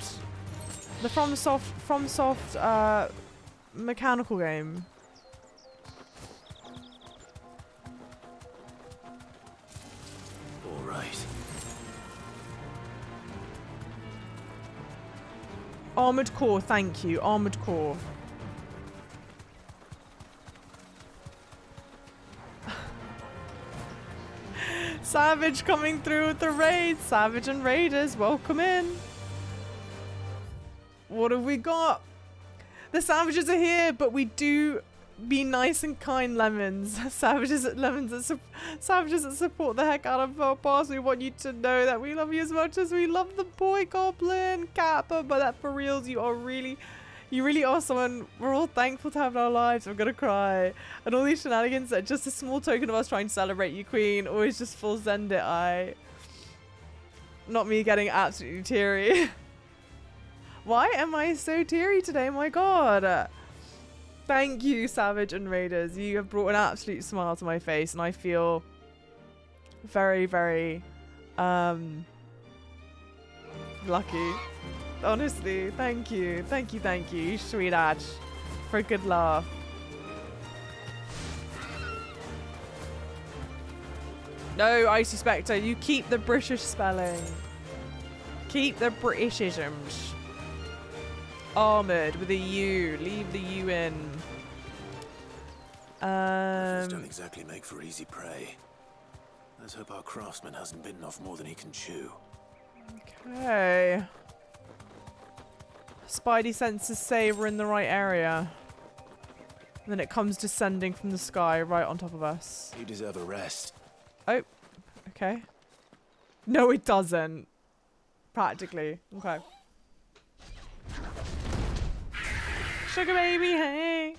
The FromSoft mechanical game. All right. Armored Core, thank you. Armored Core. Savage coming through with the raid. Savage and Raiders, welcome in. What have we got? The Savages are here, but we do be nice and kind, Lemons. Savages that support the heck out of our boss. We want you to know that we love you as much as we love the boy goblin Kappa. But that for reals, you really are someone we're all thankful to have in our lives. I'm gonna cry. And all these shenanigans are just a small token of us trying to celebrate you, Queen. Always just full send it, Not me getting absolutely teary. Why am I so teary today? My god. Thank you, Savage and Raiders. You have brought an absolute smile to my face, and I feel very, very lucky. Honestly, thank you. Thank you, sweet Ash, for a good laugh. No, Icy Spectre, you keep the British spelling. Keep the Britishisms. Armored with a U. Leave the U in. Rivers don't exactly make for easy prey. Let's hope our craftsman hasn't bitten off more than he can chew. Okay. Spidey senses say we're in the right area. And then it comes descending from the sky right on top of us. You deserve a rest. Oh, okay. No, it doesn't. Practically. Okay. Sugar baby, hey.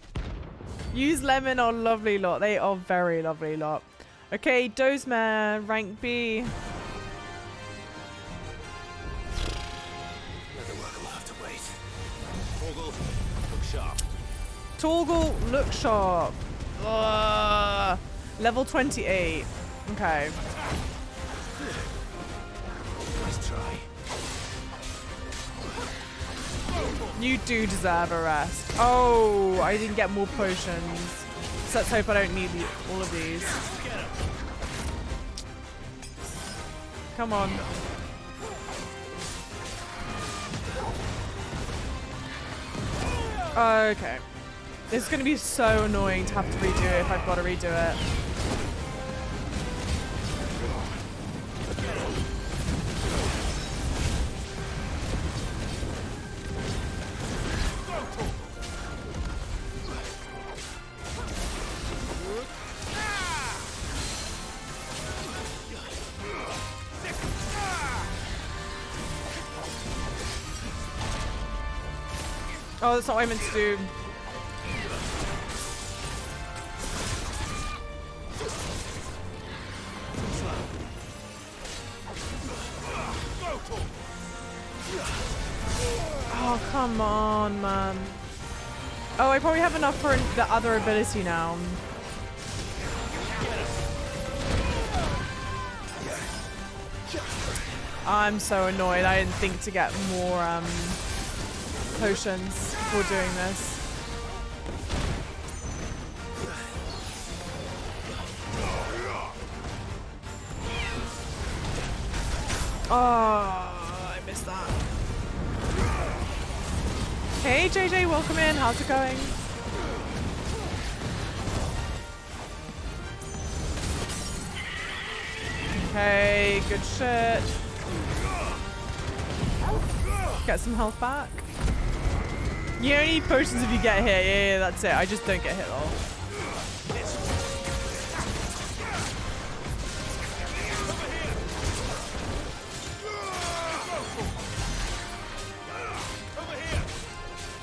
Use lemon or lovely lot. They are very lovely lot. Okay, Dozemare, rank B. Leatherwork will have to wait. Torgal, look sharp. Torgal, look sharp. Ugh. Level 28. Okay. Nice try. You do deserve a rest. Oh, I didn't get more potions. So let's hope I don't need all of these. Come on. Okay. It's going to be so annoying to have to redo it if I've got to redo it. Oh, that's not what I meant to do. Oh, come on, man. Oh, I probably have enough for the other ability now. I'm so annoyed. I didn't think to get more potions before doing this. Oh, I missed that. Hey JJ, welcome in. How's it going? Okay, good shit. Get some health back. You only need potions if you get hit. Yeah, that's it. I just don't get hit at all.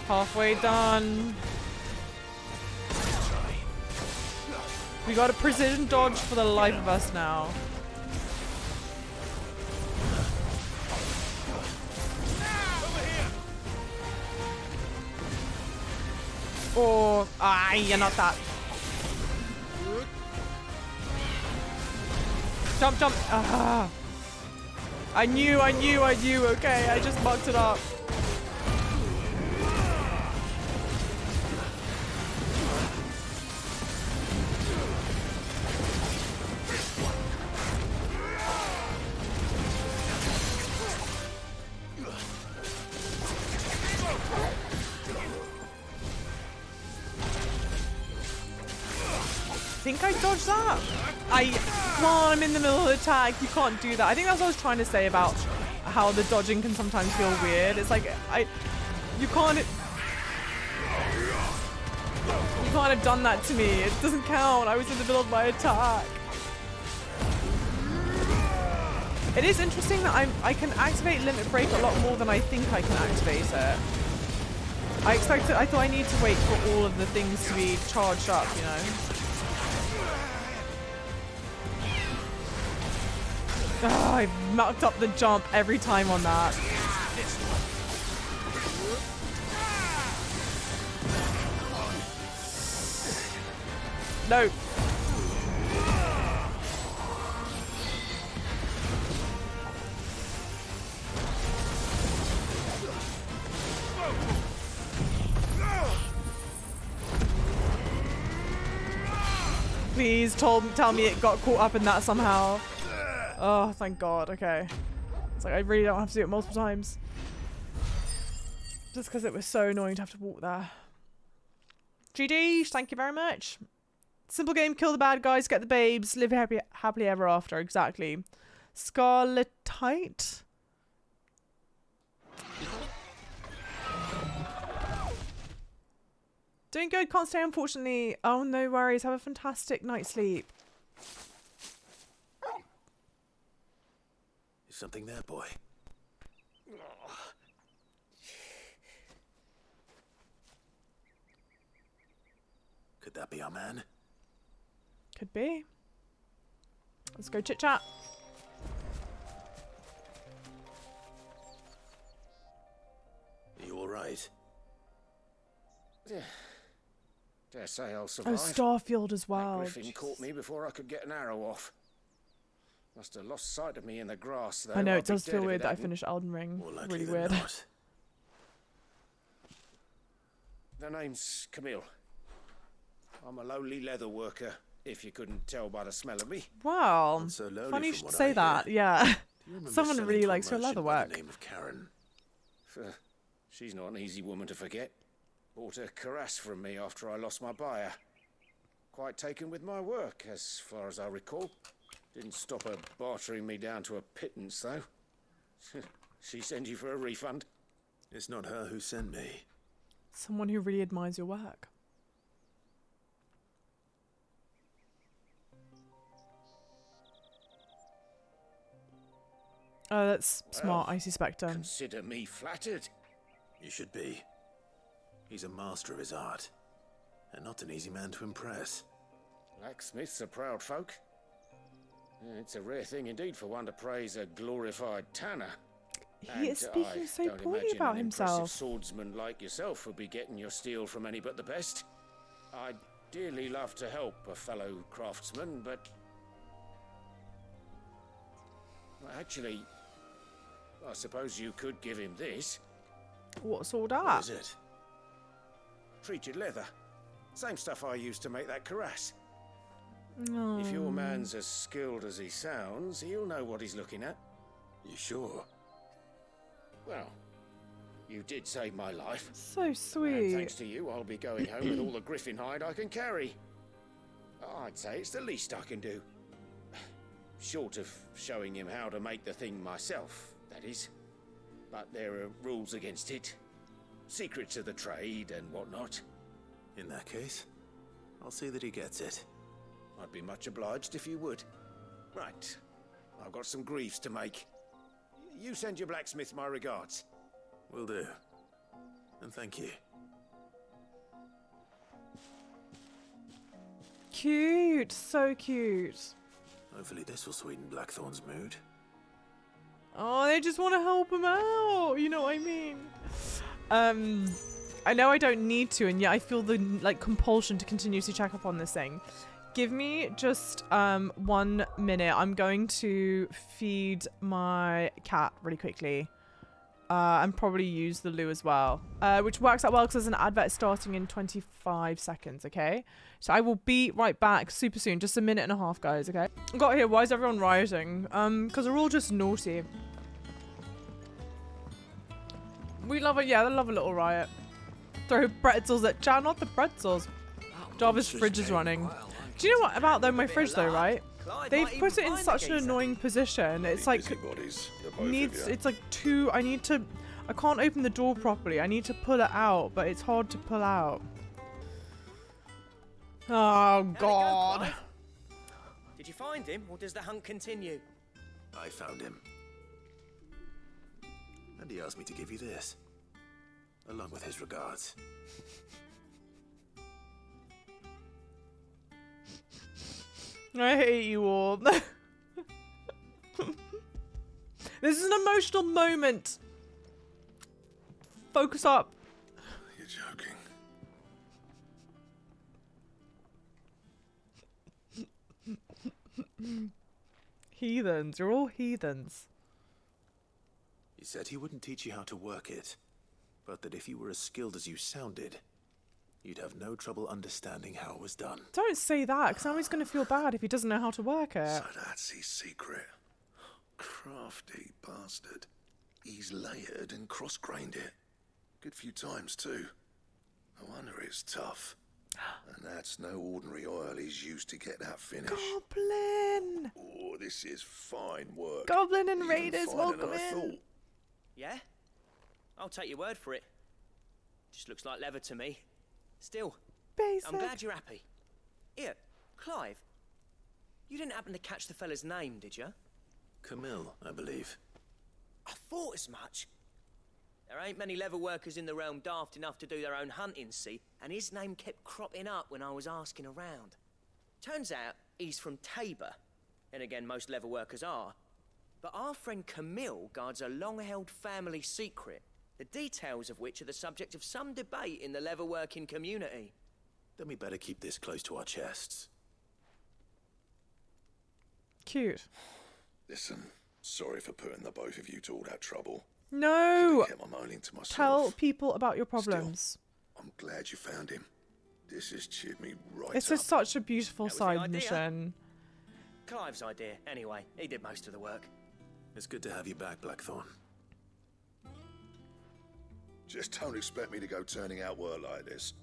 Halfway done. We got a precision dodge for the life of us now. Oh, you're not that. Jump, jump. Ah. I knew. Okay, I just mucked it up. I think I dodged that. Come on, I'm in the middle of the attack. You can't do that. I think that's what I was trying to say about how the dodging can sometimes feel weird. It's like, you can't have done that to me. It doesn't count. I was in the middle of my attack. It is interesting that I can activate Limit Break a lot more than I think I can activate it. I thought I need to wait for all of the things to be charged up, you know? Oh, I've mucked up the jump every time on that. No. Please tell me it got caught up in that somehow. Oh, thank God. Okay. It's like I really don't have to do it multiple times. Just because it was so annoying to have to walk there. GD, thank you very much. Simple game, kill the bad guys, get the babes, live happily ever after. Exactly. Scarletite? Doing good, can't stay unfortunately. Oh, no worries. Have a fantastic night's sleep. Is something there, boy? Could that be our man? Could be. Let's go chit chat. Are you alright? Dare say I'll Oh, survive. Starfield as That well. griffin caught me before I could get an arrow off. Must have lost sight of me in the grass, though. I know I'd it be does dead feel if it weird that I hadn't. finished Elden Ring. More likely Really than weird. not. The name's Camille. I'm a lowly leather worker, if you couldn't tell by the smell of me. Wow. Not so lowly Funny you from should what say I that. hear. Yeah. Do you remember Someone selling really to a likes her merchant leather by work. the name of Karen? She's not an easy woman to forget. Bought a cuirass from me after I lost my buyer. Quite taken with my work, as far as I recall. Didn't stop her bartering me down to a pittance, though. She send you for a refund? It's not her who sent me. Someone who really admires your work. Oh, that's smart, Icy Spectre. Consider me flattered. You should be. He's a master of his art, and not an easy man to impress. Blacksmiths are proud folk. It's a rare thing indeed for one to praise a glorified tanner. He is speaking so poorly about himself. An impressive swordsman like yourself would be getting your steel from any but the best. I'd dearly love to help a fellow craftsman, but... Well, actually, I suppose you could give him this. What's all that? What is it? Treated leather. Same stuff I used to make that cuirass. No. If your man's as skilled as he sounds, he'll know what he's looking at. You sure? Well, you did save my life. So sweet. And thanks to you, I'll be going home with all the griffin hide I can carry. I'd say it's the least I can do. Short of showing him how to make the thing myself, that is. But there are rules against it. Secrets of the trade and whatnot. In that case, I'll see that he gets it. I'd be much obliged if you would. Right. I've got some greaves to make. You send your blacksmith my regards. Will do. And thank you. Cute. So cute. Hopefully this will sweeten Blackthorn's mood. Oh, they just want to help him out. You know what I mean? I know I don't need to, and yet I feel the compulsion to continuously check up on this thing. Give me just 1 minute. I'm going to feed my cat really quickly. And probably use the loo as well. Which works out well because there's an advert starting in 25 seconds, okay? So I will be right back super soon. Just a minute and a half, guys, okay? I got here. Why is everyone rioting? Because they're all just naughty. We love it. Yeah, they love a little riot. Throw pretzels at chat, not the pretzels. Jarvis' fridge is running. Do you know what about though my fridge though, right? They've put it in such an annoying position. It's like it's like I can't open the door properly. I need to pull it out, but it's hard to pull out. Oh god. Did you find him, or does the hunt continue? I found him. And he asked me to give you this, along with his regards. I hate you all. This is an emotional moment. Focus up. You're joking. Heathens. You're all heathens. He said he wouldn't teach you how to work it, but that if you were as skilled as you sounded, you'd have no trouble understanding how it was done. Don't say that, because now he's going to feel bad if he doesn't know how to work it. So that's his secret. Crafty bastard. He's layered and cross-grained it. Good few times, too. No wonder it's tough. And that's no ordinary oil he's used to get that finish. Goblin! Oh, this is fine work. Goblin and Even Raiders, finer welcome than I in. thought. Yeah? I'll take your word for it. Just looks like leather to me. Still, Basic. I'm glad you're happy. Here, Clive. You didn't happen to catch the fella's name, did you? Camille, I believe. I thought as much. There ain't many leather workers in the realm daft enough to do their own hunting, see? And his name kept cropping up when I was asking around. Turns out he's from Tabor. And again, most leather workers are. But our friend Camille guards a long-held family secret, the details of which are the subject of some debate in the leatherworking community. Then we better keep this close to our chests. Cute. Listen, sorry for putting the both of you to all that trouble. No! Kept my moaning to myself. Tell people about your problems. I'm glad you found him. This has cheered me right It's up. just such a beautiful That was the side idea. mission. Clive's idea, anyway. He did most of the work. It's good to have you back, Blackthorn. Just don't expect me to go turning out work like this.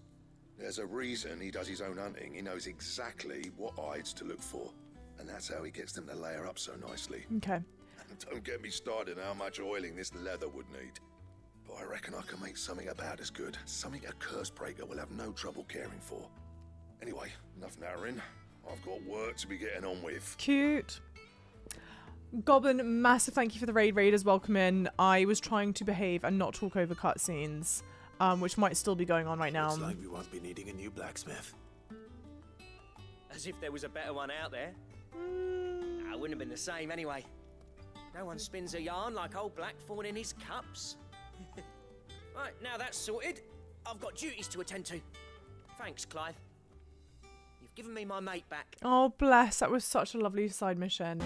There's a reason he does his own hunting. He knows exactly what hides to look for. And that's how he gets them to layer up so nicely. Okay. And don't get me started on how much oiling this leather would need. But I reckon I can make something about as good. Something a curse breaker will have no trouble caring for. Anyway, enough narrowing. I've got work to be getting on with. Cute. Goblin, massive thank you for the raid. Raiders, welcome in. I was trying to behave and not talk over cutscenes, which might still be going on right now. Looks like we won't be needing a new blacksmith. As if there was a better one out there. Nah, it wouldn't have been the same anyway. No one spins a yarn like old Blackthorn in his cups. Right, now that's sorted, I've got duties to attend to. Thanks, Clive. You've given me my mate back. Oh, bless. That was such a lovely side mission.